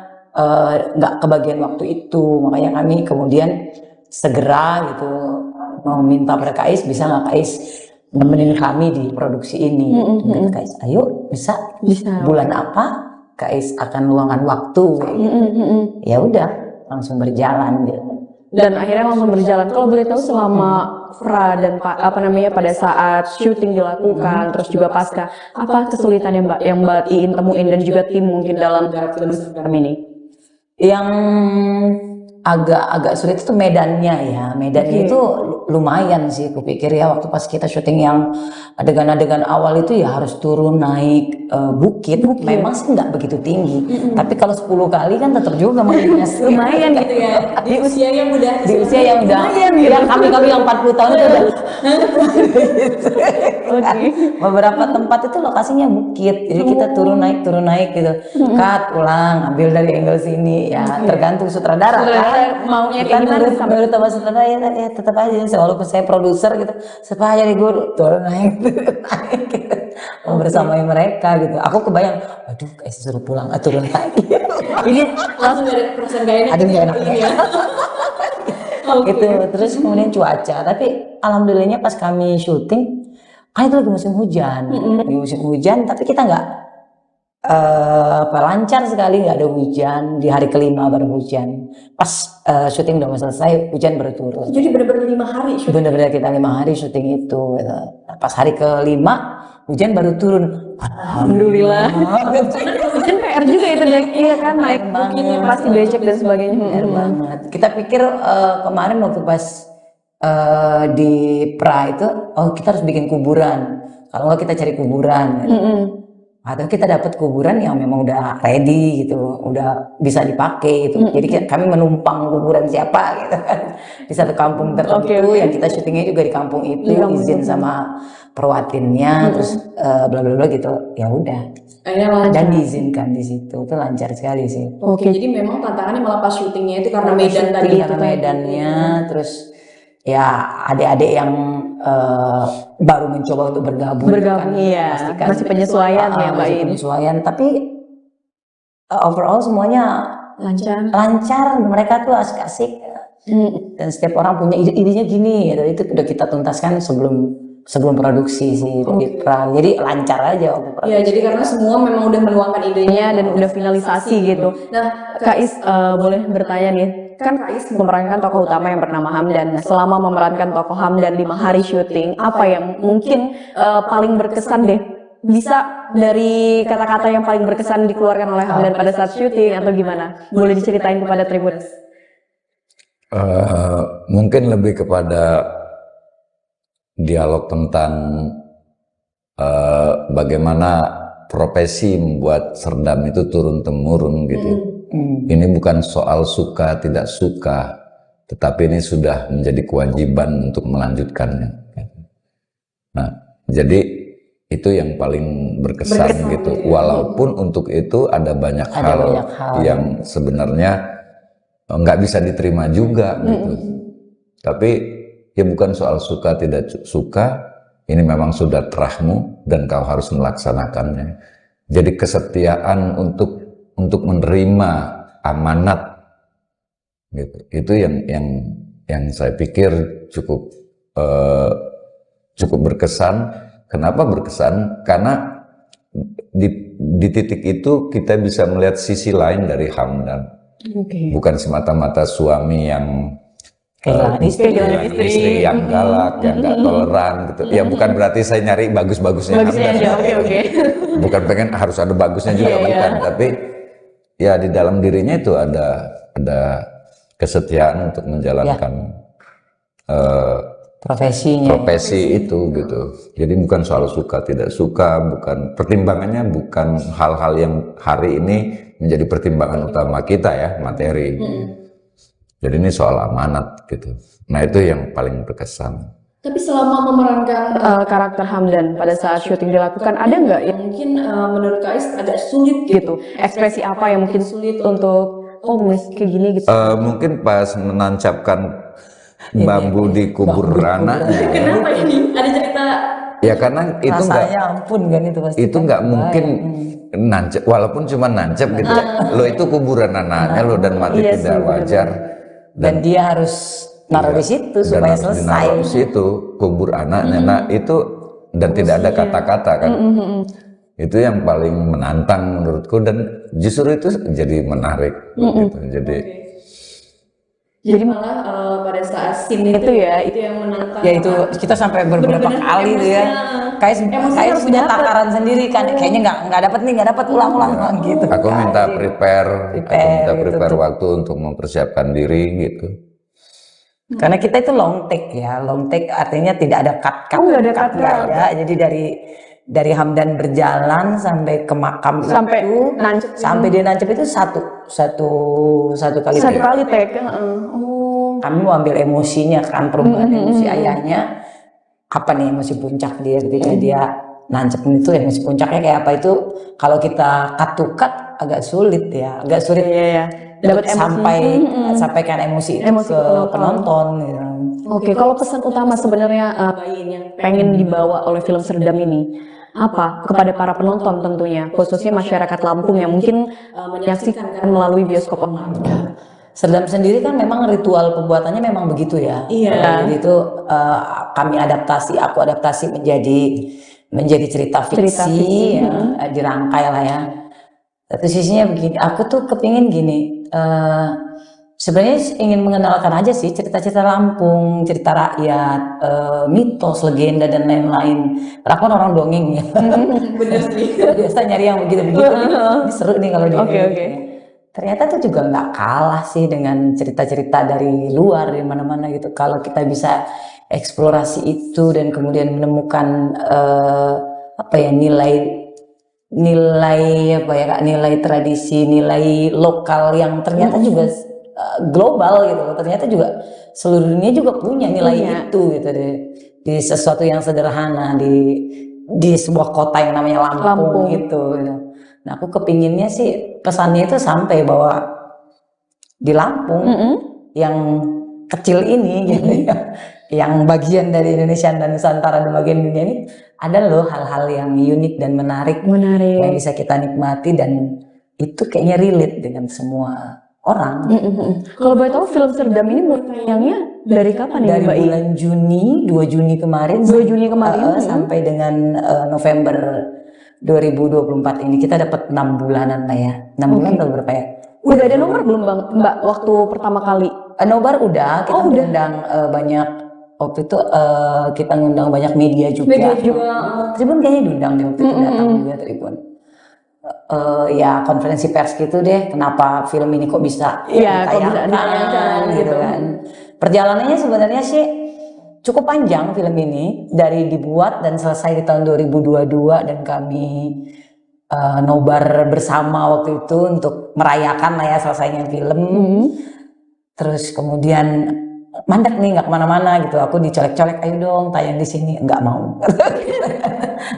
nggak kebagian waktu itu, makanya kami kemudian segera gitu meminta pada Kais, bisa nggak Kais nemenin kami di produksi ini. Dan Kais, ayo bisa bulan apa Kais akan luangkan waktu. Ya udah langsung berjalan gitu. Dan akhirnya langsung berjalan. Kalau boleh tahu selama Fra dan pada saat syuting dilakukan, terus juga pasca, apa kesulitan yang Mbak Iin temuin dan juga tim mungkin dalam film Serendam ini? Yang agak sulit itu medannya ya. Medannya itu lumayan sih, kupikir ya, waktu pas kita syuting yang adegan-adegan awal itu ya harus turun naik bukit. Memang sih nggak begitu tinggi, tapi kalau 10 kali kan tetap juga lumayan gitu ya. Di usia yang udah yang kami yang 40 tahun itu udah beberapa tempat itu lokasinya bukit, jadi kita turun naik gitu. Cut, ulang, ambil dari angle sini ya, tergantung sutradara kan maunya kan, kayak gimana. menurut sama sutradara ya tetap aja, walaupun saya produser gitu, supaya jadi gue turun naik gitu. Membersamai mereka gitu. Aku kebayang, aduh kayak suruh pulang, turun lagi. Ini langsung ada perasaan gak enak. Aduh gak enak ya. Gitu. Terus kemudian cuaca, tapi alhamdulillahnya pas kami syuting kan itu lagi musim hujan, tapi kita nggak lancar sekali, nggak ada hujan. Di hari kelima baru hujan. Pas syuting udah mau selesai, hujan baru turun. Jadi benar-benar 5 hari syuting. Benar-benar kita 5 hari syuting itu. Gitu. Pas hari kelima hujan baru turun. Alhamdulillah. Hujan PR juga itu, iya kan, naik bukitnya pasti becek dan sebagainya. PR banget. Kita pikir kemarin waktu pas di pra itu, oh kita harus bikin kuburan. Kalau nggak kita cari kuburan. Gitu. Atau kita dapat kuburan yang memang udah ready gitu, udah bisa dipakai gitu. Jadi kami menumpang kuburan siapa gitu kan di satu kampung tertentu yang kita syutingnya juga di kampung itu, izin sama perwatinnya, terus bla bla bla gitu. Ya udah. Dan diizinkan di situ, itu lancar sekali sih. Oke, jadi memang tantangannya malah pas syutingnya itu karena medan tadi itu, medannya, terus ya adik-adik yang baru mencoba untuk bergabung kan, iya, masih penyesuaian ya Mbak Iin. Penyesuaian, tapi overall semuanya lancar. Mereka tuh asik-asik dan setiap orang punya idenya gini gitu. Itu udah kita tuntaskan sebelum produksi sih. Jadi lancar aja waktu produksi. Ya, jadi karena semua memang udah menuangkan idenya dan udah finalisasi gitu. Nah, Kais boleh bertanya nih, kan Kais memerankan tokoh utama yang bernama Hamdan. Selama memerankan tokoh Hamdan 5 hari syuting, apa yang mungkin paling berkesan deh? Bisa dari kata-kata yang paling berkesan dikeluarkan oleh Hamdan pada saat syuting atau gimana? Boleh diceritain kepada Tribuners? Mungkin lebih kepada dialog tentang bagaimana profesi membuat Serdam itu turun-temurun gitu. Ini bukan soal suka tidak suka, tetapi ini sudah menjadi kewajiban untuk melanjutkannya. Nah, jadi itu yang paling berkesan gitu. Walaupun untuk itu ada banyak hal yang sebenarnya nggak bisa diterima juga gitu. Tapi ya bukan soal suka tidak suka, ini memang sudah terahmu dan kau harus melaksanakannya. Jadi kesetiaan untuk menerima amanat gitu. Itu yang saya pikir cukup berkesan. Kenapa berkesan? Karena di titik itu kita bisa melihat sisi lain dari Hamdan. Bukan semata-mata suami yang kehilangan istri yang galak, yang gak toleran gitu. Ya bukan berarti saya nyari bagus-bagusnya Hamdan. Bukan pengen harus ada bagusnya juga, bukan. Tapi ya di dalam dirinya itu ada kesetiaan untuk menjalankan profesi itu gitu. Jadi bukan soal suka tidak suka, bukan pertimbangannya, bukan hal-hal yang hari ini menjadi pertimbangan utama kita ya, materi. Jadi ini soal amanat gitu. Nah itu yang paling berkesan. Tapi selama memerankan karakter Hamdan pada saat syuting dilakukan, ada nggak yang mungkin menurut Kais agak sulit gitu? Ekspresi apa yang mungkin sulit untuk kayak gini gitu? Mungkin pas menancapkan bambu di kubur anaknya. Kenapa ini? Ada cerita Ya karena itu nggak, rasanya ampun kan itu pasti itu kan nggak bahaya. mungkin nancep, walaupun cuma nancep gitu. Lo itu kuburan anaknya lo dan mati Iya tidak sih, wajar. dan dia harus naruh Iya, di situ dan supaya harus selesai. dinaruh di situ, kubur anaknya. Nah itu, dan tidak ada kata-kata kan. Itu yang paling menantang menurutku, dan justru itu jadi menarik gitu. Jadi malah pada saat scene itu ya, itu yang menantang. Ya itu kita sampai beberapa Bener-bener kali tuh ya. emosinya Kayak harus punya dapet. takaran sendiri kan. Kayaknya nggak dapat ulang gitu. Aku minta prepare Gitu. waktu untuk mempersiapkan diri gitu. Karena kita itu long take ya, long take artinya tidak ada cut. Nggak ada cut. Nggak ada. Jadi dari Hamdan berjalan sampai ke makam Sampai itu, nancep. sampai dia nancep itu satu kali. Satu kali take. Kami mau ambil emosinya kan, perubahan emosi ayahnya. Apa nih emosi puncak dia ketika dia nancep itu, emosi puncaknya kayak apa itu? Kalau kita cut to cut agak sulit ya, Iya. Dapat sampaikan emosi itu Emosi ke ke penonton gitu. Oke, kalau pesan utama sebenarnya Bayin yang pengen dibawa oleh film Serdam ini apa kepada para penonton tentunya, khususnya masyarakat Lampung yang mungkin menyaksikan melalui bioskop online. Serdam sendiri kan memang ritual pembuatannya memang begitu ya. Iya. Jadi itu aku adaptasi menjadi cerita fiksi. Ya, dirangkai lah ya. Satu sisinya begini, aku tuh kepingin gini. Sebenarnya ingin mengenalkan aja sih cerita-cerita Lampung, cerita rakyat, mitos, legenda dan lain-lain. Aku kan orang dongeng ya. Bener sih. Biasa nyari yang begitu-begitu. Ini seru nih kalau dia. Oke. Ternyata tuh juga nggak kalah sih dengan cerita-cerita dari luar, di mana-mana gitu. Kalau kita bisa eksplorasi itu dan kemudian menemukan nilai tradisi, nilai lokal yang ternyata juga global gitu. Ternyata juga seluruh dunia juga punya nilai itu gitu deh. Di sesuatu yang sederhana di sebuah kota yang namanya Lampung. Gitu. Nah, aku kepinginnya sih pesannya itu sampai bahwa di Lampung yang kecil ini gitu ya, yang bagian dari Indonesia dan Nusantara dan bagian dunia ini ada loh hal-hal yang unik dan menarik yang bisa kita nikmati, dan itu kayaknya relate dengan semua orang. Kalau boleh tahu film Serdam ini mulai tayangnya dari kapan nih Dari Mbak I? bulan Juni, 2 Juni kemarin, sampai dengan November 2024 ini kita dapat 6 bulanan lah ya. 6 bulan atau berapa ya? Udah ada nomor belum Bang Mbak waktu pertama kali? Nobar udah, kita ngundang banyak, waktu itu kita ngundang banyak media juga. Tribun kayaknya diundang deh waktu itu, datang juga Tribun. Ya konferensi pers gitu deh, kenapa film ini kok bisa ditayangkan gitu kan. Perjalanannya sebenarnya sih cukup panjang film ini, dari dibuat dan selesai di tahun 2022, dan kami nobar bersama waktu itu untuk merayakan lah ya selesainya film. Terus kemudian mandek nih, nggak kemana-mana gitu. Aku dicolek-colek, ayo dong tayang di sini. Nggak mau.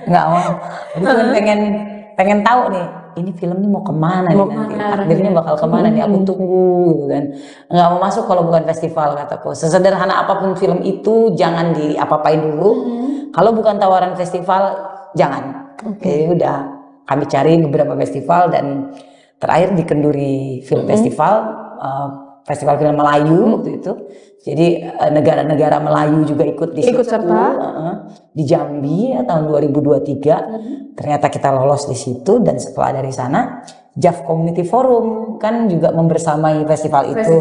Nggak mau. Aku cuma pengen tahu nih, ini film ini mau kemana nih nanti. Akhirnya bakal kemana nih, aku tunggu gitu kan. Nggak mau masuk kalau bukan festival, kataku. Sesederhana apapun film itu, jangan diapa-apain dulu. Kalau bukan tawaran festival, jangan. Oke, udah. Kami cari beberapa festival, dan terakhir di Kenduri Film Festival, Festival Film Melayu waktu itu. Jadi negara-negara Melayu juga ikut di situ. Di Jambi ya, tahun 2023. Ternyata kita lolos di situ, dan setelah dari sana JAF Community Forum kan juga membersamai festival itu.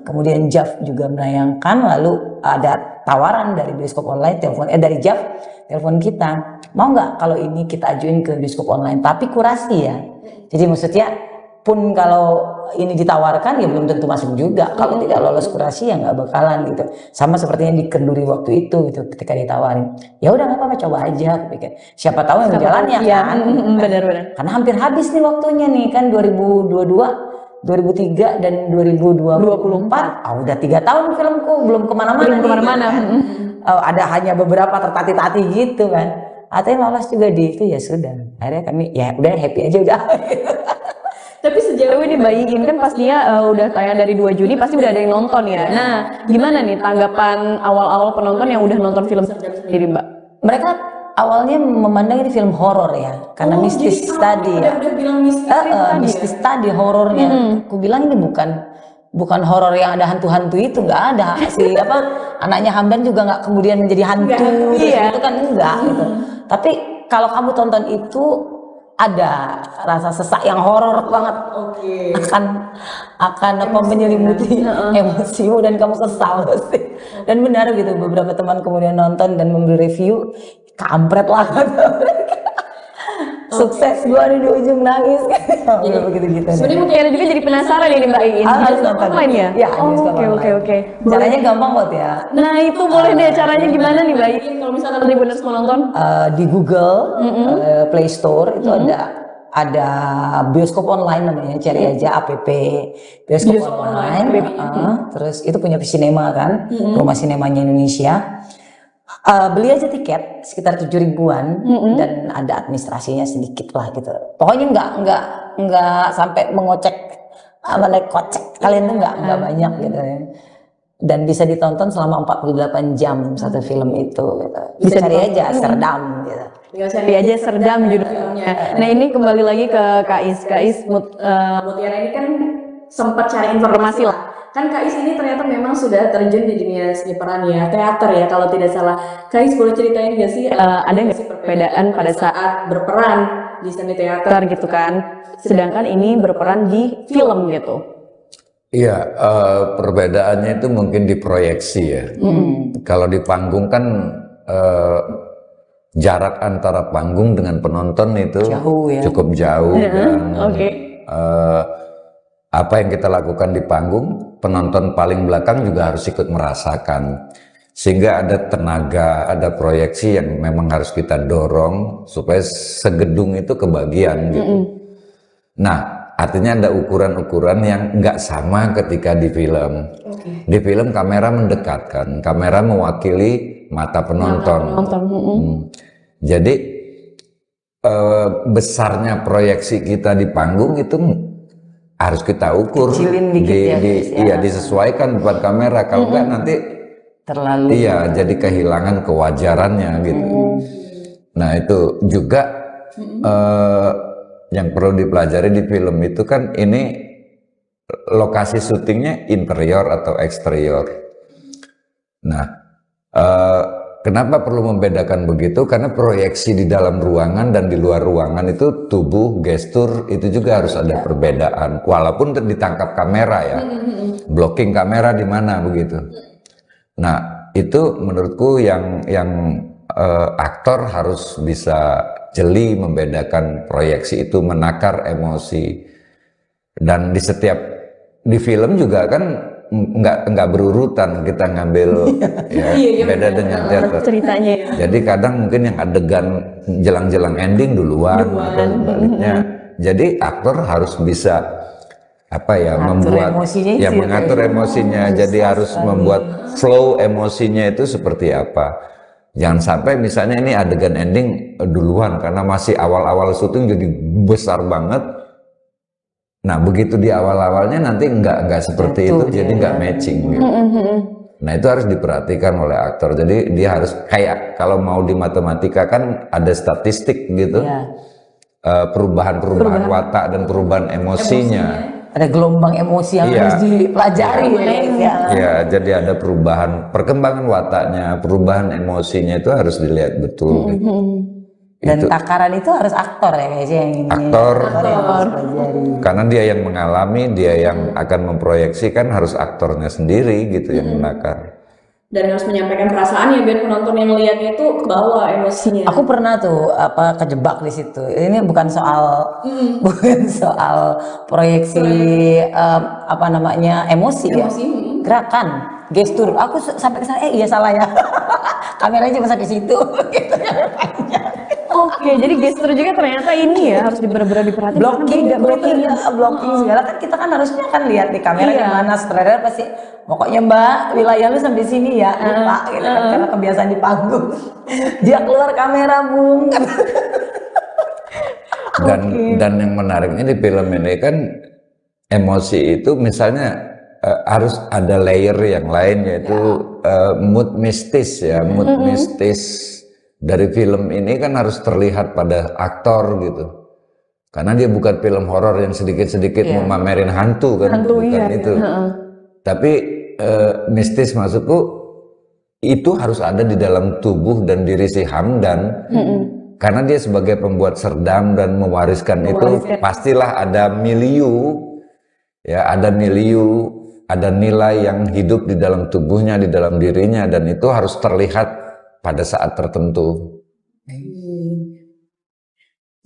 Kemudian JAF juga menayangkan, lalu ada tawaran dari bioskop online, dari JAF telepon kita, mau nggak kalau ini kita ajuin ke bioskop online, tapi kurasi ya. Jadi maksudnya pun kalau ini ditawarkan ya belum tentu masuk juga. Kalau tidak lolos kurasi ya nggak bakalan gitu. Sama seperti yang di Kenduri waktu itu gitu, ketika ditawarin. Ya udah nggak apa-apa, coba aja. Pikir. Siapa tahu yang jalannya kan. Benar-benar. Karena hampir habis nih waktunya nih kan, 2022, 2003 dan 2024. Udah 3 tahun filmku belum kemana-mana. Ada hanya beberapa tertati-tati gitu kan. Atau lolos juga di itu, ya sudah. Akhirnya kami ya udah happy aja udah. Tapi sejauh ini Mbak Iin kan pastinya udah tayang dari 2 Juni, pasti udah ada yang nonton ya. Nah, gimana nih tanggapan awal-awal penonton yang udah nonton film Serdam sendiri Mbak? Mereka awalnya memandang ini film horor ya, karena mistis tadi ya. Udah bilang mistis itu tadi Mistis tadi horornya. Aku bilang ini bukan horor yang ada hantu-hantu itu, nggak ada. Si apa anaknya Hamdan juga nggak kemudian menjadi hantu, itu kan enggak gitu. Tapi kalau kamu tonton itu ada rasa sesak yang horor banget, akan apa menyelimuti emosimu dan kamu kesal pasti. Dan benar gitu, beberapa teman kemudian nonton dan memberi review, kampret lah sukses gua di ujung nangis jadi begitu-gitu. Sebenarnya Mutiara juga jadi penasaran ini Mbak Iin. Harus nonton online ya? Ya, Oke. Caranya gampang banget ya. Nah itu boleh deh, caranya gimana nih Mbak Iin kalau misalkan Tribuners mau nonton? Di Google Play Store itu ada bioskop online namanya, cari aja app bioskop online. Terus itu punya Cinema kan, rumah sinemanya Indonesia. Beli aja tiket sekitar 7 ribuan dan ada administrasinya sedikit lah gitu. Pokoknya nggak sampai mengocek naik kocek kalian tuh nggak banyak gitu ya. Dan bisa ditonton selama 48 jam satu film itu gitu. Bisa cari aja Serdam gitu. Cari aja Serdam judul filmnya. Nah ini kembali lagi ke Kak Is. Mutiara ini kan sempat cari informasi lah. Kan Kak Is ini ternyata memang sudah terjun di dunia seni peran ya, teater ya kalau tidak salah. Kak Is boleh ceritain nggak sih ada nggak sih perbedaan pada saat berperan di seni teater gitu kan? Sedangkan ini berperan di film gitu. Iya, perbedaannya itu mungkin di proyeksi ya. Kalau di panggung kan jarak antara panggung dengan penonton itu Jauh ya. cukup jauh dan apa yang kita lakukan di panggung, penonton paling belakang juga harus ikut merasakan. Sehingga ada tenaga, ada proyeksi yang memang harus kita dorong supaya segedung itu kebagian gitu. Nah, artinya ada ukuran-ukuran yang nggak sama ketika di film. Di film kamera mendekatkan, kamera mewakili mata penonton. Jadi besarnya proyeksi kita di panggung itu harus kita ukur, disesuaikan buat kamera. Kalau nggak nanti terlalu jadi kehilangan kewajarannya gitu. Nah itu juga yang perlu dipelajari di film itu kan ini lokasi syutingnya interior atau eksterior. Nah kenapa perlu membedakan begitu? Karena proyeksi di dalam ruangan dan di luar ruangan itu tubuh, gestur itu juga harus ada perbedaan. Walaupun ditangkap kamera ya, blocking kamera di mana begitu. Nah itu menurutku yang aktor harus bisa jeli membedakan proyeksi itu, menakar emosi. Dan di film juga kan nggak berurutan kita ngambil beda dengan teater ceritanya. Jadi kadang mungkin yang adegan jelang-jelang ending duluan atau sebaliknya. Jadi aktor harus bisa mengatur emosinya. Jadi harus membuat flow emosinya itu seperti apa. Jangan sampai misalnya ini adegan ending duluan karena masih awal-awal syuting jadi besar banget. Nah begitu di awal-awalnya nanti nggak seperti itu, jadi nggak matching gitu. Nah itu harus diperhatikan oleh aktor. Jadi dia harus kayak kalau mau di matematika kan ada statistik gitu, perubahan watak dan perubahan emosinya. Ada gelombang emosi yang harus dipelajari jadi ada perubahan perkembangan wataknya, perubahan emosinya itu harus dilihat betul. Dan takaran itu harus aktor ya kayaknya yang ini. Aktor. Karena dia yang mengalami, dia yang akan memproyeksikan, harus aktornya sendiri gitu yang menakar. Dan harus menyampaikan perasaannya biar penonton yang melihatnya itu kebawa emosinya. Aku pernah tuh kejebak di situ. Ini bukan soal proyeksi emosi ya. Gerakan, gestur. Aku sampai ke sana iya salah ya. Kameranya cuma sampai situ gitu. Oke, jadi gestur juga ternyata ini ya harus benar-benar diperhatikan. Blocking segala kan kita kan harusnya kan lihat di kamera di mana sutradara pasti pokoknya Mbak wilayah lu sampai sini ya lupa gitu kan karena kebiasaan di panggung. Dia keluar kamera Bung. Dan yang menariknya di film ini kan emosi itu misalnya harus ada layer yang lain yaitu mood mistis ya, mood mistis. dari film ini kan harus terlihat pada aktor gitu. Karena dia bukan film horor yang sedikit-sedikit mau mamerin hantu kan, bukan itu. Tapi mistis maksudku itu harus ada di dalam tubuh dan diri si Hamdan. Karena dia sebagai pembuat serdam dan mewariskan itu pastilah ada milieu, ya ada milieu, ada nilai yang hidup di dalam tubuhnya, di dalam dirinya, dan itu harus terlihat pada saat tertentu.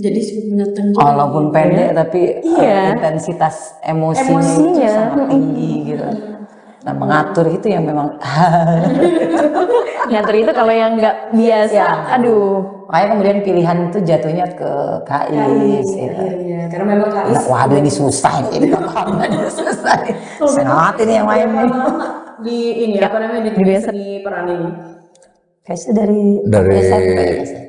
Jadi binatang walaupun pendek tapi intensitas emosinya itu sangat tinggi gitu. Nah, mengatur itu yang memang ngatur itu kalau yang nggak biasa, aduh. Makanya kemudian pilihan itu jatuhnya ke Kais. Iya, karena memang Kais. Waduh, ini susah ini. Susah. Sangat ini yang main di ini apa namanya di biasa di peran ini. Kayaknya dari SMP.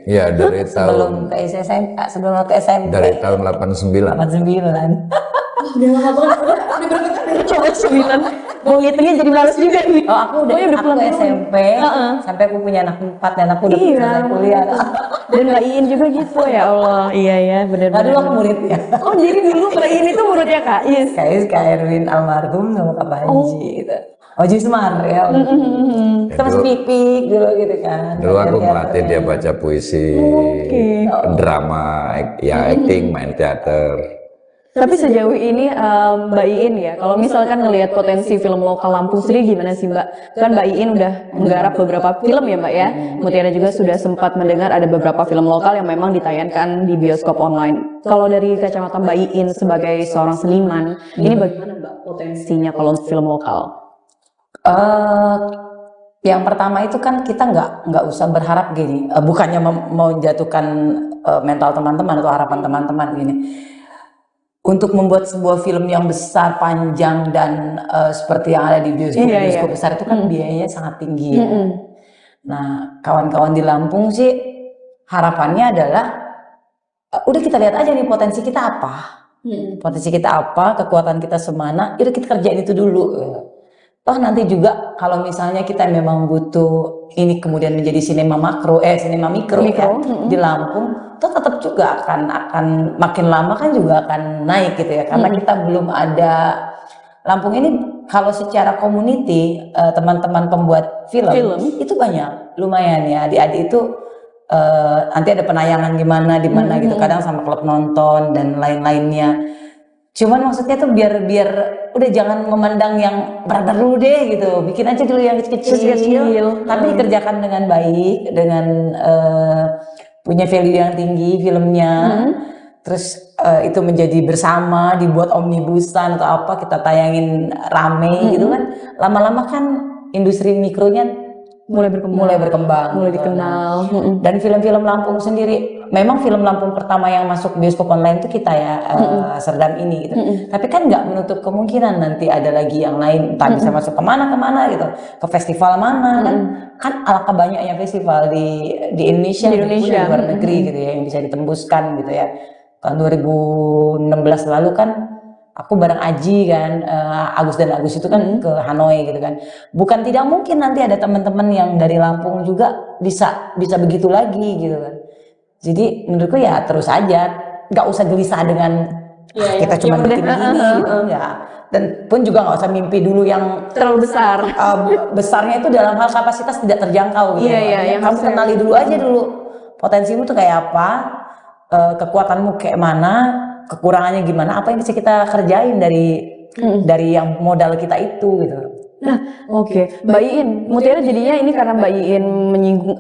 Ya, dari sebelum ke SMP, sebelum ke SMP. Dari tahun 89. 89. Udah lama banget. Udah berapa kali coba 9. Mau ngitungnya jadi males juga nih. Oh, aku udah aku SMP, sampai aku punya anak 4 dan aku udah selesai kuliah. Dan Mbak Iin juga gitu, ya Allah. Iya ya, benar-benar. Dulu aku muridnya. Oh, jadi dulu Mbak Iin itu muridnya Kak Is. Kak Erwin almarhum sama Kak Panji gitu. Oji Semar ya. Kita masih pipik dulu gitu kan. Dulu aku melatih dia baca puisi, drama, ya acting, main teater. Tapi sejauh ini Mbak Iin ya, kalau misalkan ngelihat potensi film lokal Lampung sendiri gimana sih Mbak? Kan Mbak Iin udah menggarap beberapa film ya Mbak ya. Mutiara juga sudah sempat mendengar ada beberapa film lokal yang memang ditayangkan di bioskop online. Kalau dari kacamata Mbak Iin sebagai seorang seniman, ini bagaimana Mbak potensinya kalau untuk film lokal? Yang pertama itu kan kita nggak usah berharap gini, bukannya mau menjatuhkan mental teman-teman atau harapan teman-teman gini. Untuk membuat sebuah film yang besar, panjang, dan seperti yang ada di bioskop besar itu kan biayanya sangat tinggi ya. Nah, kawan-kawan di Lampung sih harapannya adalah udah kita lihat aja nih potensi kita apa. Potensi kita apa, kekuatan kita semana, udah kita kerjain itu dulu. Toh nanti juga kalau misalnya kita memang butuh ini kemudian menjadi sinema mikro ya, di Lampung, toh tetap juga akan makin lama kan juga akan naik gitu ya, karena kita belum ada Lampung ini kalau secara community teman-teman pembuat film itu banyak, lumayan ya, adik-adik itu nanti ada penayangan di mana gitu, kadang sama klub nonton dan lain-lainnya. Cuman maksudnya tuh biar udah jangan memandang yang berat dulu deh gitu, bikin aja dulu yang kecil-kecil, tapi dikerjakan dengan baik, dengan punya value yang tinggi filmnya, terus itu menjadi bersama, dibuat omnibusan atau apa, kita tayangin rame gitu kan, lama-lama kan industri mikronya mulai berkembang, mulai dikenal. Dan film-film Lampung sendiri, memang film Lampung pertama yang masuk bioskop online itu kita ya, Serdam ini gitu. Tapi kan nggak menutup kemungkinan nanti ada lagi yang lain, entah bisa masuk kemana gitu, ke festival mana kan alangkah banyaknya festival di Indonesia, di luar negeri gitu ya, yang bisa ditembuskan gitu ya. Tahun 2016 lalu kan aku bareng Aji kan, Agus dan Agus itu kan ke Hanoi gitu kan. Bukan tidak mungkin nanti ada teman-teman yang dari Lampung juga bisa begitu lagi gitu kan. Jadi menurutku ya terus aja, nggak usah gelisah dengan kita cuma bikin gini gitu ya. Dan pun juga nggak usah mimpi dulu yang terlalu besar. Besarnya itu dalam hal kapasitas tidak terjangkau gitu. Yang kamu kenali dulu aja dulu potensimu tuh kayak apa, kekuatanmu kayak mana, kekurangannya gimana, apa yang bisa kita kerjain dari yang modal kita itu gitu. Nah, Mbak Iin, Mutiara jadinya ini karena Mbak Iin menyinggung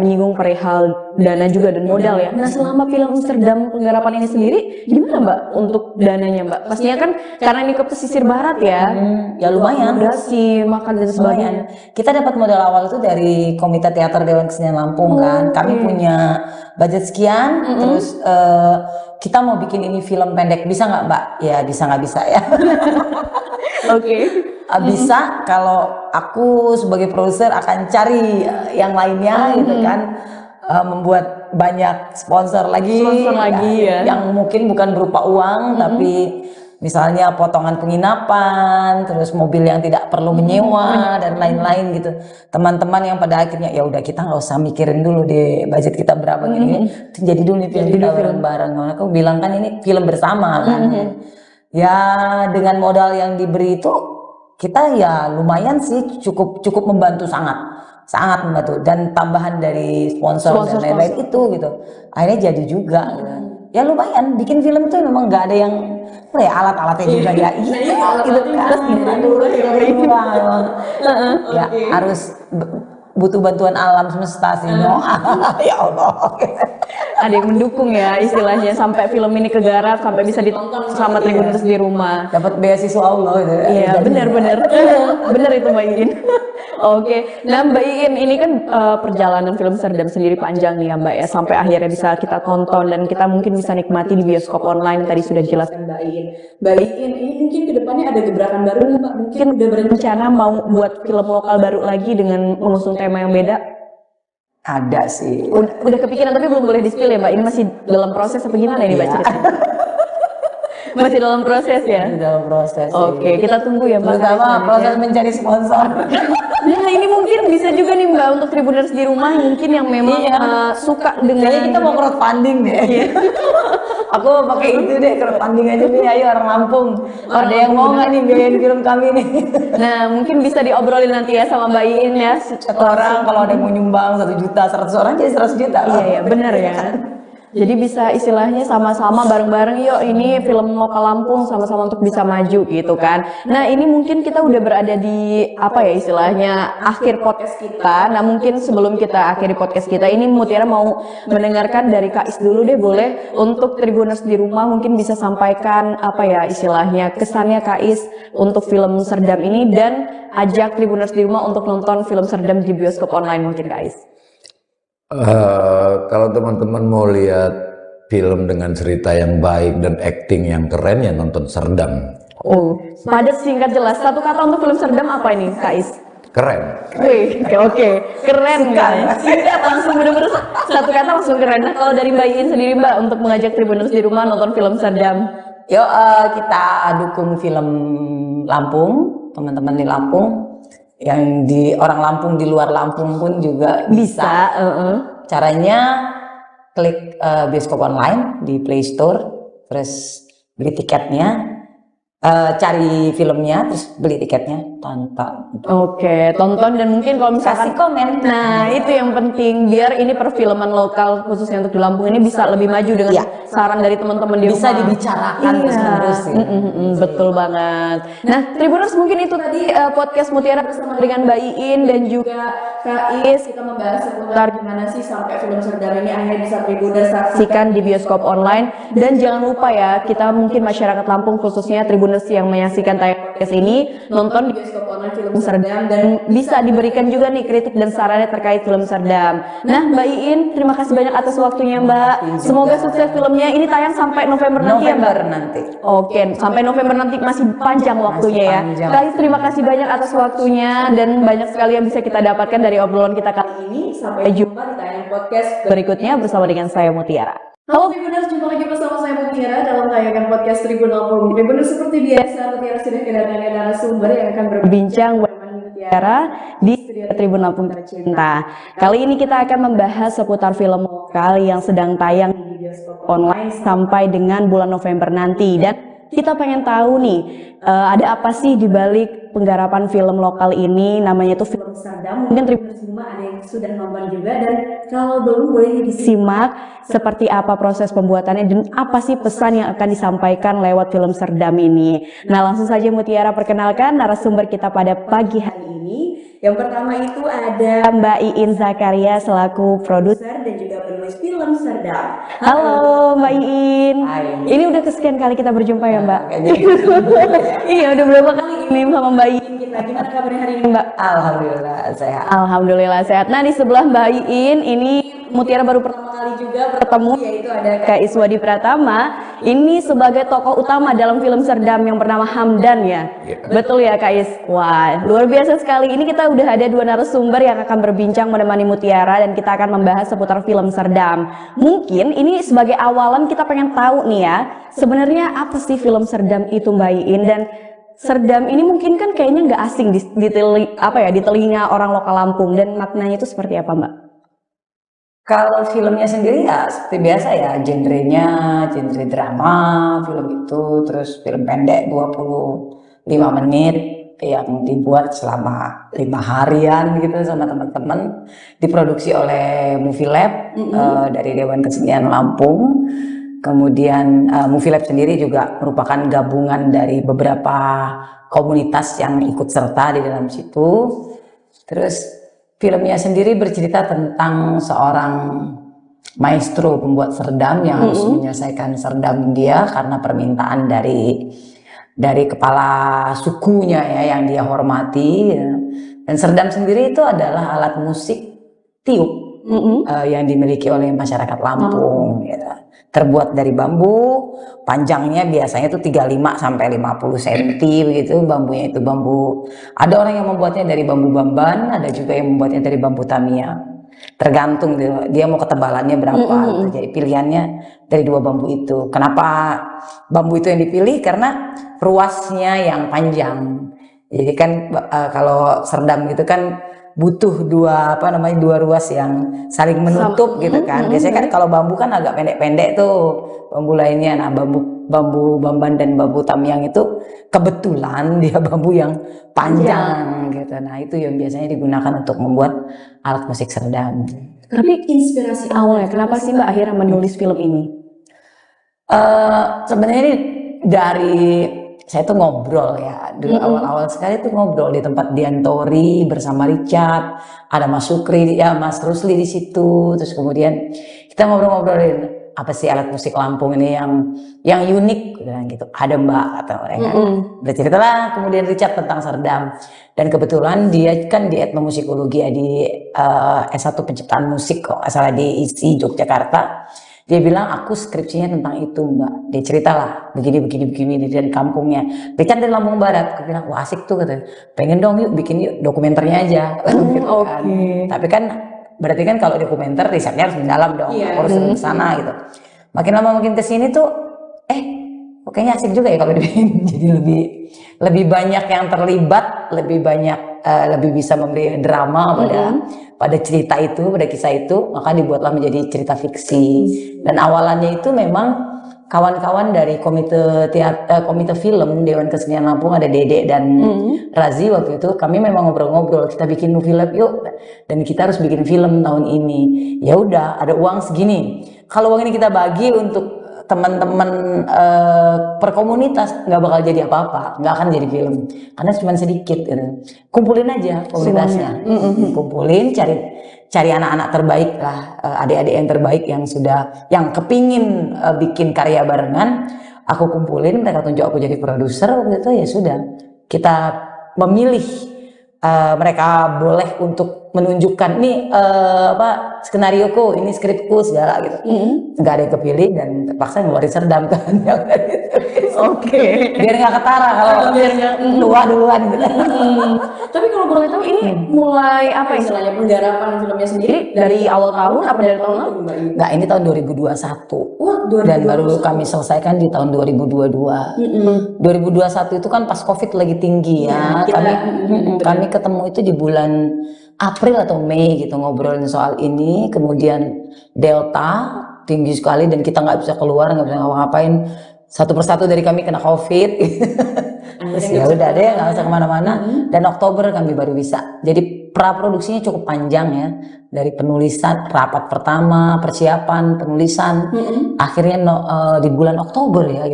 menyinggung perihal dana juga dan modal ya. Nah, selama film Serdam penggarapan ini sendiri, gimana Mbak untuk dananya Mbak? Pastinya kan karena ini ke pesisir barat ya. Ya lumayan. Akomodasi, makan dan sebagainya. Kita dapat modal awal itu dari Komite Teater Dewan Kesenian Lampung kan. Kami punya budget sekian, terus kita mau bikin ini film pendek, bisa nggak Mbak? Ya bisa nggak bisa ya. Bisa, kalau aku sebagai produser akan cari yang lainnya gitu kan, membuat banyak sponsor lagi ya. Yang mungkin bukan berupa uang tapi misalnya potongan penginapan, terus mobil yang tidak perlu menyewa dan lain-lain gitu. Teman-teman yang pada akhirnya ya udah kita nggak usah mikirin dulu deh budget kita berapa gini, jadi dulu nih film kita bareng-bareng. Aku bilang kan ini film bersama kan. Ya dengan modal yang diberi itu kita ya lumayan sih, cukup membantu, sangat membantu, dan tambahan dari sponsor dan lain-lain itu gitu. Akhirnya jadi juga gitu. Ya lumayan bikin film itu memang nggak ada yang alat-alatnya juga ya gitu kan. Ya harus butuh bantuan alam semesta sih. Ya Allah. Ada yang mendukung ya istilahnya sampai film ini kegarap sampai bisa ditonton sama Tribuners di rumah. Dapat beasiswa Allah gitu. Iya, benar. Benar itu Mbak Iin. Oke. Nah, Mbak Iin ini kan perjalanan film Serdam sendiri panjang nih ya Mbak ya, sampai akhirnya bisa kita tonton dan kita mungkin bisa nikmati di bioskop online tadi sudah jelaskan Mbak Iin. Mbak Iin ini mungkin kedepannya ada gebrakan baru nih Mbak. Mungkin udah berencana mau buat film lokal baru lagi dengan mengusung tema yang beda. Ada sih. Udah kepikiran tapi belum boleh di-spill ya Mbak. Ini masih dalam proses apa gimana ini Mbak ceritanya? Masih dalam proses ya? Masih dalam proses. Oke, kita tunggu ya Mbak. Terutama proses mencari sponsor. Nah ini mungkin bisa juga nih Mbak untuk Tribuners di rumah mungkin yang memang suka dengan. Kayaknya kita mau crowdfunding deh. Aku pakai itu deh, crowdfunding aja nih, ayo orang Lampung. Ada yang mau nggak nih biayain film kami nih? Nah mungkin bisa diobrolin nanti ya sama Mbak Iin ya. Satu orang kalau ada yang mau nyumbang 1 juta, 100 orang jadi 100 juta. Iya benar ya. Jadi bisa istilahnya sama-sama bareng-bareng yuk ini film lokal Lampung sama-sama untuk bisa maju gitu kan. Nah ini mungkin kita udah berada di apa ya istilahnya akhir podcast kita. Nah mungkin sebelum kita akhiri podcast kita ini Mutiara mau mendengarkan dari Kak Is dulu deh boleh. Untuk Tribuners di rumah mungkin bisa sampaikan apa ya istilahnya kesannya Kak Is untuk film Serdam ini dan ajak Tribuners di rumah untuk nonton film Serdam di bioskop online mungkin Kak Is. Kalau teman-teman mau lihat film dengan cerita yang baik dan acting yang keren ya nonton Serdam. Oh, padat singkat jelas. Satu kata untuk film Serdam apa ini, Kak Is? Keren. Wih, oke. Keren kan? Singkat langsung bener-bener satu kata langsung keren. Nah, kalau dari Mbak Iin sendiri Mbak untuk mengajak Tribuners di rumah nonton film Serdam. Yuk kita dukung film Lampung, teman-teman di Lampung. Yang di orang Lampung di luar Lampung pun juga bisa. Caranya klik bioskop online di Play Store, terus beli tiketnya, cari filmnya, terus beli tiketnya, tonton. Oke, tonton dan mungkin kalau misalkan kasih komen. Nah itu yang penting biar ini perfilman lokal khususnya untuk di Lampung ini bisa lebih maju dengan saran dari teman-teman di bisa rumah. Dibicarakan terus-menerus. Betul banget. Nah Tribuners mungkin itu tadi podcast Mutiara bersama dengan Mbak Iin dan juga Kak Is. Kita membahas seputar gimana sih sampai film Serdam ini akhirnya bisa Tribuners saksikan di bioskop online. Dan jangan lupa ya kita mungkin masyarakat Lampung khususnya Tribuners yang menyaksikan tayang podcast ini nonton di bioskop online film Serdam dan bisa diberikan juga nih kritik dan sarannya terkait film Serdam. Nah Mbak Iin terima kasih banyak atas waktunya Mbak. Semoga sukses filmnya. Ini tayang sampai November nanti ya Mbak? Nanti. Oke, sampai November nanti masih panjang waktunya ya. Kak Is terima kasih banyak atas waktunya dan banyak sekali yang bisa kita dapatkan dari obrolan kita kali ini. Sampai jumpa di tayangan podcast berikutnya bersama dengan saya Mutiara. Halo Tribuners, jumpa lagi bersama saya Mutiara dalam tayangan podcast Tribun Lampung. Tribuners seperti biasa Mutiara sudah kedatangan narasumber yang akan berbincang bersama Mutiara di studio Tribun Lampung tercinta. Kali ini kita akan membahas seputar film lokal yang sedang tayang di bioskop online sampai dengan bulan November nanti dan kita pengen tahu nih ada apa sih di balik penggarapan film lokal ini, namanya tuh film Serdam. Mungkin Tribuners semua ada yang sudah nonton juga dan kalau belum boleh disimak seperti apa proses pembuatannya dan apa sih pesan yang akan disampaikan lewat film Serdam ini. Nah langsung saja Mutiara perkenalkan narasumber kita pada pagi hari ini. Yang pertama itu ada Mbak Iin Zakaria selaku produser dan juga penulis film Serdam. Halo Mbak Iin. Hai. Ini udah kesekian kali kita berjumpa ya Mbak? Iya udah berapa kali ini sama Mbak Iin kita. Gimana kabarnya hari ini Mbak? Alhamdulillah sehat. Alhamdulillah sehat. Nah di sebelah Mbak Iin ini Mutiara baru pertama kali juga bertemu yaitu ada Kak Iswadi Pratama ini sebagai tokoh utama dalam film Serdam yang bernama Hamdan ya. Betul ya Kak Is? Wah, luar biasa sekali. Ini kita udah ada 2 narasumber yang akan berbincang menemani Mutiara dan kita akan membahas seputar film Serdam. Mungkin ini sebagai awalan kita pengen tahu nih ya, sebenarnya apa sih film Serdam itu Mbak Iin, dan Serdam ini mungkin kan kayaknya nggak asing di telinga orang lokal Lampung, dan maknanya itu seperti apa Mbak? Kalau filmnya sendiri ya seperti biasa ya, genrenya genre drama, film itu, terus film pendek 25 menit yang dibuat selama 5 harian gitu sama teman-teman, diproduksi oleh Movie Lab dari Dewan Kesenian Lampung. Kemudian Movie Lab sendiri juga merupakan gabungan dari beberapa komunitas yang ikut serta di dalam situ. Terus filmnya sendiri bercerita tentang seorang maestro pembuat serdam yang harus menyelesaikan serdam dia karena permintaan dari kepala sukunya ya yang dia hormati. Dan serdam sendiri itu adalah alat musik tiup yang dimiliki oleh masyarakat Lampung. Ya. Terbuat dari bambu, panjangnya biasanya itu 35 sampai 50 cm begitu, bambunya itu bambu. Ada orang yang membuatnya dari bambu bamban, ada juga yang membuatnya dari bambu Tamiya. Tergantung dia mau ketebalannya berapa. Jadi pilihannya dari 2 bambu itu. Kenapa bambu itu yang dipilih? Karena ruasnya yang panjang. Jadi kan kalau serdam gitu kan butuh 2 ruas yang saling menutup gitu kan. Biasanya kan kalau bambu kan agak pendek-pendek tuh bambu lainnya. Nah, bambu bamban dan bambu tamyang itu kebetulan dia bambu yang panjang gitu. Nah, itu yang biasanya digunakan untuk membuat alat musik serdam. Tapi inspirasi awalnya kenapa sih Mbak akhirnya menulis film ini? Sebenarnya ini dari saya tuh ngobrol ya, dulu awal-awal sekali tuh ngobrol di tempat Diantori bersama Richard, ada Mas Sukri, ya Mas Rusli di situ, terus kemudian kita ngobrol-ngobrolin apa sih alat musik Lampung ini yang unik, gitu. Ada Mbak atau mereka, berceritalah kemudian Richard tentang serdam, dan kebetulan dia kan di etnomusikologi ya, di S1 penciptaan musik kok, asal di ISI Yogyakarta. Dia bilang aku skripsinya tentang itu Mbak. Dia ceritalah begini dari kampungnya. Richard dari Lampung Barat. Aku bilang wah asik tuh katanya. Pengen dong yuk bikin yuk dokumenternya aja. Gitu kan. Tapi kan berarti kan kalau dokumenter risetnya harus mendalam dong. Harus ke sana gitu. Makin lama makin kesini tuh kayaknya asik juga ya kalau dibikin. Jadi lebih banyak yang terlibat, lebih banyak lebih bisa memberi drama pada cerita itu, pada kisah itu, maka dibuatlah menjadi cerita fiksi. Dan awalannya itu memang kawan-kawan dari komite film Dewan Kesenian Lampung, ada Dede dan Razi waktu itu, kami memang ngobrol-ngobrol, kita bikin Movie Lab yuk, dan kita harus bikin film tahun ini. Ya udah, ada uang segini. Kalau uang ini kita bagi untuk teman-teman per komunitas, nggak bakal jadi apa-apa, nggak akan jadi film karena cuma sedikit gitu. Kumpulin aja komunitasnya, kumpulin, cari anak-anak terbaik lah, adik-adik yang terbaik yang kepingin bikin karya barengan, aku kumpulin, mereka tunjuk aku jadi produser waktu itu. Ya sudah, kita memilih, mereka boleh untuk menunjukkan nih skenarioku, ini skripku segala gitu. Nggak ada yang kepilih dan terpaksa ngeluarin serdam kan. Biar nggak ketara kalau tua duluan gitu. Tapi kalau boleh tahu ini mulai apa istilahnya penggarapan filmnya sendiri dari awal tahun apa dari tahun lalu Mbak? Nggak, ini tahun 2021. Wah, 2021. Dan baru kami selesaikan di tahun 2022. 2021 itu kan pas Covid lagi tinggi ya. Kami ketemu itu di bulan April atau Mei gitu, ngobrolin soal ini. Kemudian Delta tinggi sekali dan kita nggak bisa keluar, nggak bisa ngapa-ngapain. Satu persatu dari kami kena Covid. Terus ya udah deh, nggak usah kemana-mana. Dan Oktober kami baru bisa. Jadi praproduksinya cukup panjang ya, dari penulisan, rapat pertama, persiapan, penulisan. Akhirnya di bulan Oktober ya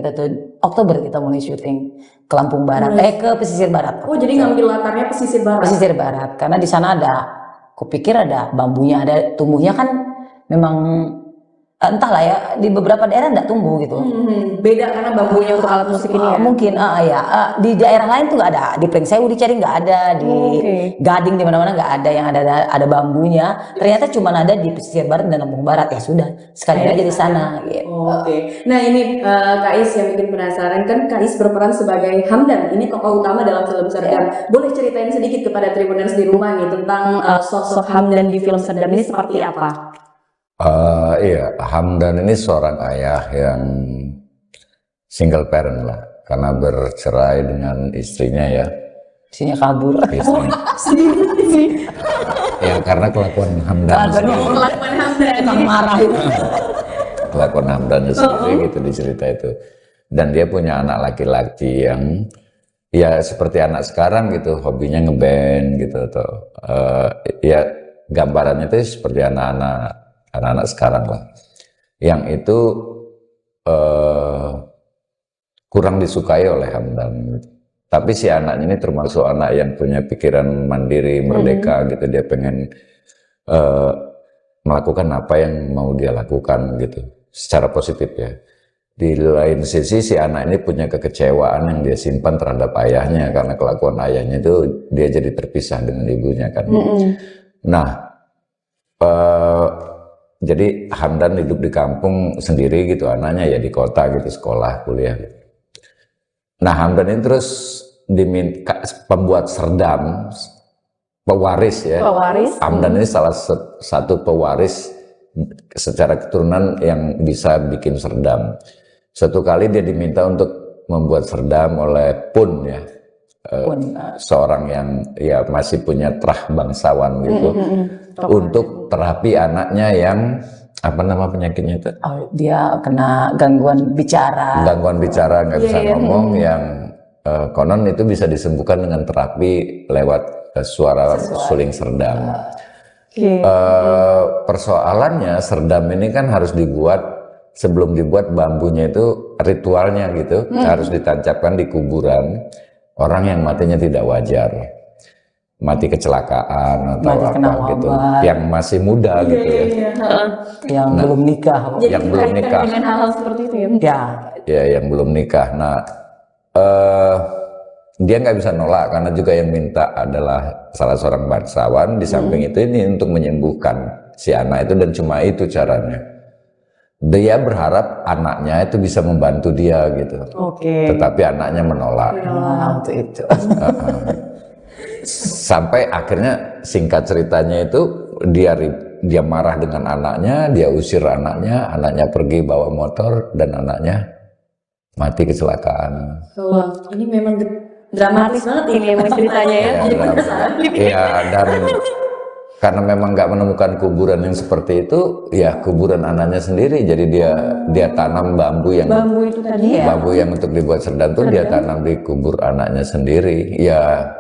Oktober kita mulai syuting ke Lampung Barat, ke pesisir barat. Oh, jadi ngambil latarnya pesisir barat. Pesisir barat, karena di sana ada, kupikir ada bambunya, ada tumbuhnya kan memang entahlah ya, di beberapa daerah nggak tumbuh gitu. Beda karena bambunya untuk alat musik ini ya. Mungkin di daerah lain tuh nggak ada, di Pringsewu dicari nggak ada, di Gading di mana-mana nggak ada, yang ada bambunya. Ternyata cuma ada di pesisir barat dan Lampung Barat, ya sudah sekalian aja di sana. Gitu. Oke. Nah ini Kak Is yang bikin penasaran, kan Kak Is berperan sebagai Hamdan, ini tokoh utama dalam film Serdam. Boleh ceritain sedikit kepada Tribuners di rumah nih tentang sosok Hamdan di film Serdam ini seperti apa? Iya, Hamdan ini seorang ayah yang single parent lah, karena bercerai dengan istrinya ya. Istrinya kabur. Ya karena kelakuan Hamdan. Kelakuan Hamdan Marah. Kelakuan Hamdan sendiri gitu di cerita itu. Dan dia punya anak laki-laki yang ya seperti anak sekarang gitu, hobinya ngeband gitu atau ya gambarannya itu seperti anak-anak sekarang lah. Yang itu kurang disukai oleh Hamdan. Tapi si anaknya ini termasuk anak yang punya pikiran mandiri, merdeka gitu. Dia pengen melakukan apa yang mau dia lakukan gitu, secara positif ya. Di lain sisi si anak ini punya kekecewaan yang dia simpan terhadap ayahnya, karena kelakuan ayahnya itu dia jadi terpisah dengan ibunya kan. Nah, jadi Hamdan hidup di kampung sendiri gitu, anaknya ya di kota gitu, sekolah, kuliah. Nah, Hamdan ini terus diminta pembuat Serdam, pewaris ya. Hamdan ini salah satu pewaris secara keturunan yang bisa bikin Serdam. Suatu kali dia diminta untuk membuat Serdam oleh Pun ya. Seorang yang ya masih punya terah bangsawan gitu, untuk terapi anaknya yang apa nama penyakitnya itu? Dia kena gangguan bicara. Gangguan bicara, nggak bisa ngomong, yang konon itu bisa disembuhkan dengan terapi lewat suara suling Serdam. Persoalannya Serdam ini kan harus dibuat, sebelum dibuat bambunya itu ritualnya gitu, harus ditancapkan di kuburan orang yang matinya tidak wajar, mati kecelakaan atau mati apa gitu, yang masih muda gitu ya, yang belum nikah, yang belum nikah, dengan hal-hal seperti itu ya yang belum nikah. Nah, dia nggak bisa nolak karena juga yang minta adalah salah seorang bangsawan. Di samping itu ini untuk menyembuhkan si anak itu, dan cuma itu caranya. Dia berharap anaknya itu bisa membantu dia gitu. Tetapi anaknya menolak. Untuk itu. Sampai akhirnya singkat ceritanya itu dia marah dengan anaknya, dia usir anaknya pergi bawa motor dan anaknya mati kecelakaan. Ini memang dramatis banget ini memang ceritanya ya. Iya, dan karena memang nggak menemukan kuburan yang seperti itu, ya kuburan anaknya sendiri. Jadi dia tanam bambu yang itu tadi ya. Bambu yang untuk dibuat Serdam tuh dia tanam di kubur anaknya sendiri. Ya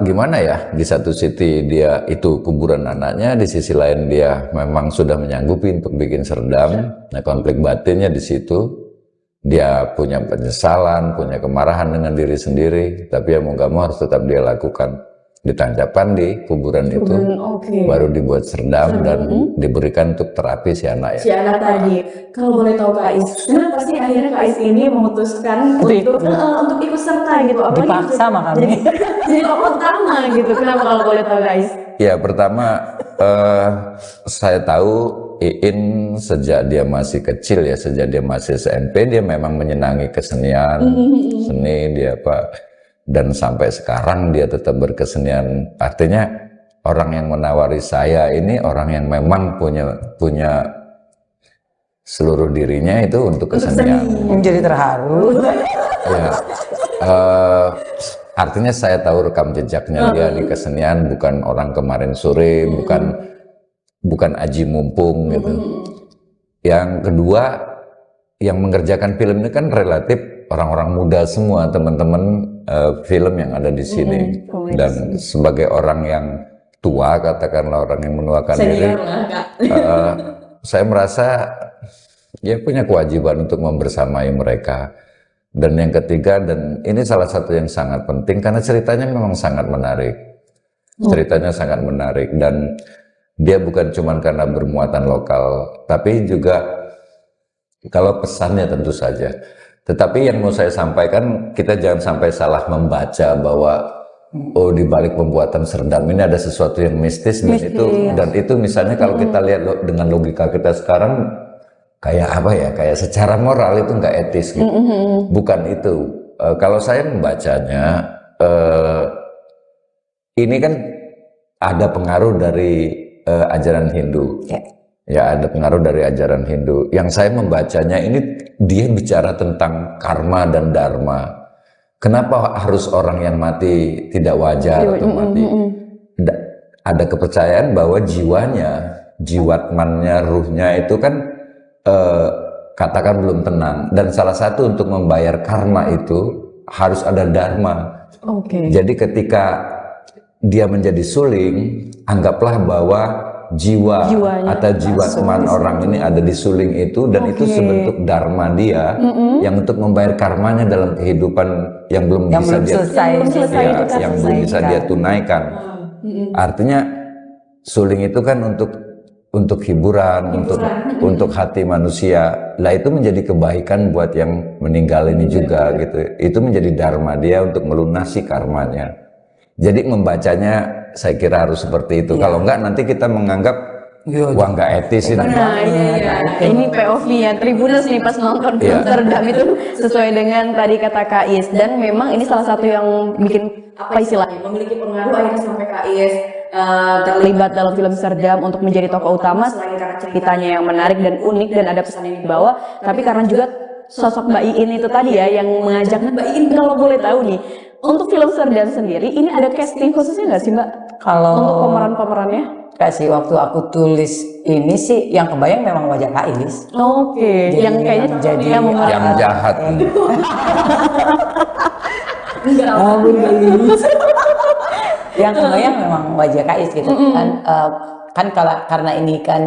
gimana ya, di satu sisi dia itu kuburan anaknya, di sisi lain dia memang sudah menyanggupi untuk bikin Serdam. Nah, konflik batinnya di situ. Dia punya penyesalan, punya kemarahan dengan diri sendiri, tapi ya mau gak mau harus tetap dia lakukan. Ditancapkan di kuburan itu, baru dibuat Serdam dan diberikan untuk terapi si anak ya. Si anak tadi. Kalau boleh tahu Kak Is, kenapa sih akhirnya Kak Is ini memutuskan untuk ikut serta gitu? Apalagi dipaksa sama kami. Jadi tokoh utama gitu. Kenapa kalau boleh tahu Kak Is? Ya pertama saya tahu Iin sejak dia masih kecil ya, sejak dia masih SMP dia memang menyenangi kesenian, seni dia apa. Dan sampai sekarang dia tetap berkesenian. Artinya orang yang menawari saya ini orang yang memang punya seluruh dirinya itu untuk kesenian. Menjadi terharu. Ya, artinya saya tahu rekam jejaknya dia di kesenian, bukan orang kemarin sore, bukan aji mumpung gitu. Yang kedua, yang mengerjakan film ini kan relatif orang-orang muda semua, teman-teman film yang ada di sini. Dan sebagai orang yang tua, katakanlah orang yang menuakan diri, saya merasa dia punya kewajiban untuk membersamai mereka. Dan yang ketiga, dan ini salah satu yang sangat penting karena ceritanya memang sangat menarik. Ceritanya sangat menarik, dan Dia bukan cuma karena bermuatan lokal, tapi juga kalau pesannya tentu saja. Tetapi yang mau saya sampaikan, kita jangan sampai salah membaca bahwa oh di balik pembuatan serdam ini ada sesuatu yang mistis, dan itu misalnya kalau kita lihat dengan logika kita sekarang kayak apa ya, kayak secara moral itu nggak etis gitu. Bukan itu. Kalau saya membacanya ini kan ada pengaruh dari ajaran Hindu. Ya, ada pengaruh dari ajaran Hindu. Yang saya membacanya ini dia bicara tentang karma dan dharma. Kenapa harus orang yang mati tidak wajar atau mati? Ada kepercayaan bahwa jiwanya, jiwatmannya, ruhnya itu kan katakan belum tenang. Dan salah satu untuk membayar karma itu harus ada dharma. Jadi ketika dia menjadi suling, anggaplah bahwa jiwanya atau jiwatman orang ini ada di suling itu, dan itu sebentuk dharma dia yang untuk membayar karmanya dalam kehidupan yang belum bisa dia tunaikan. Artinya suling itu kan untuk hiburan, untuk hati manusia. Lah itu menjadi kebaikan buat yang meninggal ini juga gitu. Itu menjadi dharma dia untuk melunasi karmanya. Jadi membacanya saya kira harus seperti itu. Kalau enggak nanti kita menganggap wah nggak etis ini. Ini POV-nya Tribuners nih pas nonton film Serdam itu sesuai dengan tadi kata Kak Is, dan memang ini salah satu yang bikin apa istilahnya memiliki pengaruh akhirnya sampai Kak Is terlibat dalam film Serdam untuk menjadi tokoh utama, selain karena ceritanya yang menarik dan unik dan ada pesan yang dibawa, tapi karena juga sosok Mbak Iin itu tadi ya yang mengajaknya. Mbak Iin kalau boleh tahu nih, untuk film Serdam sendiri ini ada casting khususnya nggak sih Mbak? Kalau untuk pemeran-pemerannya? Kasih waktu aku tulis ini sih yang kebayang memang wajah Kak Is. Yang kayaknya jadi yang jahat. Yang kebayang memang wajah Kak Is gitu kan karena ini kan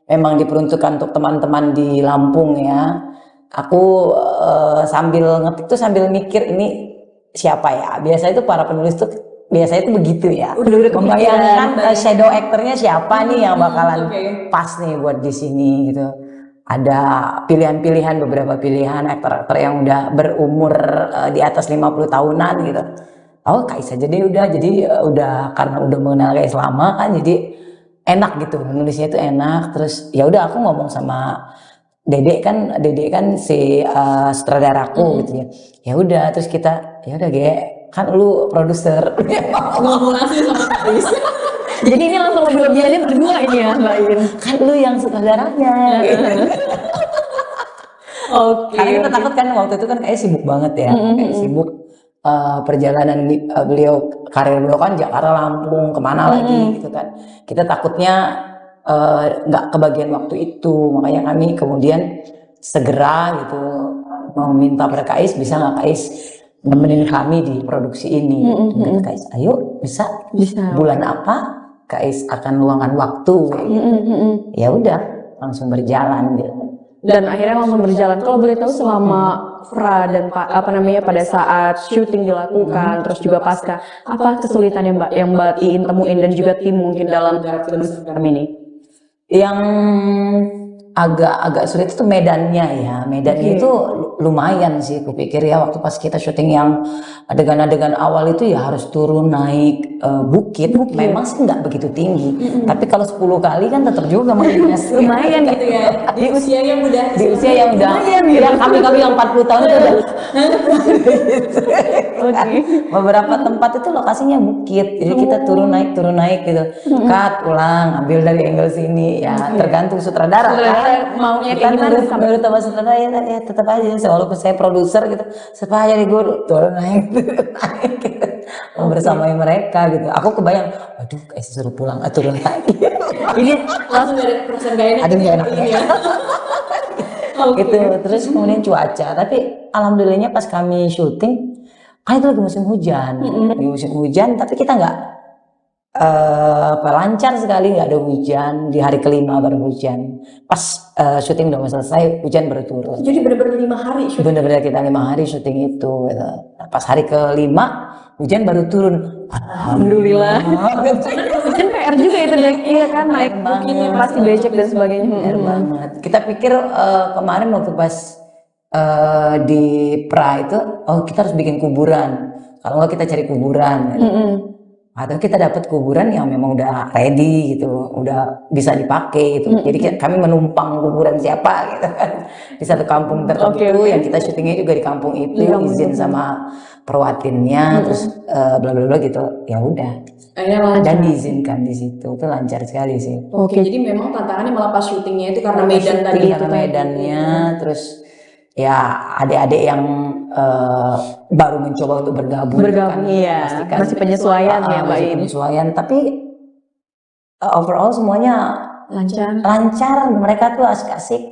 memang diperuntukkan untuk teman-teman di Lampung ya. Aku sambil ngetik tuh sambil mikir ini siapa ya. Biasa itu para penulis tuh biasanya itu begitu ya. Membayangkan shadow actornya siapa nih yang bakalan pas nih buat di sini gitu. Ada pilihan-pilihan, beberapa pilihan aktor-aktor yang udah berumur di atas 50 tahunan gitu. Oh Kak Is aja deh udah karena udah mengenal Kak Is lama kan, jadi enak gitu nulisnya itu enak. Terus ya udah aku ngomong sama Dede kan si sutradaraku gitu ya. Ya udah terus kita ya udah kan lu produser ngomong langsung sama Kak Is. Jadi ini langsung lebih-lebihannya berdua ini ya Mbak Iin. Kan lu yang sutradaranya gitu. Karena kita takut kan waktu itu kan kayak sibuk banget ya. Kayak sibuk perjalanan karir beliau kan Jakarta, Lampung, kemana lagi gitu kan. Kita takutnya nggak kebagian waktu itu, makanya kami kemudian segera gitu mau minta pada Kak Is, bisa nggak Kak Is nemenin kami di produksi ini. Kak Is, ayo bisa. Bulan apa Kak Is akan luangkan waktu ya udah langsung berjalan gitu. Dan akhirnya langsung berjalan. Kalau boleh tahu selama pra dan pada saat syuting dilakukan, terus juga pasca, apa kesulitan yang Mbak Iin temuin dan juga tim mungkin dalam film Serdam ini? Yang agak sulit itu medannya ya. Medannya itu lumayan sih kupikir ya, waktu pas kita syuting yang adegan-adegan awal itu ya harus turun naik bukit. Memang sih nggak begitu tinggi, tapi kalau 10 kali kan tetap juga mengingat lumayan gitu ya di usia yang udah yang kami yang 40 tahun itu udah beberapa tempat itu lokasinya bukit, jadi kita turun naik gitu. Cut ulang, ambil dari angle sini ya, tergantung sutradara maunya kayak gimana. Menurut sama sutradara ya tetap aja, walaupun saya produser gitu, tetap aja gue turun naik gitu. Bersamai mereka gitu. Aku kebayang, aduh kayak suruh pulang, turun lagi. Ini langsung dari perasaan gak enak. Aduh gak enak ya. Gitu. Terus kemudian cuaca, tapi alhamdulillahnya pas kami syuting kan itu lagi musim hujan, tapi kita nggak lancar sekali, nggak ada hujan. Di hari kelima baru hujan. Pas syuting udah mau selesai, hujan baru turun. Jadi benar-benar 5 hari syuting. Benar-benar kita 5 hari syuting itu gitu. Pas hari kelima hujan baru turun. Alhamdulillah. Hujan PR PR juga itu deh, iya kan naik banget. bukinya pasti becek dan sebagainya. Bener banget. Kita pikir kemarin waktu pas di pra itu, oh kita harus bikin kuburan. Kalau nggak kita cari kuburan. Atau kita dapat kuburan yang memang udah ready gitu, udah bisa dipakai gitu. Jadi kami menumpang kuburan siapa gitu kan di satu kampung tertentu yang kita syutingnya juga di kampung itu, izin sama perwatinnya, terus bla bla bla gitu. Ya udah. Dan diizinkan di situ, itu lancar sekali sih. Oke, jadi memang tantangannya malah pas syutingnya itu karena medan tadi itu Karena medannya, terus ya adik-adik yang baru mencoba untuk bergabung kan, iya, pastikan masih penyesuaian ya Mbak masih In. penyesuaian, tapi overall semuanya lancar, mereka tuh asik-asik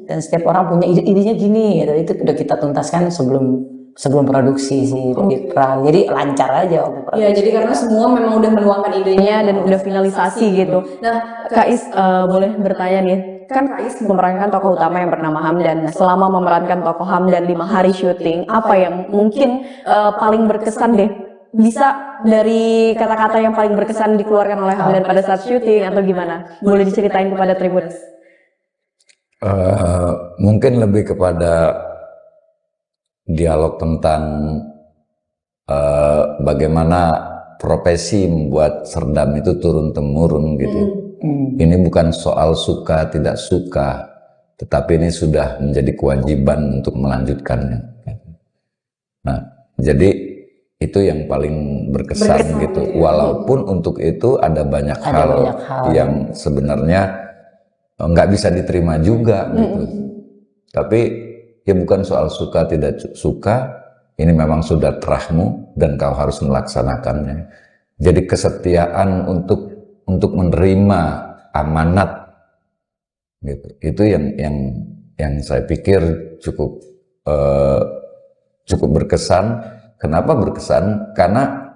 dan setiap orang punya idenya gini gitu. Itu udah kita tuntaskan sebelum produksi sih dari pra, jadi lancar aja waktu produksi. Ya, jadi karena semua memang udah menuangkan idenya dan udah finalisasi gitu. Nah, Kak Is boleh bertanya nih, kan Kak Is memerankan tokoh utama yang bernama Hamdan. Nah, selama memerankan tokoh Hamdan 5 hari syuting, apa yang mungkin paling berkesan deh? Bisa dari kata-kata yang paling berkesan dikeluarkan oleh Hamdan pada saat syuting atau gimana? Boleh diceritain kepada Tribuners? Mungkin lebih kepada dialog tentang bagaimana profesi membuat Serdam itu turun temurun gitu. Ini bukan soal suka tidak suka, tetapi ini sudah menjadi kewajiban untuk melanjutkannya. Nah, jadi itu yang paling berkesan gitu. Walaupun untuk itu ada banyak hal yang sebenarnya nggak bisa diterima juga gitu. Tapi ya bukan soal suka tidak suka, ini memang sudah terahmu dan kau harus melaksanakannya. Jadi kesetiaan untuk menerima amanat gitu. Itu yang saya pikir cukup berkesan. Kenapa berkesan? Karena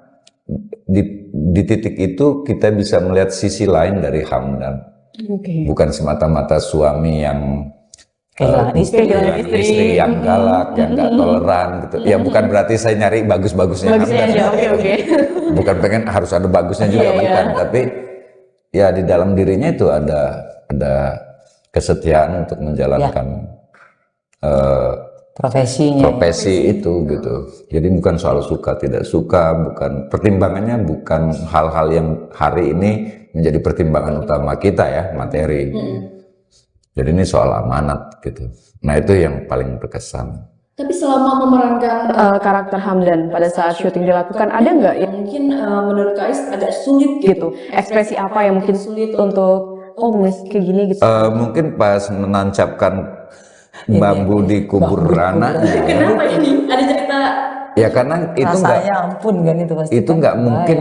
di titik itu kita bisa melihat sisi lain dari Hamdan. Bukan semata-mata suami yang istri yang galak, yang gak toleran gitu. Ya bukan berarti saya nyari bagus-bagusnya Hamdan. Bukan pengen harus ada bagusnya juga, bukan. Tapi ya di dalam dirinya itu ada kesetiaan untuk menjalankan profesi itu gitu. Jadi bukan soal suka tidak suka, bukan pertimbangannya, bukan hal-hal yang hari ini menjadi pertimbangan utama kita ya, materi. Jadi ini soal amanat gitu. Nah itu yang paling berkesan. Tapi selama memerankan karakter Hamdan pada saat syuting dilakukan, ada nggak yang mungkin menurut Kak Is agak sulit gitu? Ekspresi apa yang mungkin sulit untuk kayak gini gitu? Mungkin pas menancapkan bambu di kubur anaknya. Kenapa ini? Ada cerita? Ya karena itu nggak. Ampun kan itu pasti. Itu nggak mungkin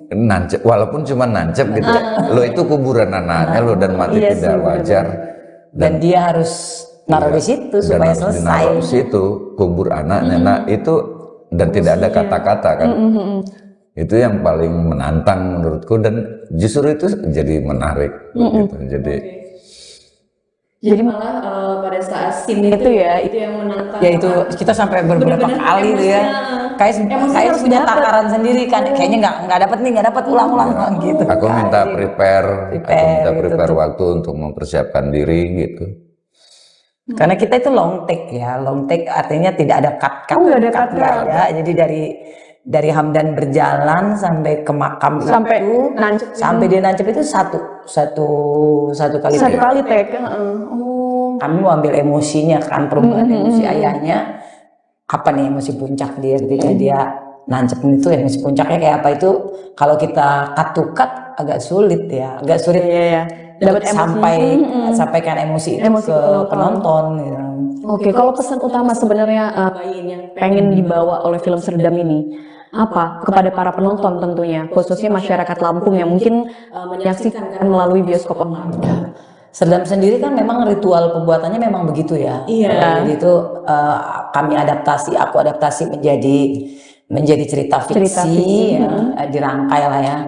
nancep, walaupun cuma nancep gitu. Lo itu kuburan anaknya lo dan mati tidak wajar. Dan dia harus naruh di situ supaya selesai. Naruh di situ kubur anaknya. Nah itu dan tidak ada kata-kata kan. Itu yang paling menantang menurutku dan justru itu jadi menarik gitu. Jadi malah pada saat scene itu ya, itu yang menantang. Ya itu kita sampai beberapa kali tuh ya. Kayak punya takaran sendiri kan. Kayaknya nggak dapat ulang-ulang gitu. Aku minta prepare waktu untuk mempersiapkan diri gitu. Karena kita itu long take ya, long take artinya tidak ada cut. Nggak ada cut. Jadi dari Hamdan berjalan sampai ke makam sampai dia nancep itu satu kali take. Kami mau ambil emosinya kan, perubahan emosi ayahnya apa nih emosi puncak dia ketika dia nancep itu, emosi puncaknya kayak apa itu kalau kita cut to cut agak sulit ya, dapat sampaikan emosi itu ke penonton gitu. Oke, kalau pesan utama sebenarnya yang pengen dibawa oleh film Serdam ini apa kepada para penonton tentunya, khususnya masyarakat Lampung yang mungkin menyaksikan melalui bioskop online? Serdam sendiri kan memang ritual pembuatannya memang begitu ya. Iya. Jadi itu aku adaptasi menjadi cerita fiksi ya, dirangkai lah ya.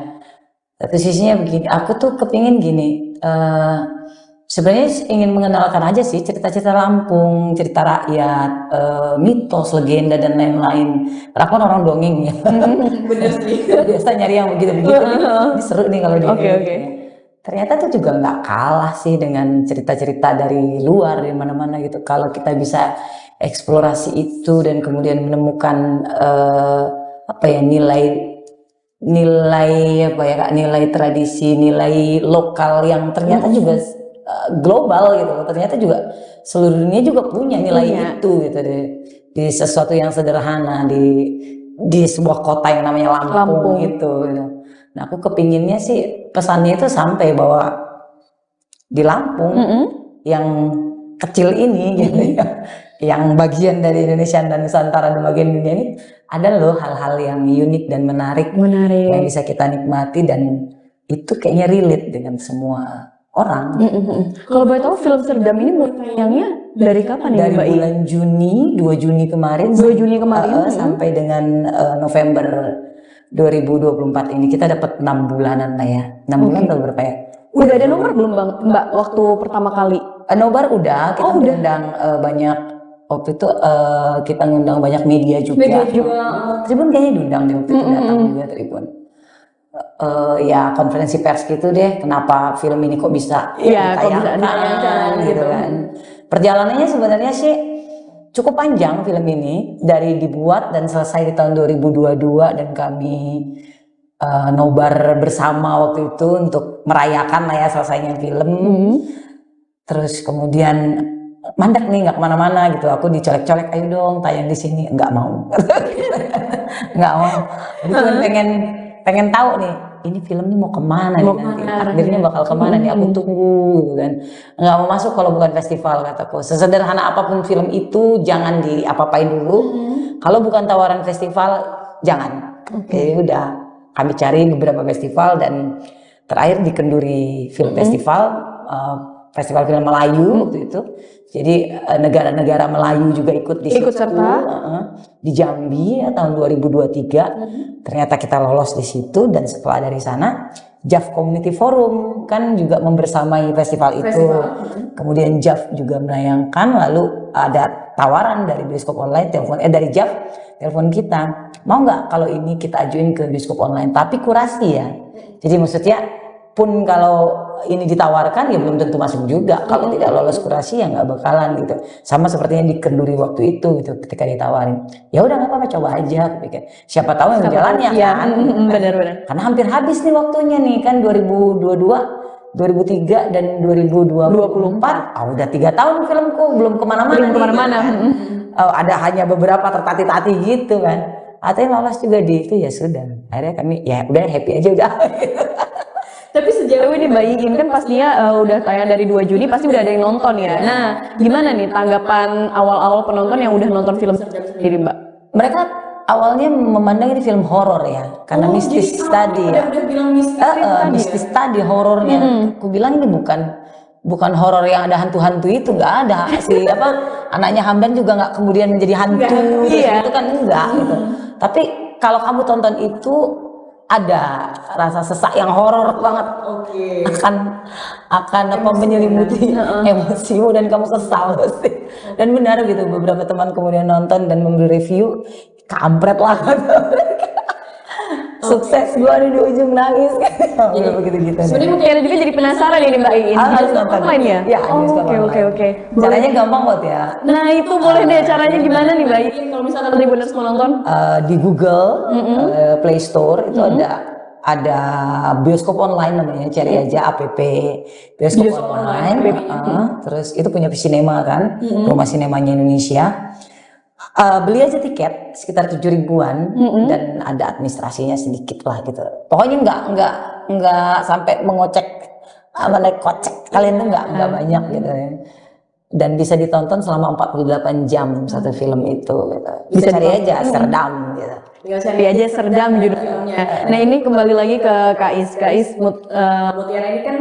Satu sisinya begini, aku tuh kepingin gini. Sebenarnya ingin mengenalkan aja sih cerita-cerita Lampung, cerita rakyat, mitos, legenda dan lain-lain. Karena aku kan orang dongeng ya. Bener sih. Biasa nyari yang begitu-begitu nih. Ini seru nih kalau Oke, oke. Ternyata tuh juga nggak kalah sih dengan cerita-cerita dari luar di mana-mana gitu. Kalau kita bisa eksplorasi itu dan kemudian menemukan apa ya nilai apa ya Kak, nilai tradisi, nilai lokal yang ternyata juga global gitu loh. Ternyata juga seluruh dunia juga punya nilai itu gitu di sesuatu yang sederhana di sebuah kota yang namanya Lampung gitu. Nah, aku kepinginnya sih pesannya itu sampai bahwa di Lampung yang kecil ini gitu ya, yang bagian dari Indonesia dan Nusantara dan bagian dunia ini ada loh hal-hal yang unik dan menarik yang bisa kita nikmati dan itu kayaknya relate dengan semua orang. Kalau boleh tahu film Serdam ini mulai tayangnya dari kapan nih Dari Mbak I? bulan Juni, 2 Juni kemarin 2 Juni kemarin sampai dengan November 2024 ini kita dapat 6 bulanan lah ya. 6 bulan atau berapa ya? Udah ada nomor belum Bang Mbak waktu pertama kali? Nobar udah, kita ngundang banyak waktu itu kita ngundang banyak media juga. Tribun kayaknya diundang deh waktu itu datang juga Tribun. Ya konferensi pers gitu deh, kenapa film ini kok bisa ditayangkan gitu kan. Perjalanannya sebenarnya sih cukup panjang film ini, dari dibuat dan selesai di tahun 2022 dan kami nobar bersama waktu itu untuk merayakan lah ya selesainya film. Terus kemudian mandek nih nggak kemana-mana gitu, aku dicolek-colek, ayo dong tayang di sini, nggak mau. Nggak mau, aku pengen tahu nih ini film ini mau kemana nih nanti, takdirnya bakal kemana nih, aku tunggu gitu kan. Nggak mau masuk kalau bukan festival, kataku. Sesederhana apapun film itu jangan diapa-apain dulu, kalau bukan tawaran festival jangan. Jadi udah kami cari beberapa festival dan terakhir di Kenduri Film Festival, Festival Film Melayu waktu itu. Jadi negara-negara Melayu juga ikut di situ. Di Jambi ya, tahun 2023. Ternyata kita lolos di situ dan setelah dari sana JAF Community Forum kan juga membersamai festival itu. Kemudian JAF juga menayangkan, lalu ada tawaran dari bioskop online, dari JAF telepon kita, mau nggak kalau ini kita ajuin ke bioskop online, tapi kurasi ya. Jadi maksudnya pun kalau ini ditawarkan ya belum tentu masuk juga, kalau tidak lolos kurasi ya nggak bakalan gitu. Sama sepertinya di Kenduri waktu itu gitu, ketika ditawarin ya udah nggak apa-apa, coba aja, pikir siapa tahu yang jalannya kan. Benar-benar. Karena hampir habis nih waktunya nih kan, 2022, 2003 dan 2024. Udah 3 tahun filmku belum kemana-mana. Ada hanya beberapa tertati-tati gitu kan. Atau lolos juga di itu, ya sudah. Akhirnya kami ya udah happy aja udah. Tapi sejauh ini Mbak Iin kan pastinya udah tayang dari 2 Juni, pasti udah ada yang nonton ya. Nah, gimana nih tanggapan awal-awal penonton yang udah nonton film Serdam sendiri Mbak? Mereka awalnya memandang ini film horor ya, karena mistis tadi ya. Udah bilang mistis tadi horornya. Aku bilang ini bukan horor yang ada hantu-hantu itu, nggak ada sih. Anaknya Hamdan juga nggak kemudian menjadi hantu, itu kan enggak gitu. Tapi kalau kamu tonton itu ada rasa sesak yang horor banget, akan menyelimuti emosimu dan kamu kesal pasti. Dan benar gitu, beberapa teman kemudian nonton dan memberi review, kampret lah sukses gua di ujung nangis jadi begitu-gitu. Sebenarnya mungkin ada juga jadi penasaran ini Mbak Iin. Harus nonton online ya? Ya, oke. Caranya gampang kok ya. Nah, itu boleh deh, caranya gimana nih Mbak Iin kalau misalnya Tribuners mau nonton? Di Google Play Store itu ada bioskop online namanya, cari aja app bioskop online. Terus itu punya Visinema kan, rumah sinemanya Indonesia. Beli aja tiket sekitar 7.000-an dan ada administrasinya sedikit lah gitu. Pokoknya nggak sampai mengocek, naik kocek kalian tuh nggak banyak gitu ya. Dan bisa ditonton selama 48 jam satu film itu gitu. Bisa cari aja Serdam gitu. Cari aja Serdam judul filmnya. Nah, ini kembali lagi ke Kais Mutiara ini kan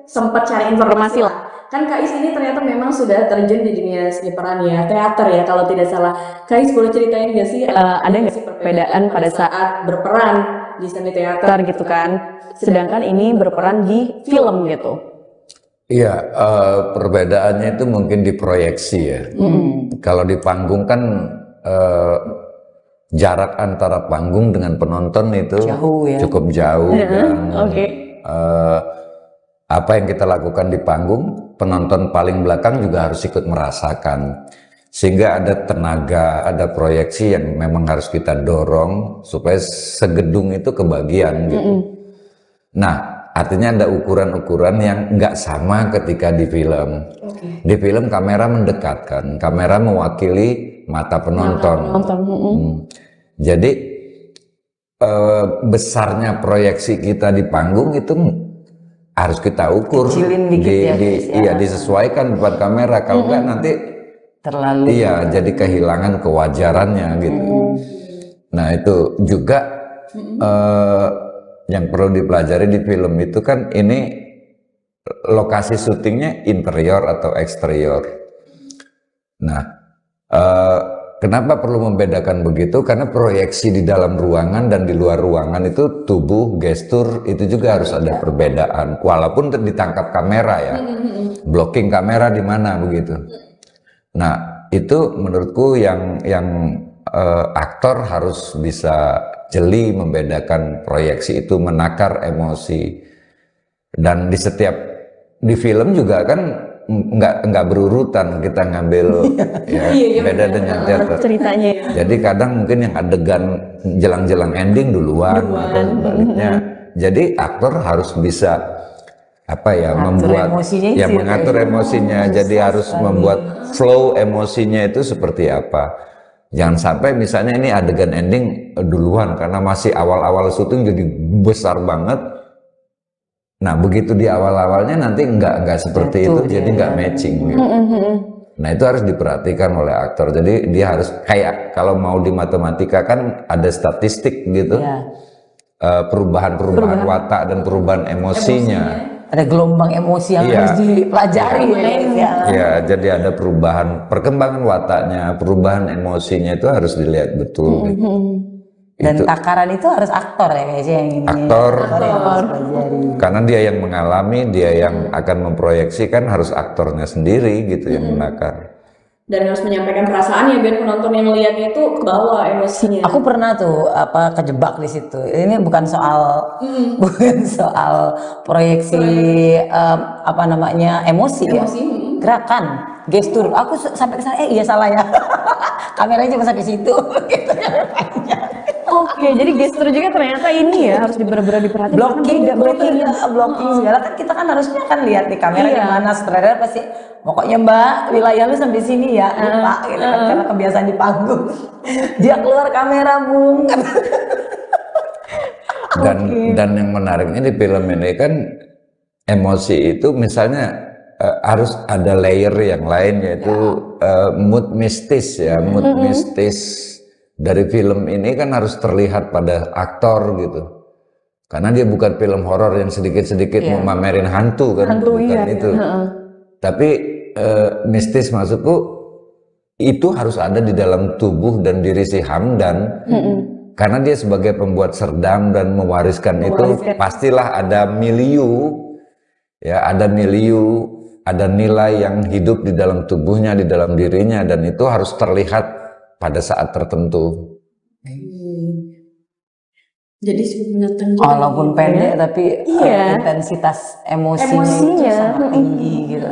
sempat cari informasi lah. Kan Kais ini ternyata memang sudah terjun di dunia seni peran ya, teater ya kalau tidak salah. Kais boleh ceritain nggak sih ada nggak sih perbedaan pada saat berperan di seni teater gitu kan, sedangkan ini berperan di film gitu? Iya, perbedaannya itu mungkin di proyeksi ya. Kalau di panggung kan jarak antara panggung dengan penonton itu Jauh ya. cukup jauh dan Oke. apa yang kita lakukan di panggung, penonton paling belakang juga harus ikut merasakan. Sehingga ada tenaga, ada proyeksi yang memang harus kita dorong supaya segedung itu kebagian gitu. Nah, artinya ada ukuran-ukuran yang nggak sama ketika di film. Di film kamera mendekatkan, kamera mewakili mata penonton. Jadi besarnya proyeksi kita di panggung itu harus kita ukur, Kecilin dikit ya, guys, ya. iya disesuaikan depan kamera. Kalau nggak nanti Terlalu. iya jadi kehilangan kewajarannya gitu. Nah itu juga yang perlu dipelajari di film itu kan ini lokasi syutingnya interior atau eksterior. Nah, kenapa perlu membedakan begitu? Karena proyeksi di dalam ruangan dan di luar ruangan itu tubuh, gestur itu juga harus ada perbedaan. Walaupun ditangkap kamera ya, blocking kamera di mana begitu. Nah, itu menurutku yang aktor harus bisa jeli membedakan proyeksi itu, menakar emosi. Dan di film juga kan nggak berurutan kita ngambil ya, beda dengan teater Ceritanya ya. jadi kadang mungkin yang adegan jelang-jelang ending duluan atau baliknya. Jadi aktor harus bisa apa ya membuat emosinya ya itu ya, mengatur emosinya. Jadi harus membuat flow emosinya itu seperti apa. Jangan sampai misalnya ini adegan ending duluan karena masih awal-awal syuting jadi besar banget. Nah begitu di awal-awalnya nanti nggak seperti itu, jadi nggak matching gitu. Nah itu harus diperhatikan oleh aktor. Jadi dia harus kayak kalau mau di matematika kan ada statistik gitu, perubahan watak dan perubahan emosinya. Ada gelombang emosi yang harus dipelajari ya. Ya, jadi ada perubahan perkembangan wataknya, perubahan emosinya itu harus dilihat betul. Dan takaran itu harus aktor ya guys yang ini. Aktor. Karena dia yang mengalami, dia yang akan memproyeksikan, harus aktornya sendiri gitu yang menakar. Dan harus menyampaikan perasaannya biar penonton yang melihatnya itu kebawa emosinya. Aku pernah tuh kejebak di situ. Ini bukan soal proyeksi emosi ya. Gerakan, gestur. Aku sampai ke sana iya salah ya. Kameranya cuma sampai situ gitu. Oke, jadi gestur juga ternyata ini ya harus benar-benar diperhatikan. Blocking segala kan kita kan harusnya kan lihat di kamera gimana, sutradara pasti pokoknya Mbak wilayah lu sampai sini ya lupa gitu kan karena kebiasaan di panggung. Dia keluar kamera bung. Dan yang menariknya di film ini kan emosi itu misalnya harus ada layer yang lain yaitu mood mistis ya, mood mistis. Dari film ini kan harus terlihat pada aktor gitu. Karena dia bukan film horor yang sedikit-sedikit mau mamerin hantu kan, bukan itu. Tapi mistis maksudku itu harus ada di dalam tubuh dan diri si Hamdan. Karena dia sebagai pembuat serdam dan mewariskan itu pastilah ada milieu ya, ada nilai yang hidup di dalam tubuhnya, di dalam dirinya, dan itu harus terlihat pada saat tertentu. Jadi sebenarnya walaupun pendek tapi intensitas emosinya itu sangat tinggi gitu.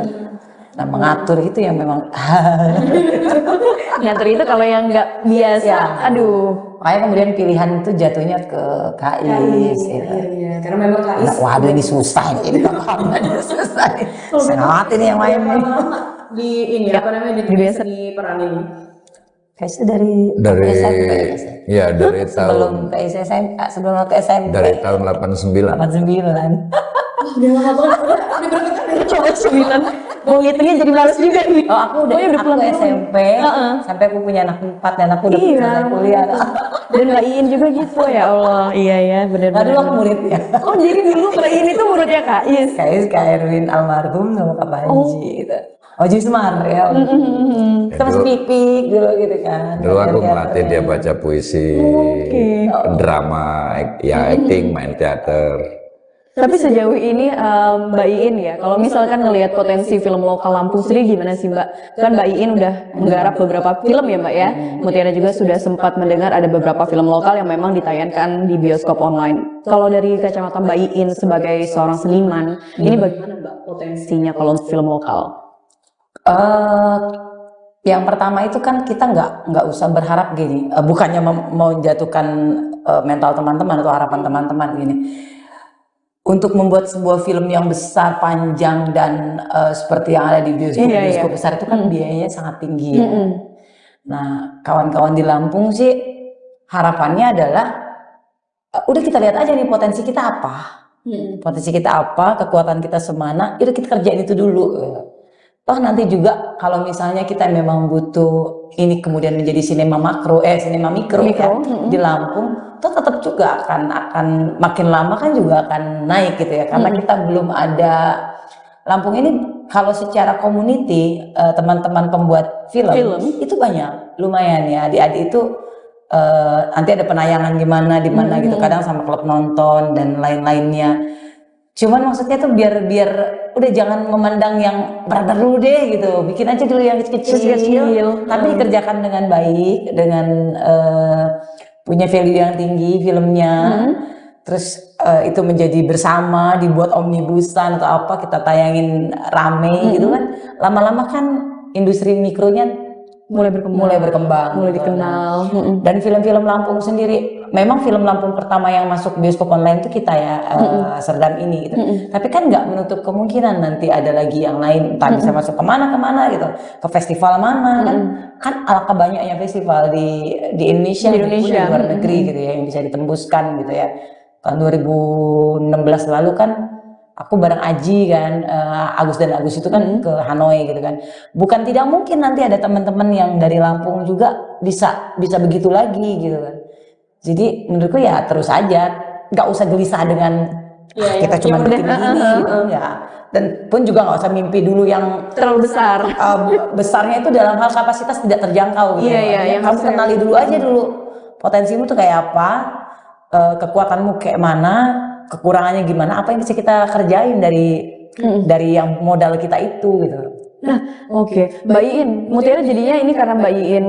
Nah mengatur itu yang memang ngatur itu kalau yang nggak biasa, aduh. Makanya kemudian pilihan itu jatuhnya ke Kais gitu. Iya, karena memang Kais. Waduh ini susah ini susah. Sengat ini yang main di ini apa namanya di seni peran ini. Kayaknya dari SMP. Ya dari sebelum ke SMP, sebelum ke SMP. Dari tahun 89. 89. Udah lama banget. Udah berapa tahun? Coba 9. Mau ngitungnya jadi males juga nih. Oh aku udah SMP. Sampai aku punya anak 4 dan aku udah selesai kuliah. Dan Mbak Iin juga gitu ya Allah. Iya ya benar-benar. Dulu aku muridnya. Oh jadi dulu Mbak Iin itu muridnya Kak Is. Kak Erwin almarhum sama Kak Panji gitu. Oji Semar ya. Kita masih pipik dulu gitu kan. Dulu aku melatih dia baca puisi, drama, ya acting, main teater. Tapi sejauh ini Mbak Iin ya, kalau misalkan ngelihat potensi film lokal Lampung sendiri gimana sih Mbak? Kan Mbak Iin udah menggarap beberapa film ya Mbak ya. Mutiara juga sudah sempat mendengar ada beberapa film lokal yang memang ditayangkan di bioskop online. Kalau dari kacamata Mbak Iin sebagai seorang seniman, ini bagaimana Mbak potensinya kalau untuk film lokal? Yang pertama itu kan kita nggak usah berharap gini, bukannya mau menjatuhkan mental teman-teman atau harapan teman-teman gini. Untuk membuat sebuah film yang besar, panjang dan seperti yang ada di bioskop besar itu kan biayanya sangat tinggi ya. Nah, kawan-kawan di Lampung sih harapannya adalah udah kita lihat aja nih potensi kita apa. Potensi kita apa, kekuatan kita semana, udah kita kerjain itu dulu. Toh nanti juga kalau misalnya kita memang butuh ini kemudian menjadi sinema mikro ya, di Lampung, toh tetap juga akan makin lama kan juga akan naik gitu ya, karena kita belum ada. Lampung ini kalau secara community teman-teman pembuat film itu banyak, lumayan ya, adik-adik itu nanti ada penayangan di mana gitu, kadang sama klub nonton dan lain-lainnya. Cuman maksudnya tuh biar udah jangan memandang yang berat dulu deh gitu, bikin aja dulu yang kecil-kecil, tapi dikerjakan dengan baik, dengan punya value yang tinggi filmnya. Terus itu menjadi bersama, dibuat omnibusan atau apa, kita tayangin rame gitu kan, lama-lama kan industri mikronya mulai berkembang, mulai dikenal. Dan film-film Lampung sendiri, memang film Lampung pertama yang masuk bioskop online itu kita ya, Serdam ini gitu. Tapi kan nggak menutup kemungkinan nanti ada lagi yang lain, entah bisa masuk kemana gitu, ke festival mana kan alangkah banyaknya festival di Indonesia, di luar negeri gitu ya, yang bisa ditembuskan gitu ya. Tahun 2016 lalu kan aku bareng Aji kan, Agus itu kan ke Hanoi gitu kan. Bukan tidak mungkin nanti ada teman-teman yang dari Lampung juga bisa begitu lagi gitu kan. Jadi menurutku ya terus aja, nggak usah gelisah dengan kita cuma bikin gini gitu ya. Dan pun juga nggak usah mimpi dulu yang terlalu besar. Besarnya itu dalam hal kapasitas tidak terjangkau gitu. Yang kamu kenali dulu aja dulu potensimu tuh kayak apa, kekuatanmu kayak mana, kekurangannya gimana, apa yang bisa kita kerjain dari yang modal kita itu gitu. Nah, oke. Mbak Iin, Mutiara jadinya ini karena Mbak Iin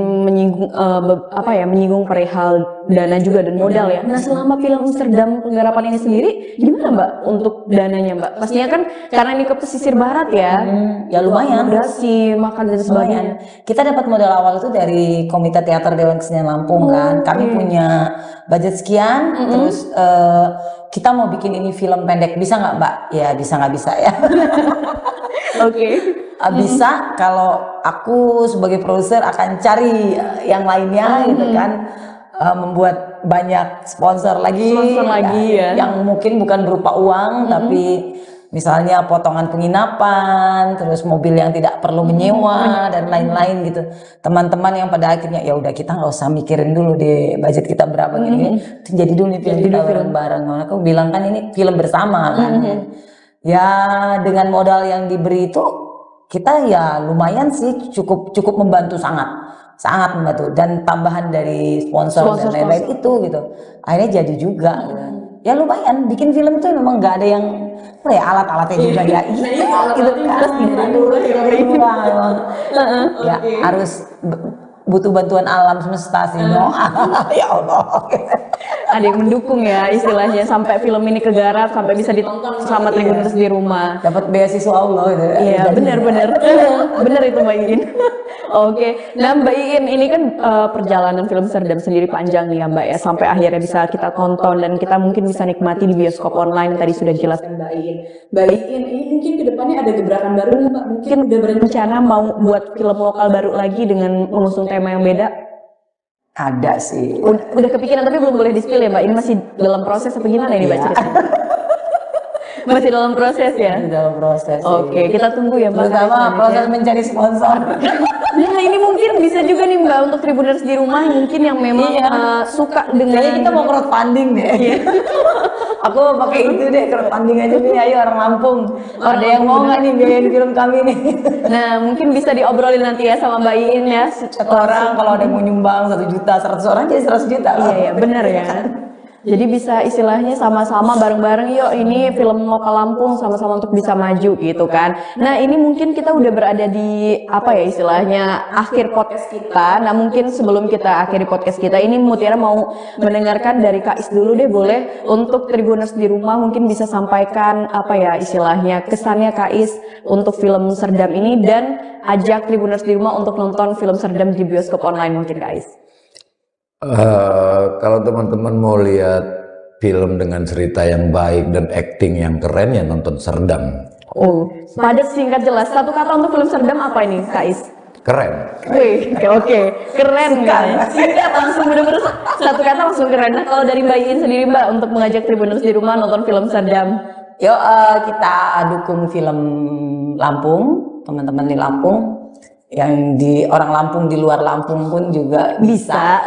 menyinggung perihal dana juga dan modal ya. Nah, selama film Serdam penggarapan ini sendiri, gimana Mbak untuk dananya Mbak? Pastinya kan karena ini ke pesisir barat ya. Ya lumayan. Akomodasi, makan dan sebagainya. Kita dapat modal awal itu dari Komite Teater Dewan Kesenian Lampung kan. Kami punya budget sekian, terus kita mau bikin ini film pendek, bisa nggak Mbak? Ya bisa nggak bisa ya. Oke. Bisa, kalau aku sebagai produser akan cari yang lainnya gitu kan, membuat banyak sponsor lagi ya. Yang mungkin bukan berupa uang, tapi misalnya potongan penginapan, terus mobil yang tidak perlu menyewa dan lain-lain gitu. Teman-teman yang pada akhirnya ya udah kita nggak usah mikirin dulu deh budget kita berapa gini, jadi dulu nih film kita bareng-bareng. Aku bilang kan ini film bersama kan. Ya dengan modal yang diberi itu kita ya lumayan sih, cukup membantu, sangat membantu, dan tambahan dari sponsor dan lain-lain itu gitu, akhirnya jadi juga ya lumayan. Bikin film itu memang nggak ada yang alat-alatnya juga ya gitu kan, ya harus butuh bantuan alam semesta sih. Ya Allah, ada yang mendukung ya istilahnya sampai film ini kegarap, sampai bisa ditonton sama Tribuners di rumah, dapat beasiswa Allah gitu. Iya benar itu Mbak Iin. Oke. Nah Mbak Iin, ini kan perjalanan film Serdam sendiri panjang nih ya Mbak ya, sampai akhirnya bisa kita tonton dan kita mungkin bisa nikmati di bioskop online tadi sudah dijelaskan Mbak Iin. Mbak Iin, ini mungkin kedepannya ada gebrakan baru nih Mbak, mungkin udah berencana mau buat film lokal baru lagi dengan mengusung tema yang beda? Ada sih. Udah kepikiran tapi belum boleh di-spill ya Mbak? Ini masih dalam proses apa gimana ini Mbak ceritanya? Masih dalam proses ya? Masih dalam proses. Oke, kita tunggu ya Mbak. Terutama proses mencari sponsor. Nah ini mungkin bisa juga nih Mbak untuk Tribuners di rumah mungkin yang memang suka dengan. Kayaknya kita mau crowdfunding deh. Aku pakai itu deh, crowdfunding aja nih, ayo orang Lampung. Ada yang mau nggak nih biayain film kami nih? Nah mungkin bisa diobrolin nanti ya sama Mbak Iin ya. Satu orang kalau ada yang mau nyumbang 1 juta, 100 orang jadi 100 juta. Iya benar ya. Jadi bisa istilahnya sama-sama bareng-bareng yuk ini film lokal Lampung sama-sama untuk bisa maju gitu kan. Nah ini mungkin kita udah berada di apa ya istilahnya akhir podcast kita. Nah mungkin sebelum kita akhiri podcast kita ini Mutiara mau mendengarkan dari Kak Is dulu deh boleh. Untuk Tribuners di rumah mungkin bisa sampaikan apa ya istilahnya kesannya Kak Is untuk film Serdam ini dan ajak Tribuners di rumah untuk nonton film Serdam di bioskop online mungkin Kak Is. Kalau teman-teman mau lihat film dengan cerita yang baik dan acting yang keren ya nonton Serdam. Oh, padat singkat jelas. Satu kata untuk film Serdam apa ini, Kak Is? Keren. Wih, oke, keren kan? Singkat langsung bener-bener satu kata langsung keren. Nah, kalau dari Mbak Iin sendiri Mbak untuk mengajak Tribuners di rumah nonton film Serdam. Yuk kita dukung film Lampung, teman-teman di Lampung. Yang di orang Lampung di luar Lampung pun juga bisa.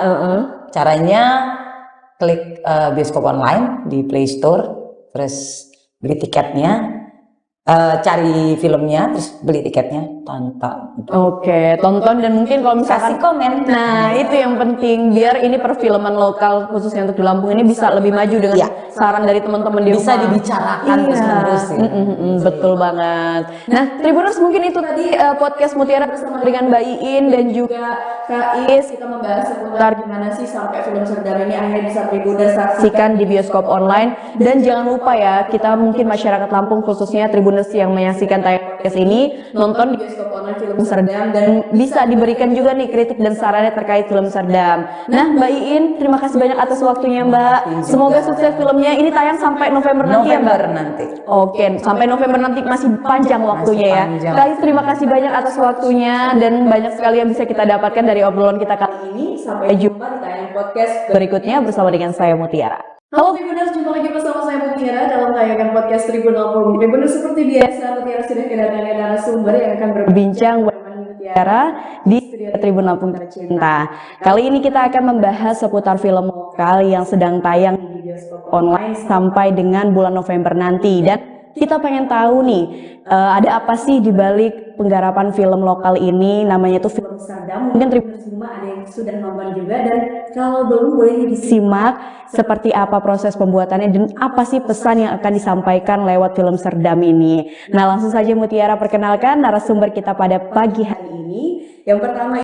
Caranya klik bioskop online di Play Store, terus beli tiketnya, cari filmnya, terus beli tiketnya, tonton. Oke, tonton dan mungkin kalau misalkan Kasih komen. Nah, itu yang penting biar ini perfilman lokal khususnya untuk di Lampung ini bisa lebih maju dengan saran dari teman-teman di Bisa rumah. dibicarakan terus-menerus ya. Betul banget. Nah, Tribuners mungkin itu tadi podcast Mutiara bersama dengan Mbak Iin dan juga Kak Is. Kita membahas seputar gimana sih sampai film Serdam ini akhirnya bisa Tribuners saksikan di bioskop online. Dan jangan lupa ya, kita mungkin masyarakat Lampung khususnya Tribuners yang menyaksikan tayang podcast ini nonton di bioskop online film Serdam dan bisa diberikan juga nih kritik dan sarannya terkait film Serdam. Nah, Mbak Iin, terima kasih banyak atas waktunya Mbak. Semoga sukses filmnya. Ini tayang sampai November nanti ya Mbak? Nanti. Oke, sampai November nanti masih panjang waktunya ya. Guys, terima kasih banyak atas waktunya dan banyak sekali yang bisa kita dapatkan dari obrolan kita kali ini. Sampai jumpa di tayang podcast berikutnya bersama dengan saya Mutiara. Halo Tribuners, jumpa lagi bersama saya Mutiara dalam tayangan podcast Tribun Lampung. Tribuners seperti biasa, Mutiara sudah kedatangan narasumber yang akan berbincang bersama Mutiara di studio Tribun Lampung tercinta. Kali ini kita akan membahas seputar film lokal yang sedang tayang di bioskop online sampai dengan bulan November nanti. Dan kita pengen tahu nih, ada apa sih di balik penggarapan film lokal ini, namanya itu film Serdam. Mungkin Tribuners semua ada yang sudah nonton juga dan kalau belum boleh disimak seperti apa proses pembuatannya dan apa sih pesan yang akan disampaikan lewat film Serdam ini. Nah langsung saja Mutiara perkenalkan narasumber kita pada pagi hari ini. Yang pertama